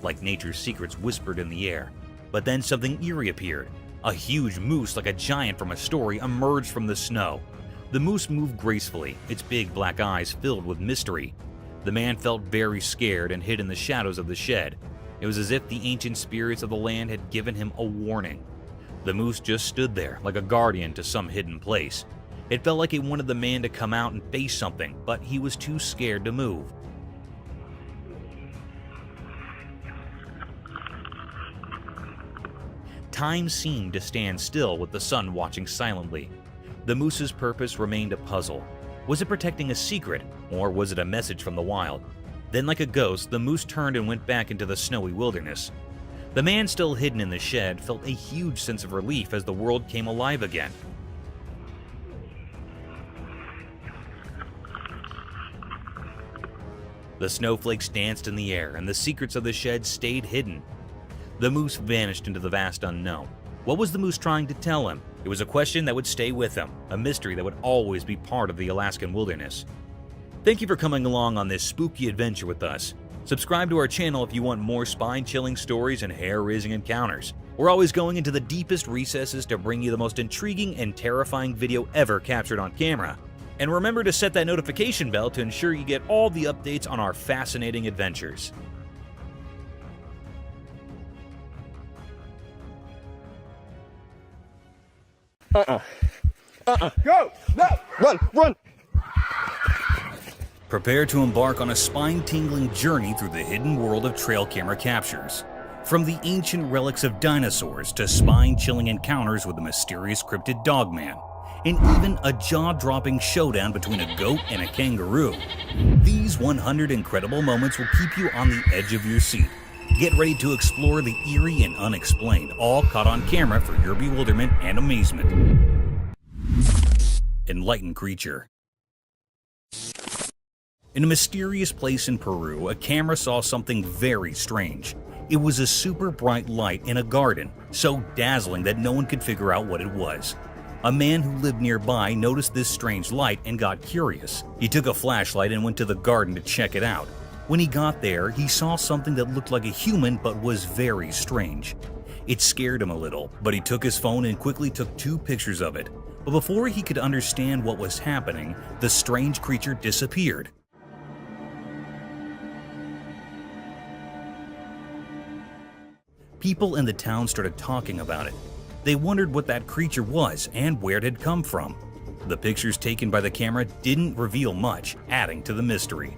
like nature's secrets whispered in the air. But then something eerie appeared. A huge moose, like a giant from a story, emerged from the snow. The moose moved gracefully, its big black eyes filled with mystery. The man felt very scared and hid in the shadows of the shed. It was as if the ancient spirits of the land had given him a warning. The moose just stood there, like a guardian to some hidden place. It felt like it wanted the man to come out and face something, but he was too scared to move. Time seemed to stand still with the sun watching silently. The moose's purpose remained a puzzle. Was it protecting a secret, or was it a message from the wild? Then, like a ghost, the moose turned and went back into the snowy wilderness. The man still hidden in the shed felt a huge sense of relief as the world came alive again. The snowflakes danced in the air, and the secrets of the shed stayed hidden. The moose vanished into the vast unknown. What was the moose trying to tell him? It was a question that would stay with him, a mystery that would always be part of the Alaskan wilderness. Thank you for coming along on this spooky adventure with us. Subscribe to our channel if you want more spine-chilling stories and hair-raising encounters. We're always going into the deepest recesses to bring you the most intriguing and terrifying video ever captured on camera. And remember to set that notification bell to ensure you get all the updates on our fascinating adventures. Go! No! Run! Run! Prepare to embark on a spine-tingling journey through the hidden world of trail camera captures. From the ancient relics of dinosaurs to spine-chilling encounters with the mysterious cryptid Dogman, and even a jaw-dropping showdown between a goat and a kangaroo. These 100 incredible moments will keep you on the edge of your seat. Get ready to explore the eerie and unexplained, all caught on camera for your bewilderment and amazement. Enlightened creature. In a mysterious place in Peru, a camera saw something very strange. It was a super bright light in a garden, so dazzling that no one could figure out what it was. A man who lived nearby noticed this strange light and got curious. He took a flashlight and went to the garden to check it out. When he got there, he saw something that looked like a human but was very strange. It scared him a little, but he took his phone and quickly took 2 pictures of it. But before he could understand what was happening, the strange creature disappeared. People in the town started talking about it. They wondered what that creature was and where it had come from. The pictures taken by the camera didn't reveal much, adding to the mystery.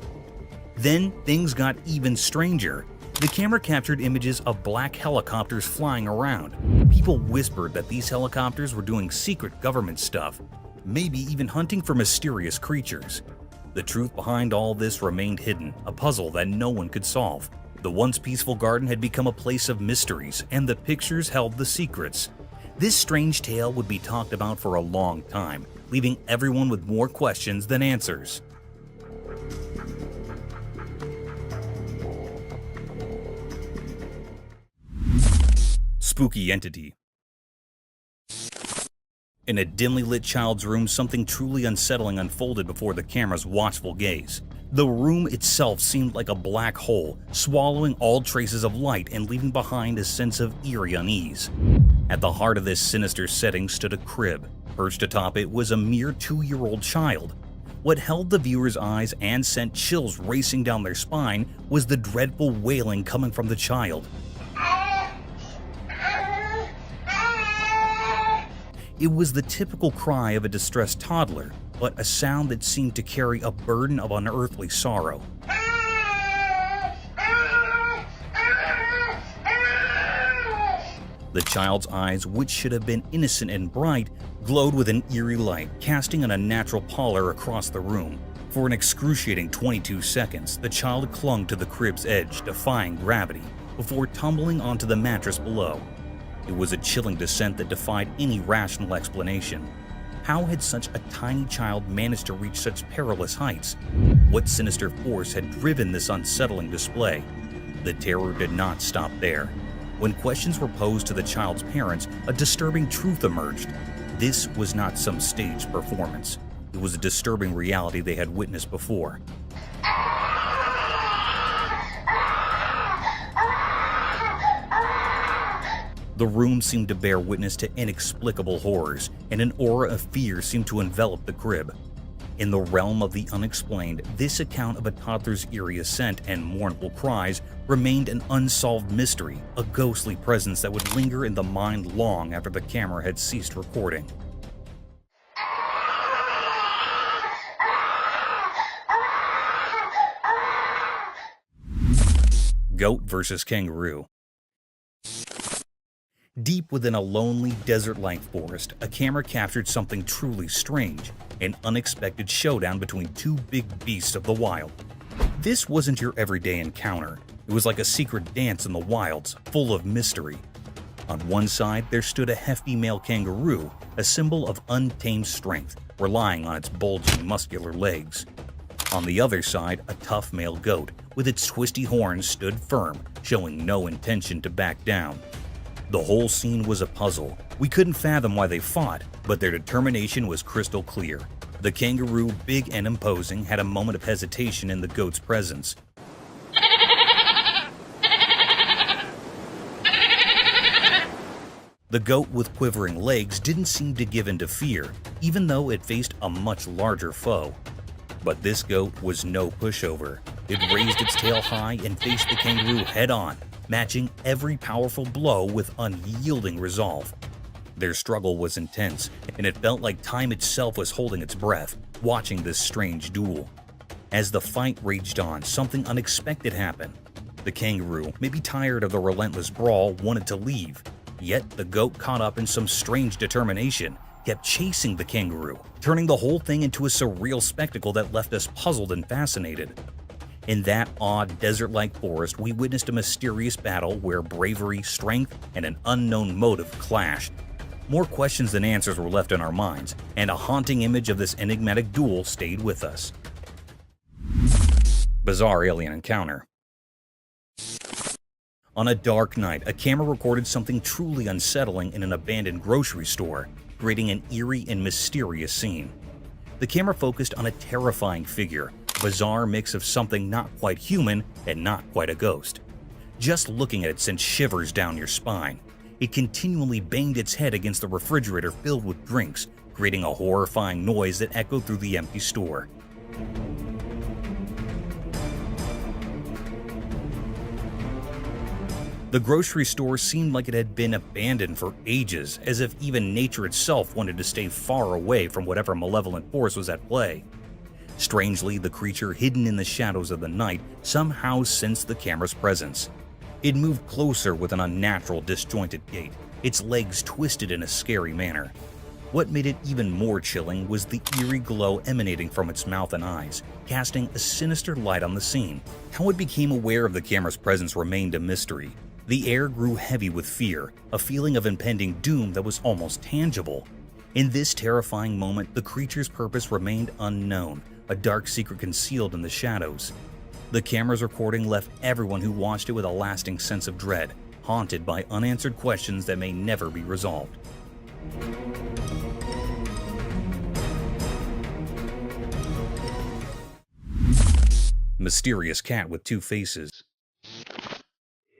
Then things got even stranger. The camera captured images of black helicopters flying around. People whispered that these helicopters were doing secret government stuff, maybe even hunting for mysterious creatures. The truth behind all this remained hidden, a puzzle that no one could solve. The once peaceful garden had become a place of mysteries, and the pictures held the secrets. This strange tale would be talked about for a long time, leaving everyone with more questions than answers. Spooky entity. In a dimly lit child's room, something truly unsettling unfolded before the camera's watchful gaze. The room itself seemed like a black hole, swallowing all traces of light and leaving behind a sense of eerie unease. At the heart of this sinister setting stood a crib. Perched atop it was a mere 2-year-old child. What held the viewer's eyes and sent chills racing down their spine was the dreadful wailing coming from the child. It was the typical cry of a distressed toddler, but a sound that seemed to carry a burden of unearthly sorrow. The child's eyes, which should have been innocent and bright, glowed with an eerie light, casting an unnatural pallor across the room. For an excruciating 22 seconds, the child clung to the crib's edge, defying gravity, before tumbling onto the mattress below. It was a chilling descent that defied any rational explanation. How had such a tiny child managed to reach such perilous heights? What sinister force had driven this unsettling display? The terror did not stop there. When questions were posed to the child's parents, a disturbing truth emerged. This was not some staged performance. It was a disturbing reality they had witnessed before. The room seemed to bear witness to inexplicable horrors, and an aura of fear seemed to envelop the crib. In the realm of the unexplained, this account of a toddler's eerie ascent and mournful cries remained an unsolved mystery, a ghostly presence that would linger in the mind long after the camera had ceased recording. Goat versus kangaroo. Deep within a lonely, desert-like forest, a camera captured something truly strange, an unexpected showdown between 2 big beasts of the wild. This wasn't your everyday encounter. It was like a secret dance in the wilds, full of mystery. On one side, there stood a hefty male kangaroo, a symbol of untamed strength, relying on its bulging, muscular legs. On the other side, a tough male goat, with its twisty horns, stood firm, showing no intention to back down. The whole scene was a puzzle. We couldn't fathom why they fought, but their determination was crystal clear. The kangaroo, big and imposing, had a moment of hesitation in the goat's presence. The goat with quivering legs didn't seem to give in to fear, even though it faced a much larger foe. But this goat was no pushover. It raised its tail high and faced the kangaroo head-on, matching every powerful blow with unyielding resolve. Their struggle was intense, and it felt like time itself was holding its breath, watching this strange duel. As the fight raged on, something unexpected happened. The kangaroo, maybe tired of the relentless brawl, wanted to leave. Yet the goat, caught up in some strange determination, kept chasing the kangaroo, turning the whole thing into a surreal spectacle that left us puzzled and fascinated. In that odd, desert-like forest, we witnessed a mysterious battle where bravery, strength, and an unknown motive clashed. More questions than answers were left in our minds, and a haunting image of this enigmatic duel stayed with us. Bizarre alien encounter. On a dark night, a camera recorded something truly unsettling in an abandoned grocery store, creating an eerie and mysterious scene. The camera focused on a terrifying figure, a bizarre mix of something not quite human and not quite a ghost. Just looking at it sent shivers down your spine. It continually banged its head against the refrigerator filled with drinks, creating a horrifying noise that echoed through the empty store. The grocery store seemed like it had been abandoned for ages, as if even nature itself wanted to stay far away from whatever malevolent force was at play. Strangely, the creature hidden in the shadows of the night somehow sensed the camera's presence. It moved closer with an unnatural, disjointed gait, its legs twisted in a scary manner. What made it even more chilling was the eerie glow emanating from its mouth and eyes, casting a sinister light on the scene. How it became aware of the camera's presence remained a mystery. The air grew heavy with fear, a feeling of impending doom that was almost tangible. In this terrifying moment, the creature's purpose remained unknown, a dark secret concealed in the shadows. The camera's recording left everyone who watched it with a lasting sense of dread, haunted by unanswered questions that may never be resolved. Mysterious cat with two faces.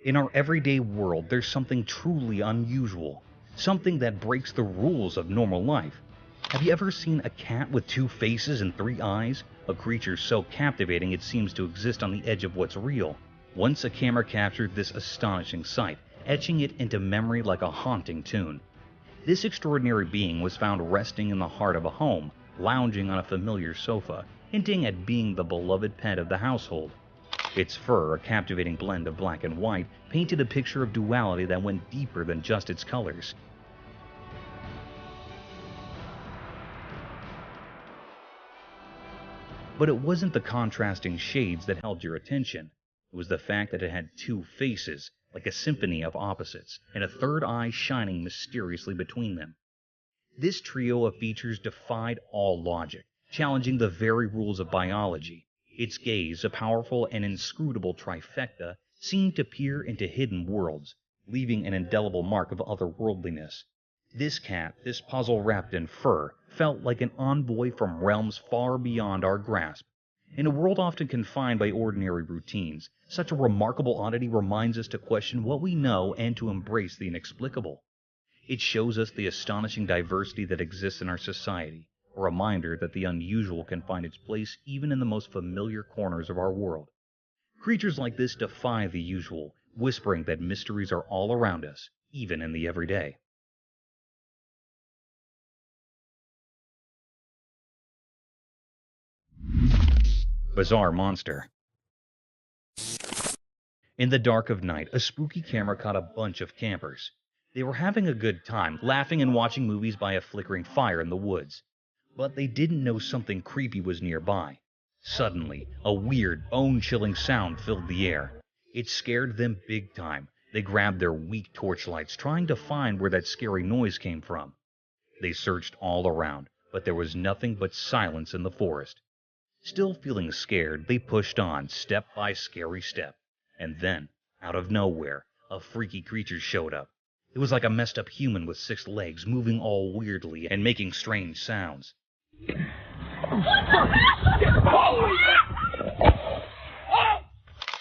In our everyday world, there's something truly unusual, something that breaks the rules of normal life. Have you ever seen a cat with two faces and three eyes? A creature so captivating it seems to exist on the edge of what's real. Once a camera captured this astonishing sight, etching it into memory like a haunting tune. This extraordinary being was found resting in the heart of a home, lounging on a familiar sofa, hinting at being the beloved pet of the household. Its fur, a captivating blend of black and white, painted a picture of duality that went deeper than just its colors. But it wasn't the contrasting shades that held your attention. It was the fact that it had two faces, like a symphony of opposites, and a third eye shining mysteriously between them. This trio of features defied all logic, challenging the very rules of biology. Its gaze, a powerful and inscrutable trifecta, seemed to peer into hidden worlds, leaving an indelible mark of otherworldliness. This cat, this puzzle wrapped in fur, felt like an envoy from realms far beyond our grasp. In a world often confined by ordinary routines, such a remarkable oddity reminds us to question what we know and to embrace the inexplicable. It shows us the astonishing diversity that exists in our society, a reminder that the unusual can find its place even in the most familiar corners of our world. Creatures like this defy the usual, whispering that mysteries are all around us, even in the everyday. Bizarre monster. In the dark of night, a spooky camera caught a bunch of campers. They were having a good time, laughing and watching movies by a flickering fire in the woods. But they didn't know something creepy was nearby. Suddenly, a weird, bone-chilling sound filled the air. It scared them big time. They grabbed their weak torchlights, trying to find where that scary noise came from. They searched all around, but there was nothing but silence in the forest. Still feeling scared, they pushed on, step by scary step. And then, out of nowhere, a freaky creature showed up. It was like a messed up human with 6 legs, moving all weirdly and making strange sounds.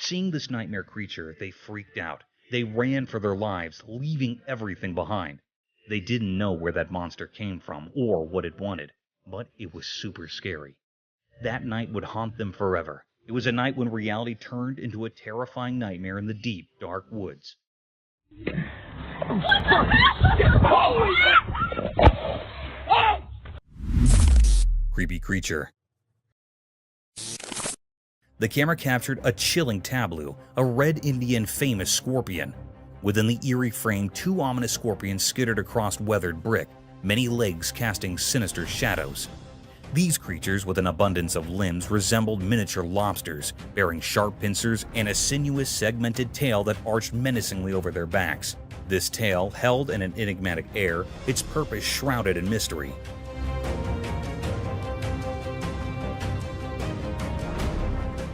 Seeing this nightmare creature, they freaked out. They ran for their lives, leaving everything behind. They didn't know where that monster came from or what it wanted, but it was super scary. That night would haunt them forever. It was a night when reality turned into a terrifying nightmare in the deep, dark woods. Creepy creature. The camera captured a chilling tableau, a red Indian famous scorpion. Within the eerie frame, 2 ominous scorpions skittered across weathered brick, many legs casting sinister shadows. These creatures, with an abundance of limbs, resembled miniature lobsters, bearing sharp pincers and a sinuous segmented tail that arched menacingly over their backs. This tail, held in an enigmatic air, its purpose shrouded in mystery.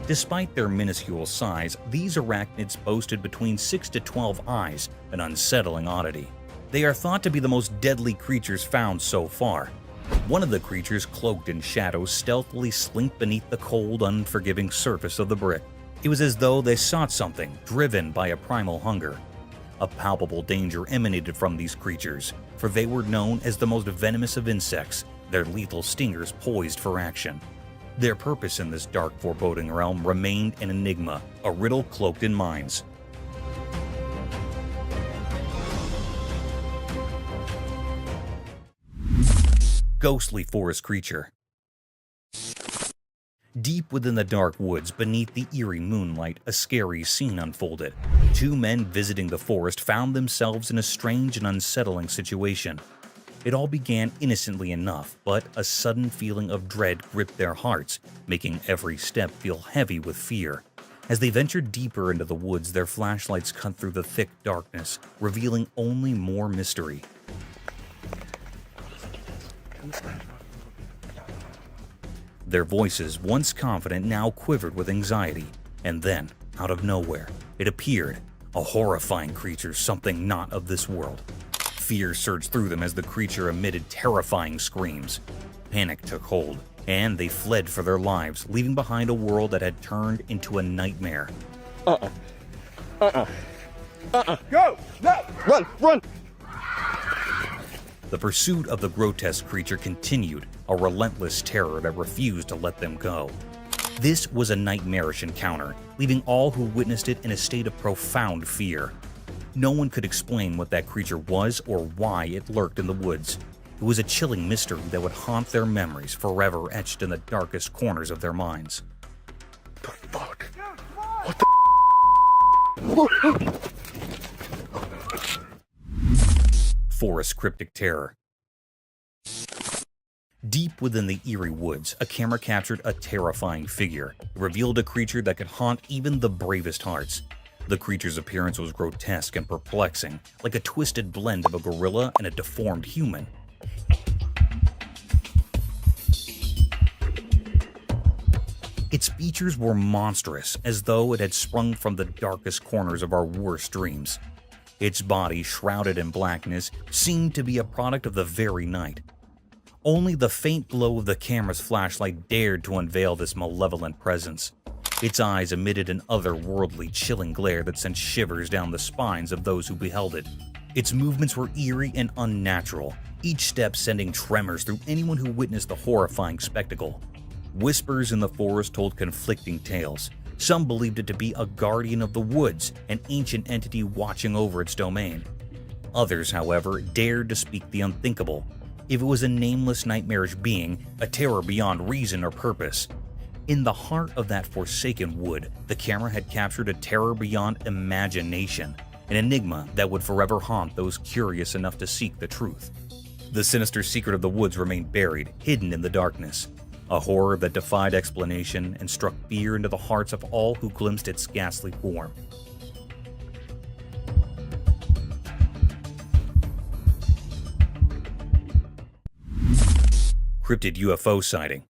Despite their minuscule size, these arachnids boasted between 6 to 12 eyes, an unsettling oddity. They are thought to be the most deadly creatures found so far. One of the creatures, cloaked in shadows, stealthily slinked beneath the cold, unforgiving surface of the brick. It was as though they sought something, driven by a primal hunger. A palpable danger emanated from these creatures, for they were known as the most venomous of insects, their lethal stingers poised for action. Their purpose in this dark, foreboding realm remained an enigma, a riddle cloaked in minds. Ghostly forest creature. Deep within the dark woods, beneath the eerie moonlight, a scary scene unfolded. 2 men visiting the forest found themselves in a strange and unsettling situation. It all began innocently enough, but a sudden feeling of dread gripped their hearts, making every step feel heavy with fear. As they ventured deeper into the woods, their flashlights cut through the thick darkness, revealing only more mystery. Their voices, once confident, now quivered with anxiety. And then, out of nowhere, it appeared, a horrifying creature, something not of this world. Fear surged through them as the creature emitted terrifying screams. Panic took hold, and they fled for their lives, leaving behind a world that had turned into a nightmare. Go! No! Run! The pursuit of the grotesque creature continued, a relentless terror that refused to let them go. This was a nightmarish encounter, leaving all who witnessed it in a state of profound fear. No one could explain what that creature was or why it lurked in the woods. It was a chilling mystery that would haunt their memories, forever etched in the darkest corners of their minds. The fuck? What the Forest cryptic terror. Deep within the eerie woods, a camera captured a terrifying figure. It revealed a creature that could haunt even the bravest hearts. The creature's appearance was grotesque and perplexing, like a twisted blend of a gorilla and a deformed human. Its features were monstrous, as though it had sprung from the darkest corners of our worst dreams. Its body, shrouded in blackness, seemed to be a product of the very night. Only the faint glow of the camera's flashlight dared to unveil this malevolent presence. Its eyes emitted an otherworldly, chilling glare that sent shivers down the spines of those who beheld it. Its movements were eerie and unnatural, each step sending tremors through anyone who witnessed the horrifying spectacle. Whispers in the forest told conflicting tales. Some believed it to be a guardian of the woods, an ancient entity watching over its domain. Others, however, dared to speak the unthinkable. If it was a nameless, nightmarish being, a terror beyond reason or purpose. In the heart of that forsaken wood, the camera had captured a terror beyond imagination, an enigma that would forever haunt those curious enough to seek the truth. The sinister secret of the woods remained buried, hidden in the darkness. a horror that defied explanation and struck fear into the hearts of all who glimpsed its ghastly form. Cryptid UFO sighting.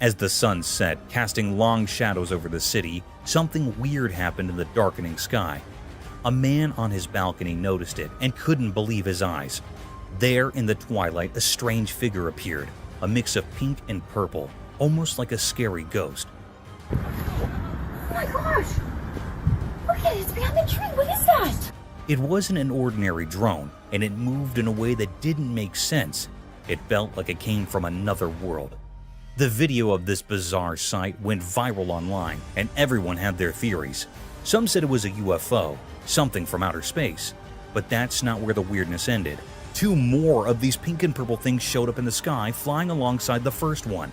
As the sun set, casting long shadows over the city, something weird happened in the darkening sky. A man on his balcony noticed it and couldn't believe his eyes. There in the twilight, a strange figure appeared, a mix of pink and purple, almost like a scary ghost. Oh my gosh! Look at it, it's behind the tree, what is that? It wasn't an ordinary drone, and it moved in a way that didn't make sense. It felt like it came from another world. The video of this bizarre sight went viral online, and everyone had their theories. Some said it was a UFO, something from outer space. But that's not where the weirdness ended. 2 more of these pink and purple things showed up in the sky, flying alongside the first one.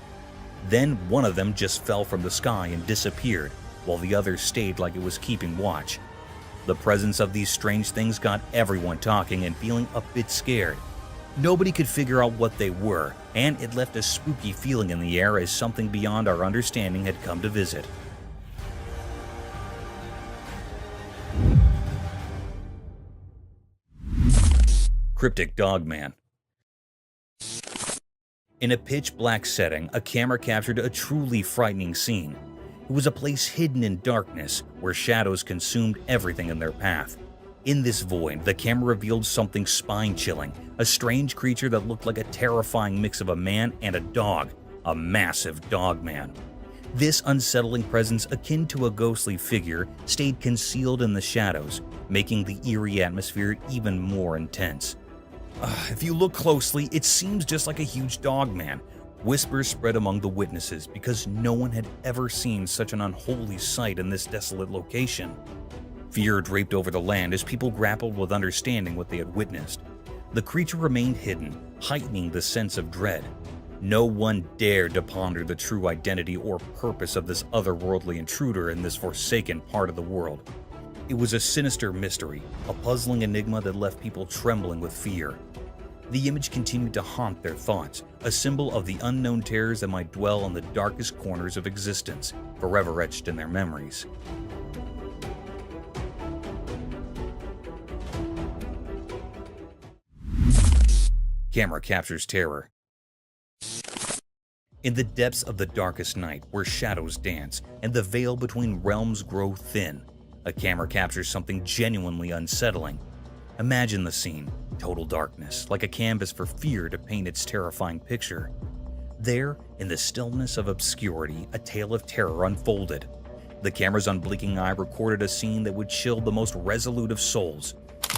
Then one of them just fell from the sky and disappeared, while the other stayed like it was keeping watch. The presence of these strange things got everyone talking and feeling a bit scared. Nobody could figure out what they were, and it left a spooky feeling in the air as something beyond our understanding had come to visit. Cryptic Dogman. In a pitch-black setting, a camera captured a truly frightening scene. It was a place hidden in darkness, where shadows consumed everything in their path. In this void, the camera revealed something spine-chilling, a strange creature that looked like a terrifying mix of a man and a dog, a massive dogman. This unsettling presence, akin to a ghostly figure, stayed concealed in the shadows, making the eerie atmosphere even more intense. If you look closely, it seems just like a huge dogman. Whispers spread among the witnesses because no one had ever seen such an unholy sight in this desolate location. Fear draped over the land as people grappled with understanding what they had witnessed. The creature remained hidden, heightening the sense of dread. No one dared to ponder the true identity or purpose of this otherworldly intruder in this forsaken part of the world. It was a sinister mystery, a puzzling enigma that left people trembling with fear. The image continued to haunt their thoughts, a symbol of the unknown terrors that might dwell in the darkest corners of existence, forever etched in their memories. Camera captures terror. In the depths of the darkest night, where shadows dance and the veil between realms grow thin, a camera captures something genuinely unsettling. Imagine the scene, total darkness, like a canvas for fear to paint its terrifying picture. There, in the stillness of obscurity, a tale of terror unfolded. The camera's unblinking eye recorded a scene that would chill the most resolute of souls.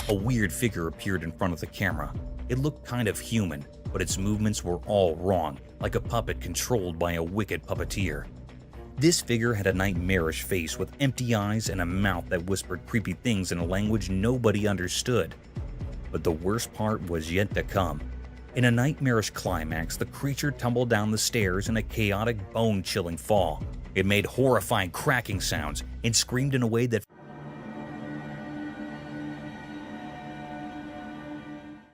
A weird figure appeared in front of the camera. It looked kind of human, but its movements were all wrong, like a puppet controlled by a wicked puppeteer. This figure had a nightmarish face with empty eyes and a mouth that whispered creepy things in a language nobody understood. But the worst part was yet to come. In a nightmarish climax, the creature tumbled down the stairs in a chaotic, bone-chilling fall. It made horrifying cracking sounds and screamed in a way that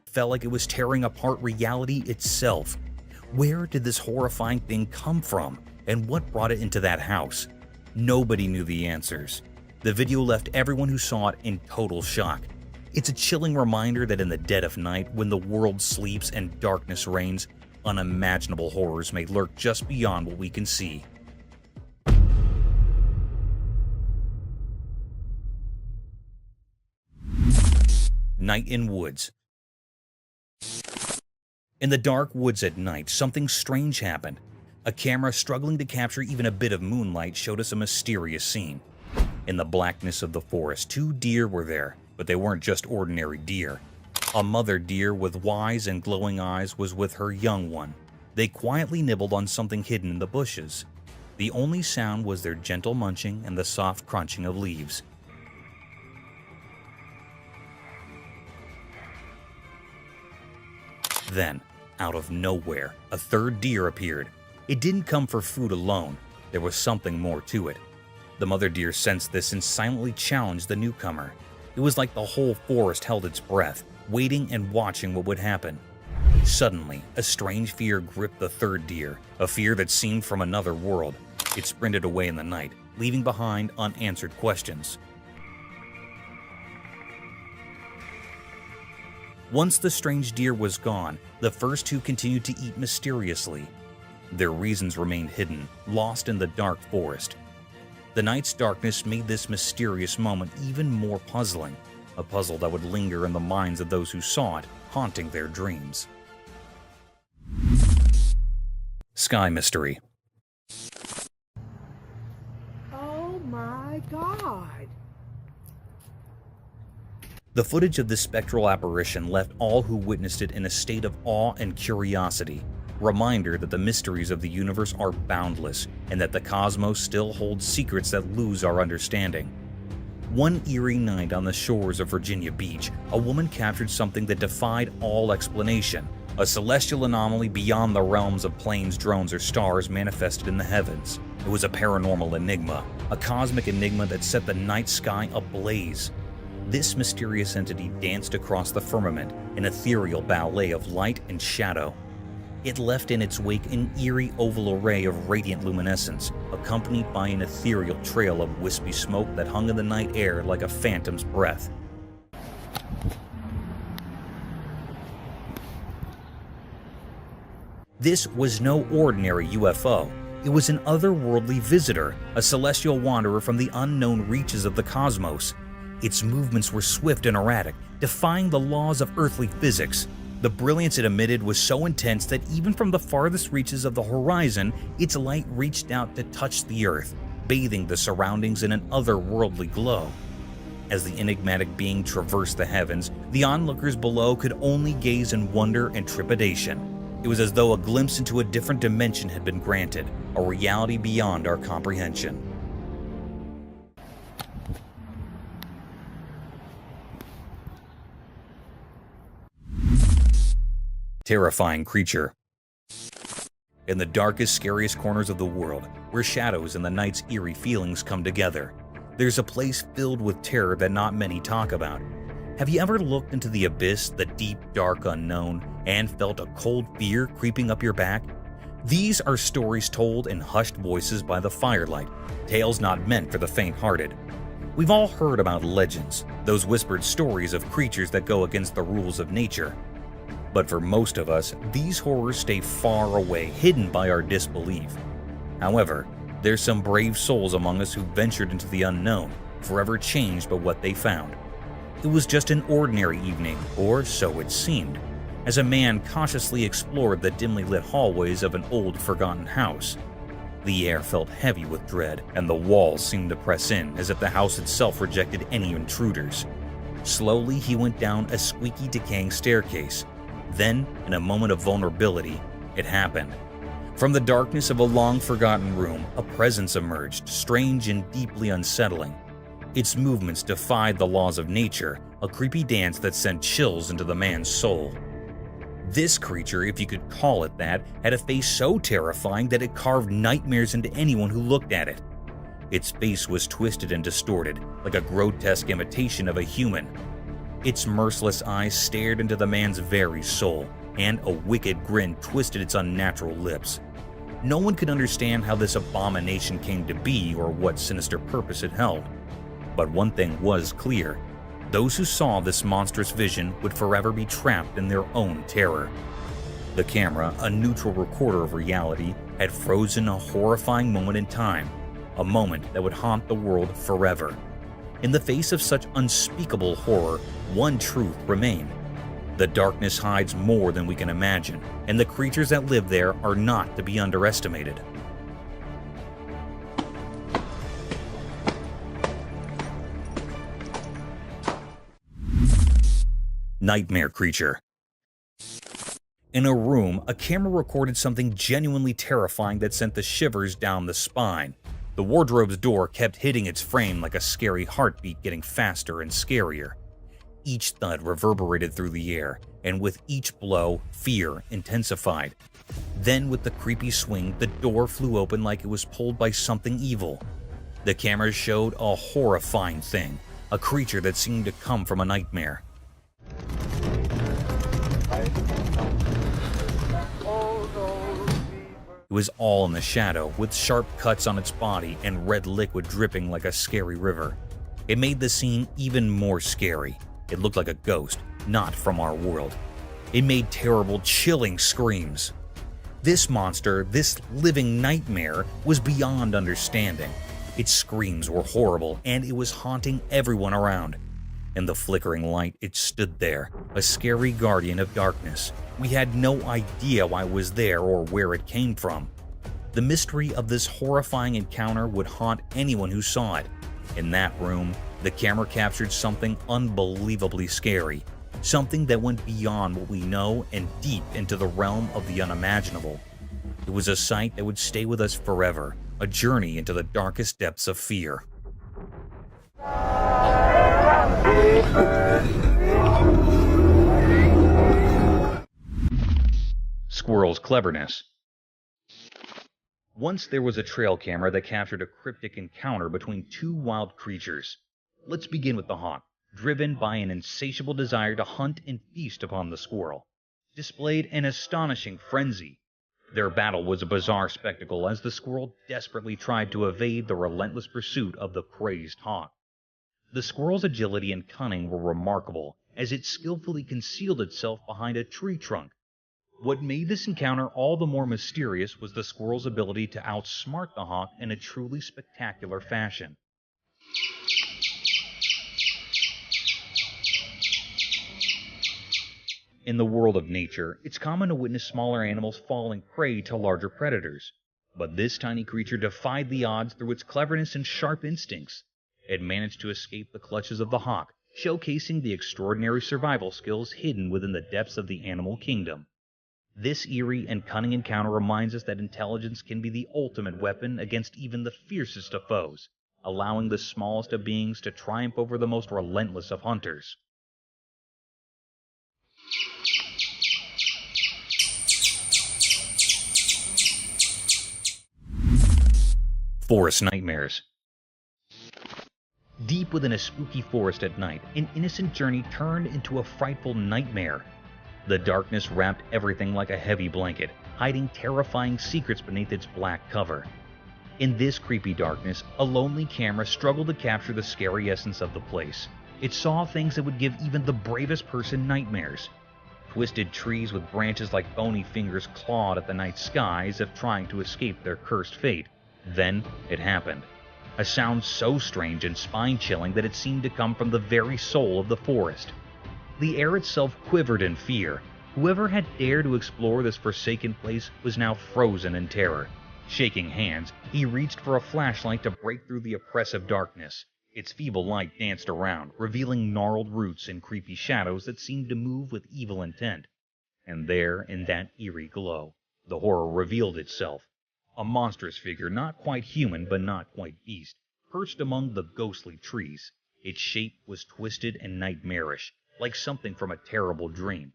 felt like it was tearing apart reality itself. Where did this horrifying thing come from, and what brought it into that house? Nobody knew the answers. The video left everyone who saw it in total shock. It's a chilling reminder that in the dead of night, when the world sleeps and darkness reigns, unimaginable horrors may lurk just beyond what we can see. Night in woods. In the dark woods at night, something strange happened. A camera struggling to capture even a bit of moonlight showed us a mysterious scene. In the blackness of the forest, 2 deer were there, but they weren't just ordinary deer. A mother deer with wise and glowing eyes was with her young one. They quietly nibbled on something hidden in the bushes. The only sound was their gentle munching and the soft crunching of leaves. Then, out of nowhere, a 3rd deer appeared. It didn't come for food alone. There was something more to it. The mother deer sensed this and silently challenged the newcomer. It was like the whole forest held its breath, waiting and watching what would happen. Suddenly, a strange fear gripped the third deer, a fear that seemed from another world. It sprinted away in the night, leaving behind unanswered questions. Once the strange deer was gone, the first two continued to eat mysteriously. Their reasons remained hidden, lost in the dark forest. The night's darkness made this mysterious moment even more puzzling, a puzzle that would linger in the minds of those who saw it, haunting their dreams. Sky Mystery. Oh my God! The footage of this spectral apparition left all who witnessed it in a state of awe and curiosity, reminder that the mysteries of the universe are boundless and that the cosmos still holds secrets that lose our understanding. One eerie night on the shores of Virginia Beach, a woman captured something that defied all explanation. A celestial anomaly beyond the realms of planes, drones, or stars manifested in the heavens. It was a paranormal enigma, a cosmic enigma that set the night sky ablaze. This mysterious entity danced across the firmament, an ethereal ballet of light and shadow. It left in its wake an eerie oval array of radiant luminescence, accompanied by an ethereal trail of wispy smoke that hung in the night air like a phantom's breath. This was no ordinary UFO. It was an otherworldly visitor, a celestial wanderer from the unknown reaches of the cosmos. Its movements were swift and erratic, defying the laws of earthly physics. The brilliance it emitted was so intense that even from the farthest reaches of the horizon, its light reached out to touch the earth, bathing the surroundings in an otherworldly glow. As the enigmatic being traversed the heavens, the onlookers below could only gaze in wonder and trepidation. It was as though a glimpse into a different dimension had been granted, a reality beyond our comprehension. Terrifying creature. In the darkest, scariest corners of the world, where shadows and the night's eerie feelings come together, there's a place filled with terror that not many talk about. Have you ever looked into the abyss, the deep, dark unknown, and felt a cold fear creeping up your back? These are stories told in hushed voices by the firelight, tales not meant for the faint-hearted. We've all heard about legends, those whispered stories of creatures that go against the rules of nature. But for most of us, these horrors stay far away, hidden by our disbelief. However, there's some brave souls among us who ventured into the unknown, forever changed by what they found. It was just an ordinary evening, or so it seemed, as a man cautiously explored the dimly lit hallways of an old, forgotten house. The air felt heavy with dread, and the walls seemed to press in as if the house itself rejected any intruders. Slowly, he went down a squeaky, decaying staircase. Then, in a moment of vulnerability, it happened. From the darkness of a long-forgotten room, a presence emerged, strange and deeply unsettling. Its movements defied the laws of nature, a creepy dance that sent chills into the man's soul. This creature, if you could call it that, had a face so terrifying that it carved nightmares into anyone who looked at it. Its face was twisted and distorted, like a grotesque imitation of a human. Its merciless eyes stared into the man's very soul, and a wicked grin twisted its unnatural lips. No one could understand how this abomination came to be or what sinister purpose it held. But one thing was clear. Those who saw this monstrous vision would forever be trapped in their own terror. The camera, a neutral recorder of reality, had frozen a horrifying moment in time, a moment that would haunt the world forever. In the face of such unspeakable horror, one truth remained. The darkness hides more than we can imagine, and the creatures that live there are not to be underestimated. Nightmare creature. In a room, a camera recorded something genuinely terrifying that sent the shivers down the spine. The wardrobe's door kept hitting its frame like a scary heartbeat, getting faster and scarier. Each thud reverberated through the air, and with each blow, fear intensified. Then, with the creepy swing, the door flew open like it was pulled by something evil. The camera showed a horrifying thing, a creature that seemed to come from a nightmare. was all in the shadow, with sharp cuts on its body and red liquid dripping like a scary river. It made the scene even more scary. It looked like a ghost, not from our world. It made terrible, chilling screams. This monster, this living nightmare, was beyond understanding. Its screams were horrible, and it was haunting everyone around. In the flickering light, it stood there, a scary guardian of darkness. We had no idea why it was there or where it came from. The mystery of this horrifying encounter would haunt anyone who saw it. In that room, the camera captured something unbelievably scary, something that went beyond what we know and deep into the realm of the unimaginable. It was a sight that would stay with us forever, a journey into the darkest depths of fear. Squirrel's cleverness. Once there was a trail camera that captured a cryptic encounter between two wild creatures. Let's begin with the hawk, driven by an insatiable desire to hunt and feast upon the squirrel, displayed an astonishing frenzy. Their battle was a bizarre spectacle as the squirrel desperately tried to evade the relentless pursuit of the crazed hawk. The squirrel's agility and cunning were remarkable, as it skillfully concealed itself behind a tree trunk. What made this encounter all the more mysterious was the squirrel's ability to outsmart the hawk in a truly spectacular fashion. In the world of nature, it's common to witness smaller animals falling prey to larger predators. But this tiny creature defied the odds through its cleverness and sharp instincts. It managed to escape the clutches of the hawk, showcasing the extraordinary survival skills hidden within the depths of the animal kingdom. This eerie and cunning encounter reminds us that intelligence can be the ultimate weapon against even the fiercest of foes, allowing the smallest of beings to triumph over the most relentless of hunters. Forest nightmares. Deep within a spooky forest at night, an innocent journey turned into a frightful nightmare. The darkness wrapped everything like a heavy blanket, hiding terrifying secrets beneath its black cover. In this creepy darkness, a lonely camera struggled to capture the scary essence of the place. It saw things that would give even the bravest person nightmares. Twisted trees with branches like bony fingers clawed at the night sky as if trying to escape their cursed fate. Then it happened. A sound so strange and spine-chilling that it seemed to come from the very soul of the forest. The air itself quivered in fear. Whoever had dared to explore this forsaken place was now frozen in terror. Shaking hands, he reached for a flashlight to break through the oppressive darkness. Its feeble light danced around, revealing gnarled roots and creepy shadows that seemed to move with evil intent. And there, in that eerie glow, the horror revealed itself. A monstrous figure, not quite human but not quite beast, perched among the ghostly trees. Its shape was twisted and nightmarish, like something from a terrible dream.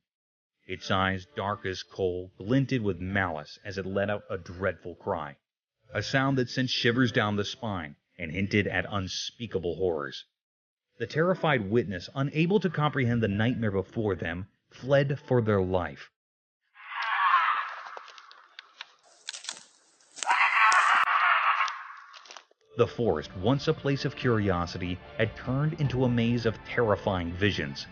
Its eyes, dark as coal, glinted with malice as it let out a dreadful cry, a sound that sent shivers down the spine and hinted at unspeakable horrors. The terrified witness, unable to comprehend the nightmare before them, fled for their life. The forest, once a place of curiosity, had turned into a maze of terrifying visions.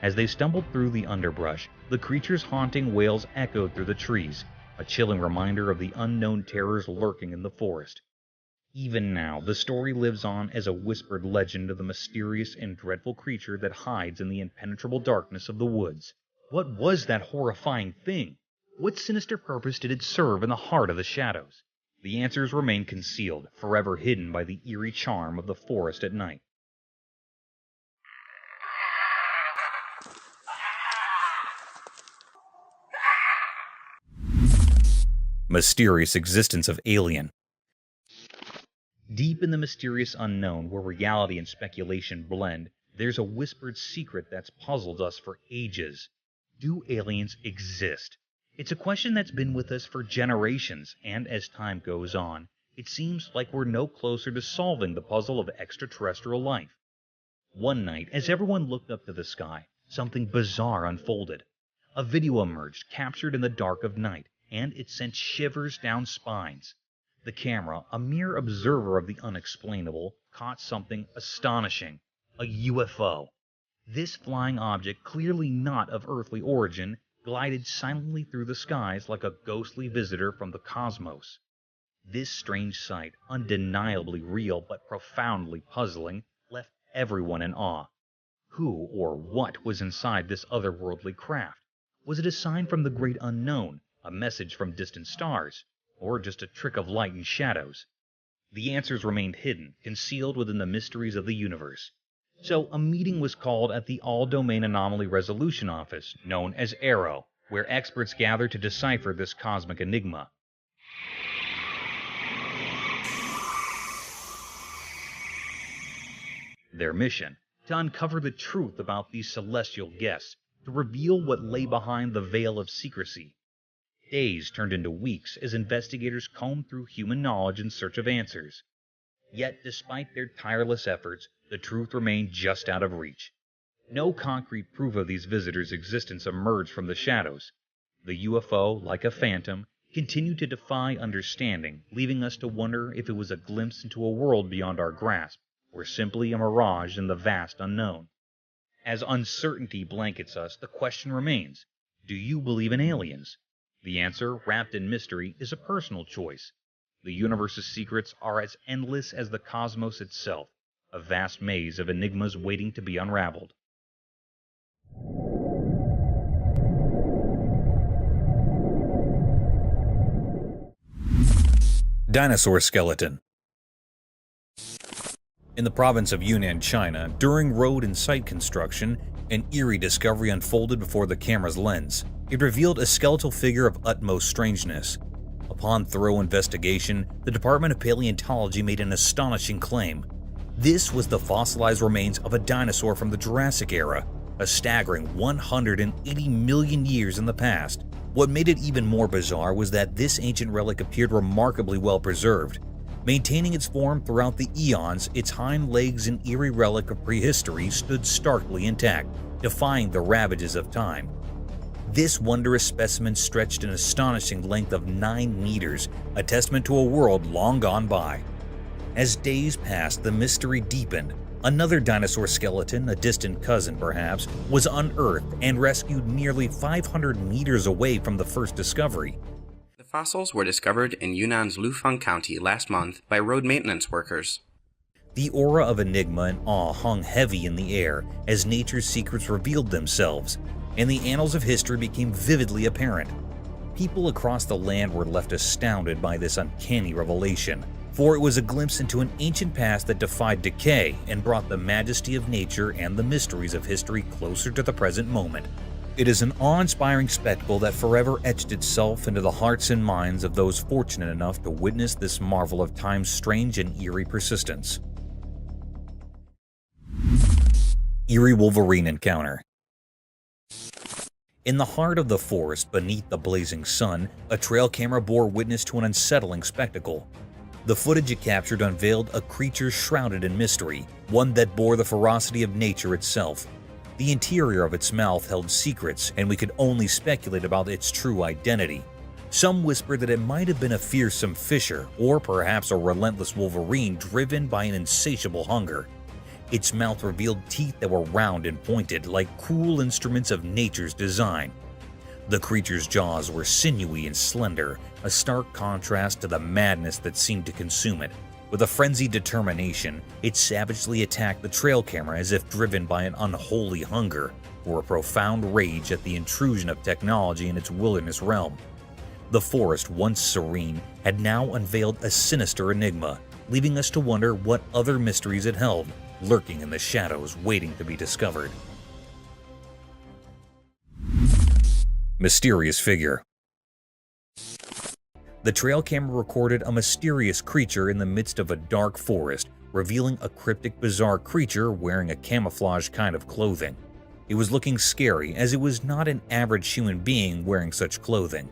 As they stumbled through the underbrush, the creature's haunting wails echoed through the trees, a chilling reminder of the unknown terrors lurking in the forest. Even now, the story lives on as a whispered legend of the mysterious and dreadful creature that hides in the impenetrable darkness of the woods. What was that horrifying thing? What sinister purpose did it serve in the heart of the shadows? The answers remain concealed, forever hidden by the eerie charm of the forest at night. Mysterious existence of alien. Deep in the mysterious unknown, where reality and speculation blend, there's a whispered secret that's puzzled us for ages. Do aliens exist? It's a question that's been with us for generations, and as time goes on, it seems like we're no closer to solving the puzzle of extraterrestrial life. One night, as everyone looked up to the sky, something bizarre unfolded. A video emerged, captured in the dark of night, and it sent shivers down spines. The camera, a mere observer of the unexplainable, caught something astonishing: a UFO. This flying object, clearly not of earthly origin, glided silently through the skies like a ghostly visitor from the cosmos. This strange sight, undeniably real but profoundly puzzling, left everyone in awe. Who or what was inside this otherworldly craft? Was it a sign from the great unknown, a message from distant stars, or just a trick of light and shadows? The answers remained hidden, concealed within the mysteries of the universe. So a meeting was called at the All-Domain Anomaly Resolution Office, known as ARROW, where experts gathered to decipher this cosmic enigma. Their mission: to uncover the truth about these celestial guests, to reveal what lay behind the veil of secrecy. Days turned into weeks as investigators combed through human knowledge in search of answers. Yet, despite their tireless efforts, the truth remained just out of reach. No concrete proof of these visitors' existence emerged from the shadows. The UFO, like a phantom, continued to defy understanding, leaving us to wonder if it was a glimpse into a world beyond our grasp, or simply a mirage in the vast unknown. As uncertainty blankets us, the question remains: do you believe in aliens? The answer, wrapped in mystery, is a personal choice. The universe's secrets are as endless as the cosmos itself, a vast maze of enigmas waiting to be unraveled. Dinosaur skeleton. In the province of Yunnan, China, during road and site construction, an eerie discovery unfolded before the camera's lens. It revealed a skeletal figure of utmost strangeness. Upon thorough investigation, the Department of Paleontology made an astonishing claim. This was the fossilized remains of a dinosaur from the Jurassic era, a staggering 180 million years in the past. What made it even more bizarre was that this ancient relic appeared remarkably well preserved. Maintaining its form throughout the eons, its hind legs, an eerie relic of prehistory, stood starkly intact, defying the ravages of time. This wondrous specimen stretched an astonishing length of 9 meters, a testament to a world long gone by. As days passed, the mystery deepened. Another dinosaur skeleton, a distant cousin perhaps, was unearthed and rescued nearly 500 meters away from the first discovery. The fossils were discovered in Yunnan's Lufeng County last month by road maintenance workers. The aura of enigma and awe hung heavy in the air as nature's secrets revealed themselves, and the annals of history became vividly apparent. People across the land were left astounded by this uncanny revelation, for it was a glimpse into an ancient past that defied decay and brought the majesty of nature and the mysteries of history closer to the present moment. It is an awe-inspiring spectacle that forever etched itself into the hearts and minds of those fortunate enough to witness this marvel of time's strange and eerie persistence. Eerie Wolverine Encounter. In the heart of the forest, beneath the blazing sun, a trail camera bore witness to an unsettling spectacle. The footage it captured unveiled a creature shrouded in mystery, one that bore the ferocity of nature itself. The interior of its mouth held secrets, and we could only speculate about its true identity. Some whispered that it might have been a fearsome fisher, or perhaps a relentless wolverine driven by an insatiable hunger. Its mouth revealed teeth that were round and pointed, like cruel instruments of nature's design. The creature's jaws were sinewy and slender, a stark contrast to the madness that seemed to consume it. With a frenzied determination, it savagely attacked the trail camera as if driven by an unholy hunger, or a profound rage at the intrusion of technology in its wilderness realm. The forest, once serene, had now unveiled a sinister enigma, leaving us to wonder what other mysteries it held, lurking in the shadows waiting to be discovered. Mysterious figure. The trail camera recorded a mysterious creature in the midst of a dark forest, revealing a cryptic, bizarre creature wearing a camouflage kind of clothing. It was looking scary, as it was not an average human being wearing such clothing.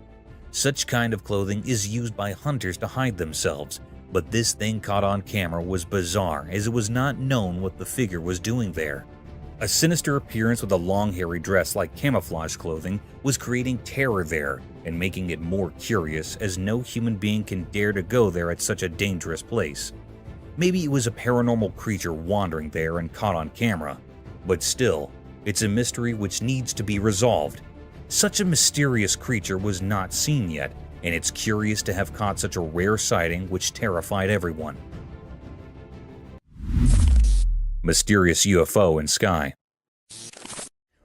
Such kind of clothing is used by hunters to hide themselves, but this thing caught on camera was bizarre, as it was not known what the figure was doing there. A sinister appearance with a long hairy dress like camouflage clothing was creating terror there, and making it more curious as no human being can dare to go there at such a dangerous place. Maybe it was a paranormal creature wandering there and caught on camera, but still, it's a mystery which needs to be resolved. Such a mysterious creature was not seen yet, and it's curious to have caught such a rare sighting which terrified everyone. Mysterious UFO in sky.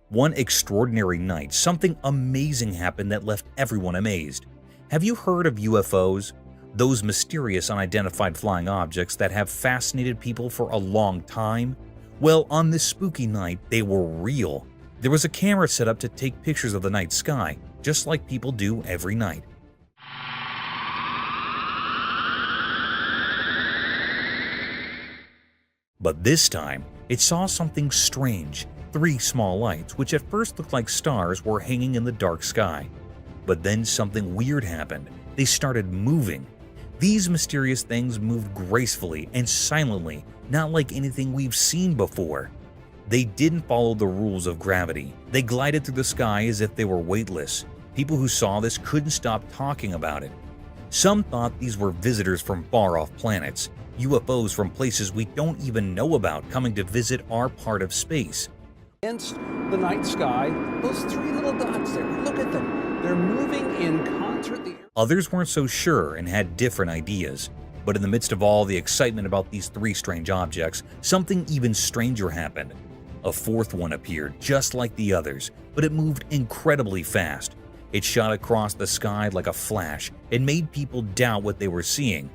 One extraordinary night, something amazing happened that left everyone amazed. Have you heard of UFOs? Those mysterious unidentified flying objects that have fascinated people for a long time? Well, on this spooky night, they were real. There was a camera set up to take pictures of the night sky, just like people do every night. But this time, it saw something strange. 3 small lights, which at first looked like stars, were hanging in the dark sky. But then something weird happened. They started moving. These mysterious things moved gracefully and silently, not like anything we've seen before. They didn't follow the rules of gravity. They glided through the sky as if they were weightless. People who saw this couldn't stop talking about it. Some thought these were visitors from far-off planets, UFOs from places we don't even know about coming to visit our part of space. Against the night sky, those 3 little dots there, look at them. They're moving in concert. Others weren't so sure and had different ideas. But in the midst of all the excitement about these 3 strange objects, something even stranger happened. A 4th one appeared, just like the others, but it moved incredibly fast. It shot across the sky like a flash and made people doubt what they were seeing.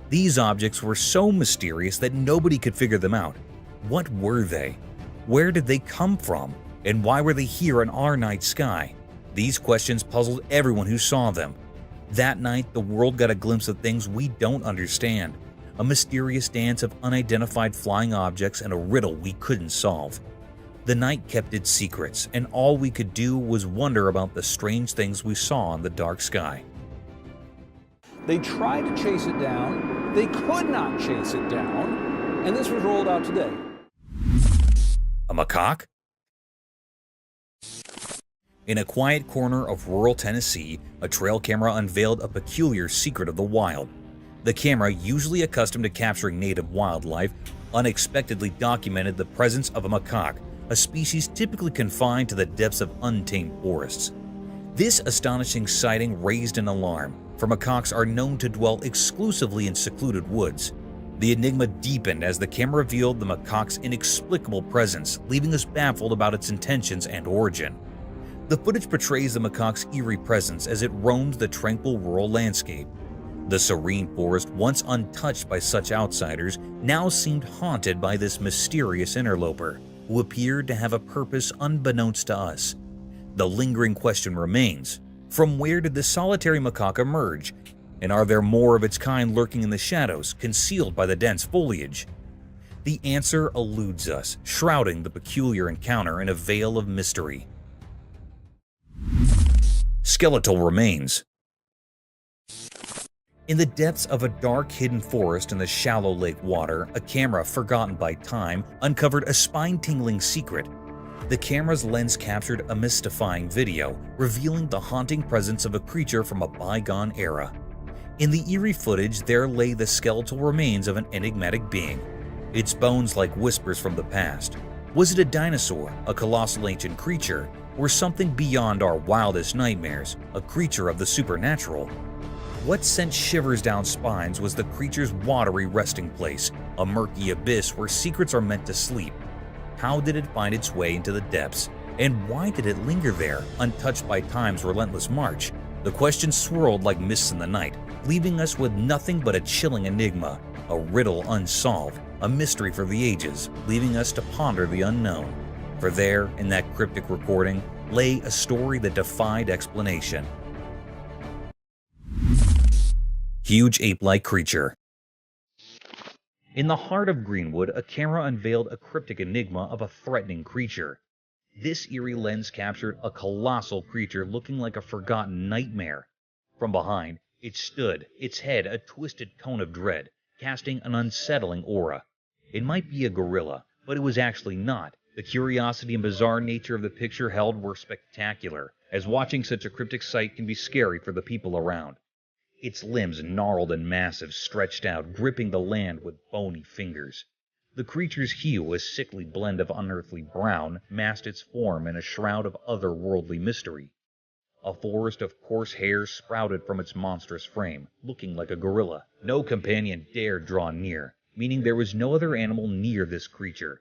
These objects were so mysterious that nobody could figure them out. What were they? Where did they come from? And why were they here in our night sky? These questions puzzled everyone who saw them. That night, the world got a glimpse of things we don't understand. A mysterious dance of unidentified flying objects and a riddle we couldn't solve. The night kept its secrets, and all we could do was wonder about the strange things we saw in the dark sky. They tried to chase it down. They could not chase it down. And this was rolled out today. A macaque? In a quiet corner of rural Tennessee, a trail camera unveiled a peculiar secret of the wild. The camera, usually accustomed to capturing native wildlife, unexpectedly documented the presence of a macaque, a species typically confined to the depths of untamed forests. This astonishing sighting raised an alarm, for macaques are known to dwell exclusively in secluded woods. The enigma deepened as the camera revealed the macaque's inexplicable presence, leaving us baffled about its intentions and origin. The footage portrays the macaque's eerie presence as it roams the tranquil rural landscape. The serene forest, once untouched by such outsiders, now seemed haunted by this mysterious interloper, who appeared to have a purpose unbeknownst to us. The lingering question remains, from where did the solitary macaque emerge? And are there more of its kind lurking in the shadows, concealed by the dense foliage? The answer eludes us, shrouding the peculiar encounter in a veil of mystery. Skeletal remains. In the depths of a dark hidden forest in the shallow lake water, a camera forgotten by time uncovered a spine-tingling secret. The camera's lens captured a mystifying video, revealing the haunting presence of a creature from a bygone era. In the eerie footage, there lay the skeletal remains of an enigmatic being, its bones like whispers from the past. Was it a dinosaur, a colossal ancient creature, or something beyond our wildest nightmares, a creature of the supernatural? What sent shivers down spines was the creature's watery resting place, a murky abyss where secrets are meant to sleep. How did it find its way into the depths? And why did it linger there, untouched by time's relentless march? The questions swirled like mists in the night, leaving us with nothing but a chilling enigma, a riddle unsolved, a mystery for the ages, leaving us to ponder the unknown. For there, in that cryptic recording, lay a story that defied explanation. Huge ape-like creature. In the heart of Greenwood, a camera unveiled a cryptic enigma of a threatening creature. This eerie lens captured a colossal creature looking like a forgotten nightmare. From behind, it stood, its head a twisted cone of dread, casting an unsettling aura. It might be a gorilla, but it was actually not. The curiosity and bizarre nature of the picture held were spectacular, as watching such a cryptic sight can be scary for the people around. Its limbs, gnarled and massive, stretched out, gripping the land with bony fingers. The creature's hue, a sickly blend of unearthly brown, masked its form in a shroud of otherworldly mystery. A forest of coarse hairs sprouted from its monstrous frame, looking like a gorilla. No companion dared draw near, meaning there was no other animal near this creature.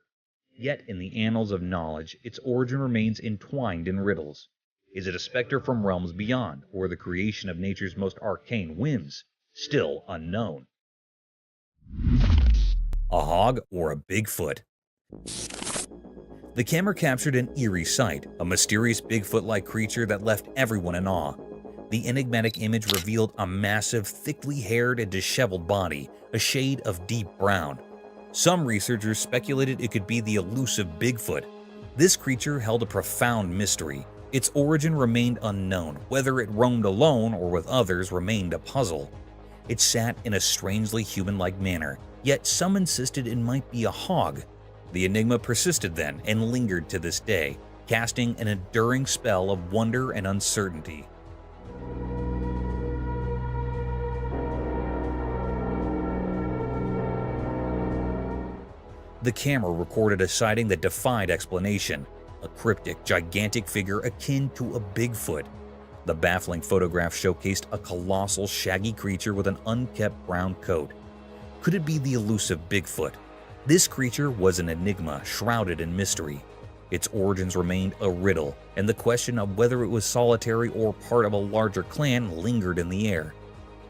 Yet in the annals of knowledge, its origin remains entwined in riddles. Is it a specter from realms beyond, or the creation of nature's most arcane whims? Still unknown. A hog or a Bigfoot? The camera captured an eerie sight, a mysterious Bigfoot-like creature that left everyone in awe. The enigmatic image revealed a massive, thickly haired and disheveled body, a shade of deep brown. Some researchers speculated it could be the elusive Bigfoot. This creature held a profound mystery. Its origin remained unknown, whether it roamed alone or with others remained a puzzle. It sat in a strangely human-like manner, yet some insisted it might be a hog. The enigma persisted then and lingered to this day, casting an enduring spell of wonder and uncertainty. The camera recorded a sighting that defied explanation, a cryptic, gigantic figure akin to a Bigfoot. The baffling photograph showcased a colossal, shaggy creature with an unkempt brown coat. Could it be the elusive Bigfoot? This creature was an enigma shrouded in mystery. Its origins remained a riddle, and the question of whether it was solitary or part of a larger clan lingered in the air.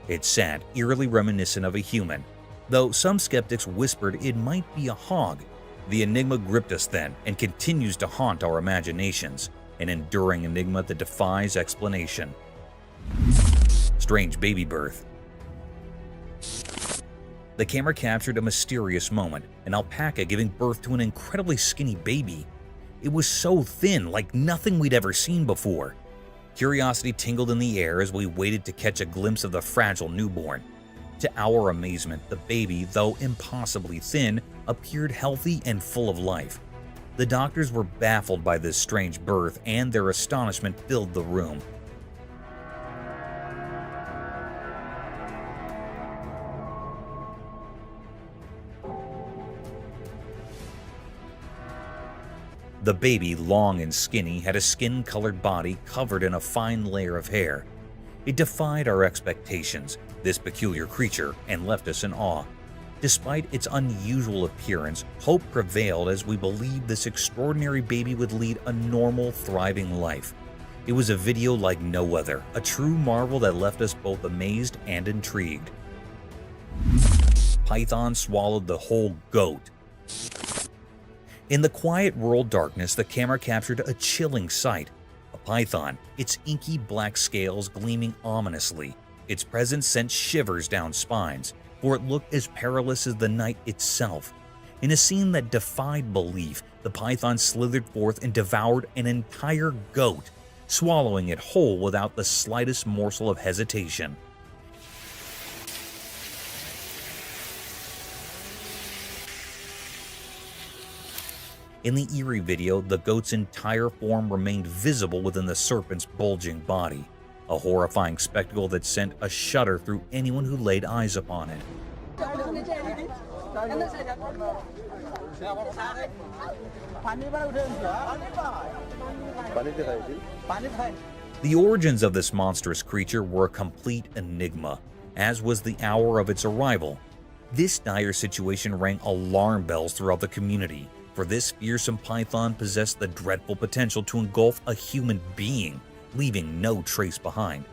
It sat eerily reminiscent of a human. Though some skeptics whispered it might be a hog, the enigma gripped us then and continues to haunt our imaginations, an enduring enigma that defies explanation. Strange baby birth. The camera captured a mysterious moment, an alpaca giving birth to an incredibly skinny baby. It was so thin, like nothing we'd ever seen before. Curiosity tingled in the air as we waited to catch a glimpse of the fragile newborn. To our amazement, the baby, though impossibly thin, appeared healthy and full of life. The doctors were baffled by this strange birth, and their astonishment filled the room. The baby, long and skinny, had a skin-colored body covered in a fine layer of hair. It defied our expectations, this peculiar creature, and left us in awe. Despite its unusual appearance, hope prevailed as we believed this extraordinary baby would lead a normal, thriving life. It was a video like no other, a true marvel that left us both amazed and intrigued. Python swallowed the whole goat. In the quiet rural darkness, the camera captured a chilling sight. A python, its inky black scales gleaming ominously. Its presence sent shivers down spines, for it looked as perilous as the night itself. In a scene that defied belief, the python slithered forth and devoured an entire goat, swallowing it whole without the slightest morsel of hesitation. In the eerie video, the goat's entire form remained visible within the serpent's bulging body, a horrifying spectacle that sent a shudder through anyone who laid eyes upon it. The origins of this monstrous creature were a complete enigma, as was the hour of its arrival. This dire situation rang alarm bells throughout the community, for this fearsome python possessed the dreadful potential to engulf a human being, leaving no trace behind.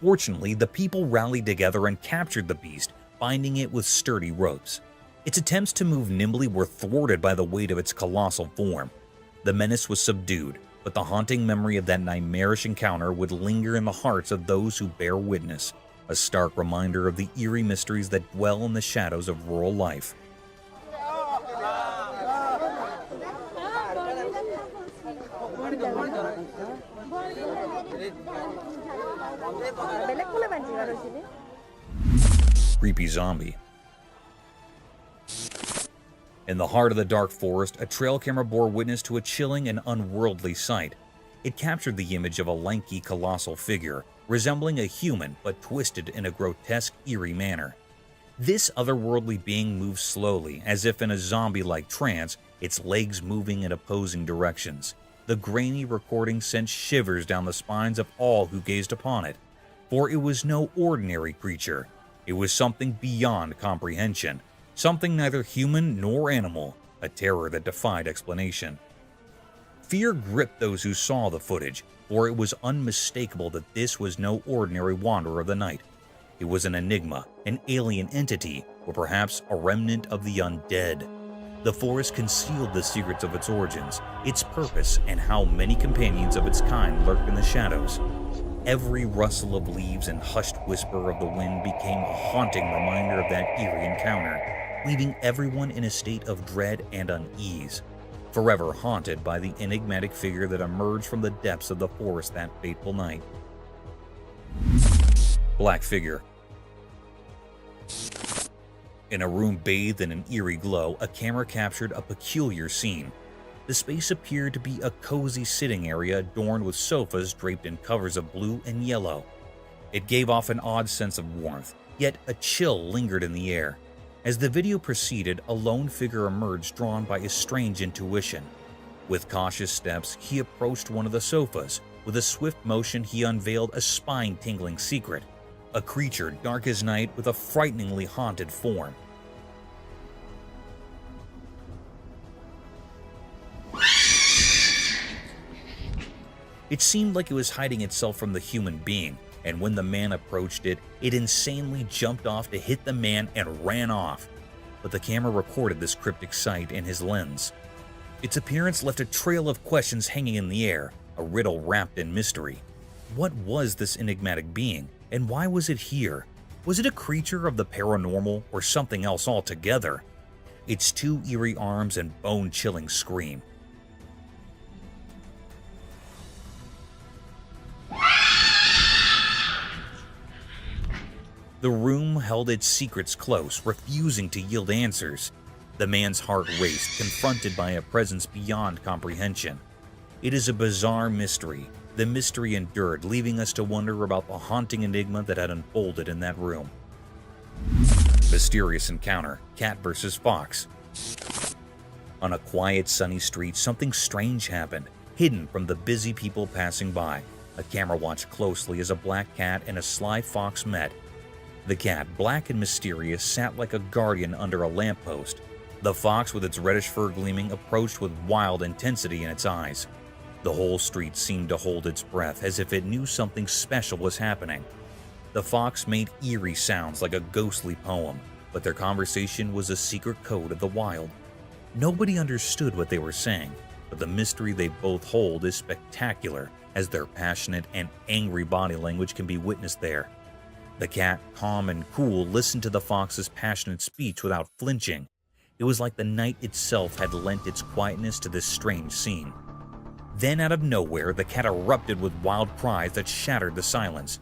Fortunately, the people rallied together and captured the beast, binding it with sturdy ropes. Its attempts to move nimbly were thwarted by the weight of its colossal form. The menace was subdued, but the haunting memory of that nightmarish encounter would linger in the hearts of those who bear witness, a stark reminder of the eerie mysteries that dwell in the shadows of rural life. Creepy zombie. In the heart of the dark forest, a trail camera bore witness to a chilling and unworldly sight. It captured the image of a lanky, colossal figure, resembling a human but twisted in a grotesque, eerie manner. This otherworldly being moved slowly, as if in a zombie-like trance, its legs moving in opposing directions. The grainy recording sent shivers down the spines of all who gazed upon it, for it was no ordinary creature. It was something beyond comprehension, something neither human nor animal, a terror that defied explanation. Fear gripped those who saw the footage, for it was unmistakable that this was no ordinary wanderer of the night. It was an enigma, an alien entity, or perhaps a remnant of the undead. The forest concealed the secrets of its origins, its purpose, and how many companions of its kind lurked in the shadows. Every rustle of leaves and hushed whisper of the wind became a haunting reminder of that eerie encounter, leaving everyone in a state of dread and unease, forever haunted by the enigmatic figure that emerged from the depths of the forest that fateful night. Black figure. In a room bathed in an eerie glow, a camera captured a peculiar scene. The space appeared to be a cozy sitting area adorned with sofas draped in covers of blue and yellow. It gave off an odd sense of warmth, yet a chill lingered in the air. As the video proceeded, a lone figure emerged drawn by a strange intuition. With cautious steps, he approached one of the sofas. With a swift motion, he unveiled a spine-tingling secret. A creature dark as night with a frighteningly haunted form. It seemed like it was hiding itself from the human being, and when the man approached it, it insanely jumped off to hit the man and ran off. But the camera recorded this cryptic sight in his lens. Its appearance left a trail of questions hanging in the air, a riddle wrapped in mystery. What was this enigmatic being, and why was it here? Was it a creature of the paranormal or something else altogether? Its two eerie arms and bone-chilling scream. The room held its secrets close, refusing to yield answers. The man's heart raced, confronted by a presence beyond comprehension. It is a bizarre mystery. The mystery endured, leaving us to wonder about the haunting enigma that had unfolded in that room. Mysterious encounter, cat versus fox. On a quiet, sunny street, something strange happened, hidden from the busy people passing by. A camera watched closely as a black cat and a sly fox met. The cat, black and mysterious, sat like a guardian under a lamppost. The fox, with its reddish fur gleaming, approached with wild intensity in its eyes. The whole street seemed to hold its breath, as if it knew something special was happening. The fox made eerie sounds like a ghostly poem, but their conversation was a secret code of the wild. Nobody understood what they were saying, but the mystery they both hold is spectacular, as their passionate and angry body language can be witnessed there. The cat, calm and cool, listened to the fox's passionate speech without flinching. It was like the night itself had lent its quietness to this strange scene. Then, out of nowhere, the cat erupted with wild cries that shattered the silence.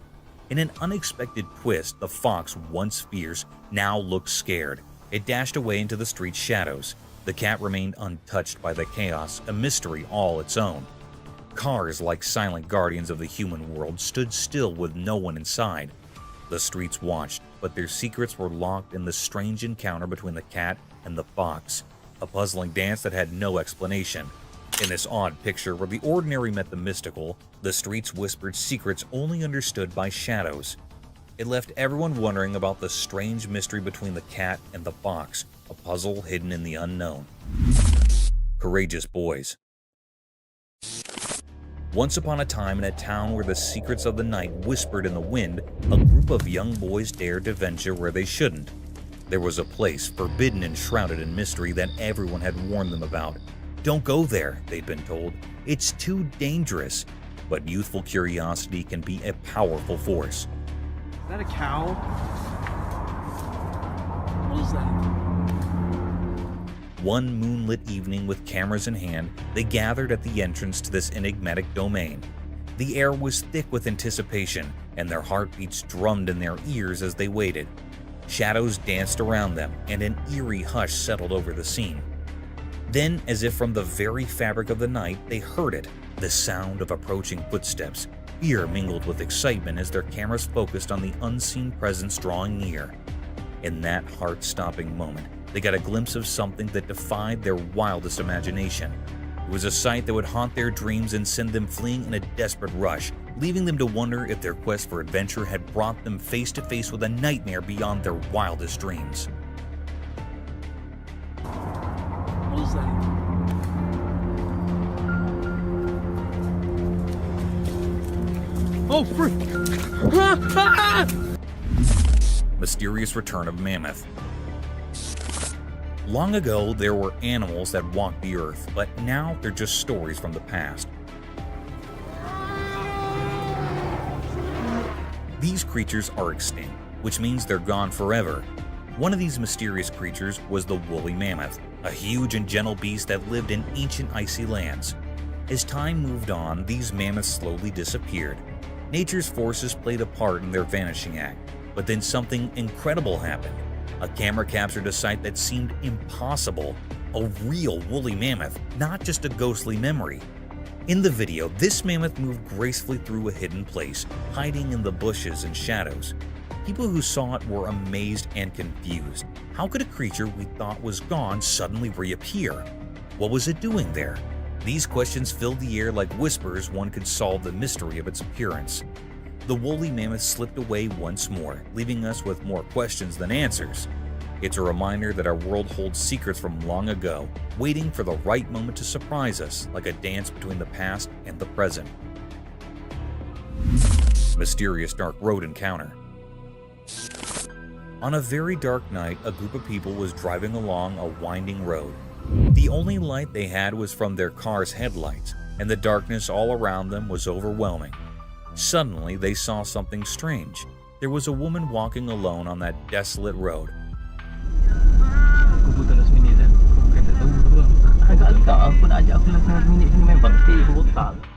In an unexpected twist, the fox, once fierce, now looked scared. It dashed away into the street's shadows. The cat remained untouched by the chaos, a mystery all its own. Cars, like silent guardians of the human world, stood still with no one inside. The streets watched, but their secrets were locked in the strange encounter between the cat and the fox, a puzzling dance that had no explanation. In this odd picture where the ordinary met the mystical, the streets whispered secrets only understood by shadows. It left everyone wondering about the strange mystery between the cat and the fox, a puzzle hidden in the unknown. Courageous boys. Once upon a time, in a town where the secrets of the night whispered in the wind, a group of young boys dared to venture where they shouldn't. There was a place, forbidden and shrouded in mystery, that everyone had warned them about. Don't go there, they'd been told. It's too dangerous. But youthful curiosity can be a powerful force. Is that a cow? What is that? One moonlit evening, with cameras in hand, they gathered at the entrance to this enigmatic domain. The air was thick with anticipation, and their heartbeats drummed in their ears as they waited. Shadows danced around them, and an eerie hush settled over the scene. Then, as if from the very fabric of the night, they heard it, the sound of approaching footsteps. Fear mingled with excitement as their cameras focused on the unseen presence drawing near. In that heart-stopping moment, they got a glimpse of something that defied their wildest imagination. It was a sight that would haunt their dreams and send them fleeing in a desperate rush, leaving them to wonder if their quest for adventure had brought them face to face with a nightmare beyond their wildest dreams. What is that? Oh, frick! Mysterious return of mammoth. Long ago, there were animals that walked the earth, but now they're just stories from the past. These creatures are extinct, which means they're gone forever. One of these mysterious creatures was the woolly mammoth, a huge and gentle beast that lived in ancient icy lands. As time moved on, these mammoths slowly disappeared. Nature's forces played a part in their vanishing act, but then something incredible happened. A camera captured a sight that seemed impossible, a real woolly mammoth, not just a ghostly memory. In the video, this mammoth moved gracefully through a hidden place, hiding in the bushes and shadows. People who saw it were amazed and confused. How could a creature we thought was gone suddenly reappear? What was it doing there? These questions filled the air like whispers one could solve the mystery of its appearance. The woolly mammoth slipped away once more, leaving us with more questions than answers. It's a reminder that our world holds secrets from long ago, waiting for the right moment to surprise us, like a dance between the past and the present. Mysterious dark road encounter. On a very dark night, a group of people was driving along a winding road. The only light they had was from their car's headlights, and the darkness all around them was overwhelming. Suddenly, they saw something strange. There was a woman walking alone on that desolate road.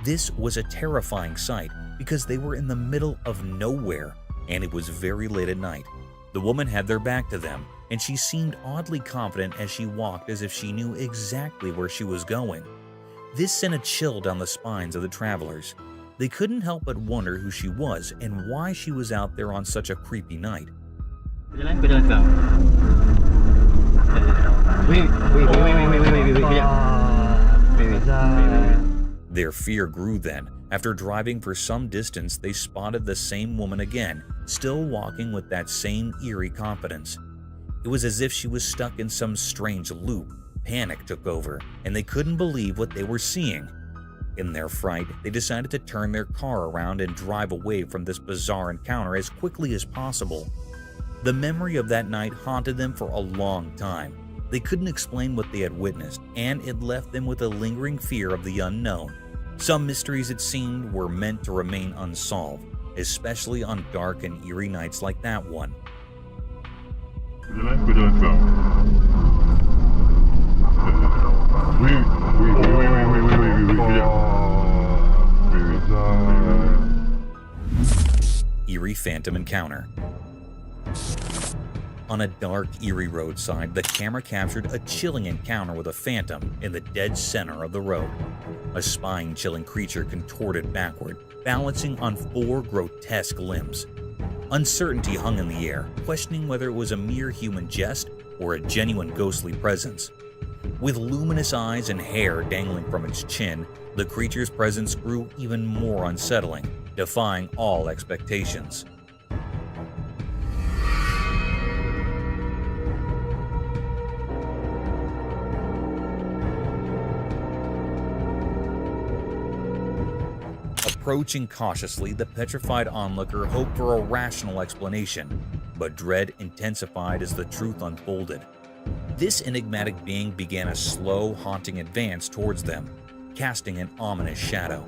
This was a terrifying sight because they were in the middle of nowhere, and it was very late at night. The woman had their back to them, and she seemed oddly confident as she walked, as if she knew exactly where she was going. This sent a chill down the spines of the travelers. They couldn't help but wonder who she was and why she was out there on such a creepy night. Their fear grew then. After driving for some distance, they spotted the same woman again, still walking with that same eerie confidence. It was as if she was stuck in some strange loop. Panic took over, and they couldn't believe what they were seeing. In their fright, they decided to turn their car around and drive away from this bizarre encounter as quickly as possible. The memory of that night haunted them for a long time. They couldn't explain what they had witnessed, and it left them with a lingering fear of the unknown. Some mysteries, it seemed, were meant to remain unsolved, especially on dark and eerie nights like that one. Eerie phantom encounter. On a dark, eerie roadside, the camera captured a chilling encounter with a phantom in the dead center of the road. A spine-chilling creature contorted backward, balancing on 4 grotesque limbs. Uncertainty hung in the air, questioning whether it was a mere human jest or a genuine ghostly presence. With luminous eyes and hair dangling from its chin, the creature's presence grew even more unsettling, defying all expectations. Approaching cautiously, the petrified onlooker hoped for a rational explanation, but dread intensified as the truth unfolded. This enigmatic being began a slow, haunting advance towards them, casting an ominous shadow.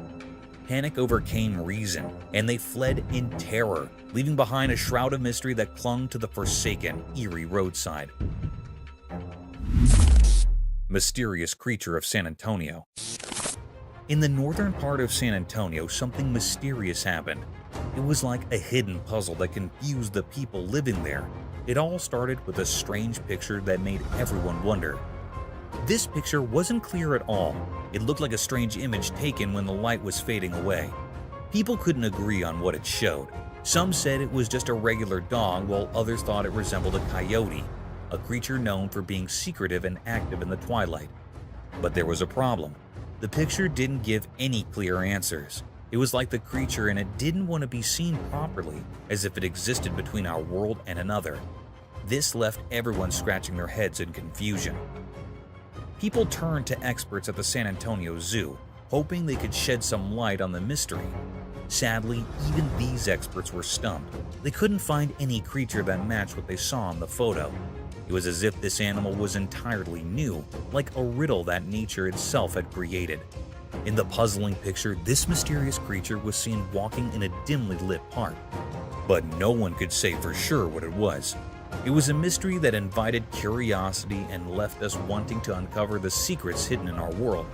Panic overcame reason, and they fled in terror, leaving behind a shroud of mystery that clung to the forsaken, eerie roadside. Mysterious creature of San Antonio. In the northern part of San Antonio, something mysterious happened. It was like a hidden puzzle that confused the people living there. It all started with a strange picture that made everyone wonder. This picture wasn't clear at all. It looked like a strange image taken when the light was fading away. People couldn't agree on what it showed. Some said it was just a regular dog, while others thought it resembled a coyote, a creature known for being secretive and active in the twilight. But there was a problem. The picture didn't give any clear answers. It was like the creature in it didn't want to be seen properly, as if it existed between our world and another. This left everyone scratching their heads in confusion. People turned to experts at the San Antonio Zoo, hoping they could shed some light on the mystery. Sadly, even these experts were stumped. They couldn't find any creature that matched what they saw in the photo. It was as if this animal was entirely new, like a riddle that nature itself had created. In the puzzling picture, this mysterious creature was seen walking in a dimly lit park. But no one could say for sure what it was. It was a mystery that invited curiosity and left us wanting to uncover the secrets hidden in our world.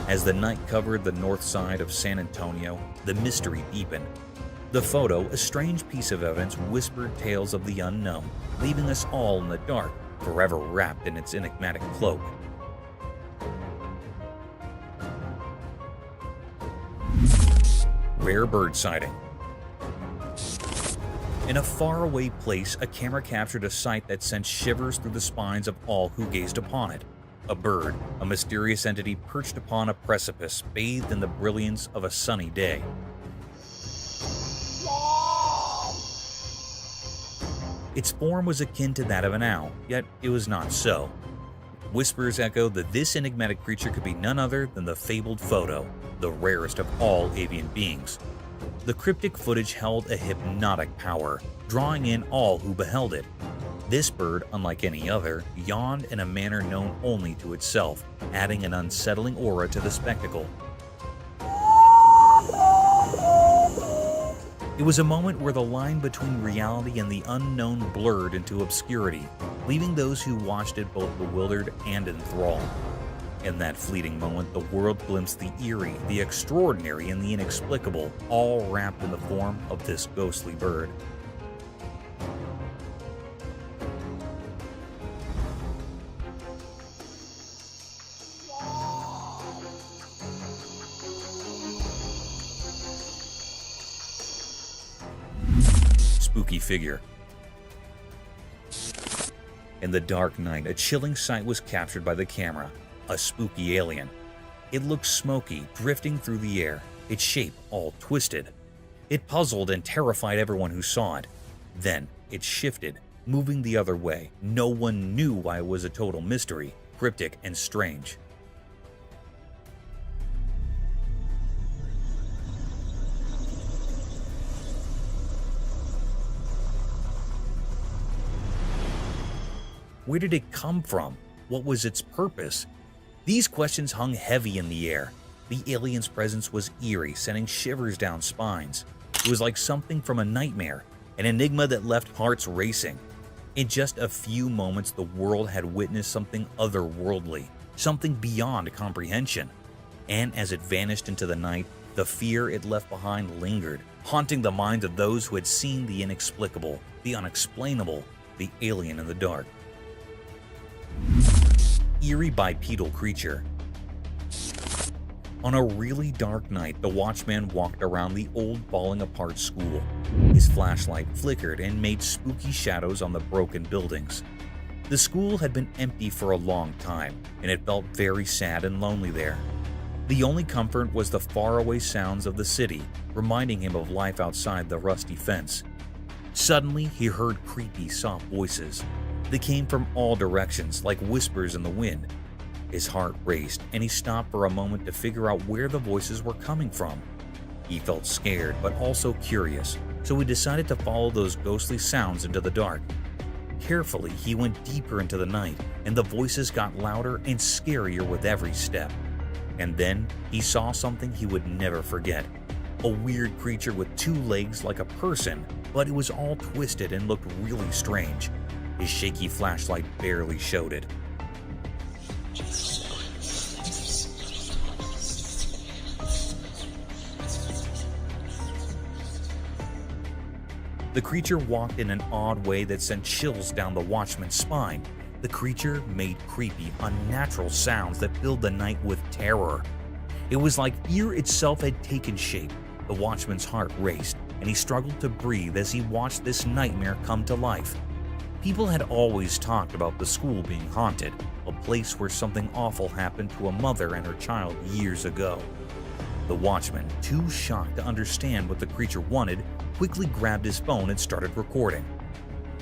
As the night covered the north side of San Antonio, the mystery deepened. The photo, a strange piece of evidence, whispered tales of the unknown, leaving us all in the dark, forever wrapped in its enigmatic cloak. Rare bird sighting. In a faraway place, a camera captured a sight that sent shivers through the spines of all who gazed upon it. A bird, a mysterious entity perched upon a precipice, bathed in the brilliance of a sunny day. Its form was akin to that of an owl, yet it was not so. Whispers echoed that this enigmatic creature could be none other than the fabled photo, the rarest of all avian beings. The cryptic footage held a hypnotic power, drawing in all who beheld it. This bird, unlike any other, yawned in a manner known only to itself, adding an unsettling aura to the spectacle. It was a moment where the line between reality and the unknown blurred into obscurity, leaving those who watched it both bewildered and enthralled. In that fleeting moment, the world glimpsed the eerie, the extraordinary, and the inexplicable, all wrapped in the form of this ghostly bird. Spooky figure. In the dark night, a chilling sight was captured by the camera. A spooky alien. It looked smoky, drifting through the air, its shape all twisted. It puzzled and terrified everyone who saw it. Then it shifted, moving the other way. No one knew why it was a total mystery, cryptic and strange. Where did it come from? What was its purpose? These questions hung heavy in the air. The alien's presence was eerie, sending shivers down spines. It was like something from a nightmare, an enigma that left hearts racing. In just a few moments, the world had witnessed something otherworldly, something beyond comprehension. And as it vanished into the night, the fear it left behind lingered, haunting the minds of those who had seen the inexplicable, the unexplainable, the alien in the dark. Eerie bipedal creature. On a really dark night, the watchman walked around the old falling apart school. His flashlight flickered and made spooky shadows on the broken buildings. The school had been empty for a long time, and it felt very sad and lonely there. The only comfort was the faraway sounds of the city, reminding him of life outside the rusty fence. Suddenly, he heard creepy, soft voices. They came from all directions, like whispers in the wind. His heart raced, and he stopped for a moment to figure out where the voices were coming from. He felt scared, but also curious, so he decided to follow those ghostly sounds into the dark. Carefully, he went deeper into the night, and the voices got louder and scarier with every step. And then, he saw something he would never forget. A weird creature with 2 legs like a person, but it was all twisted and looked really strange. His shaky flashlight barely showed it. The creature walked in an odd way that sent chills down the watchman's spine. The creature made creepy, unnatural sounds that filled the night with terror. It was like fear itself had taken shape. The watchman's heart raced, and he struggled to breathe as he watched this nightmare come to life. People had always talked about the school being haunted, a place where something awful happened to a mother and her child years ago. The watchman, too shocked to understand what the creature wanted, quickly grabbed his phone and started recording.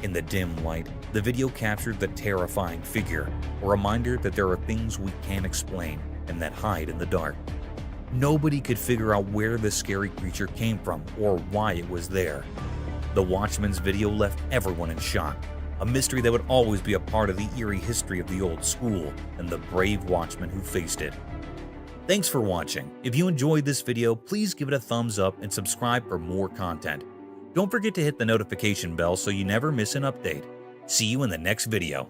In the dim light, the video captured the terrifying figure, a reminder that there are things we can't explain and that hide in the dark. Nobody could figure out where the scary creature came from or why it was there. The watchman's video left everyone in shock, a mystery that would always be a part of the eerie history of the old school and the brave watchman who faced it. Thanks for watching. If you enjoyed this video, please give it a thumbs up and subscribe for more content. Don't forget to hit the notification bell so you never miss an update. See you in the next video.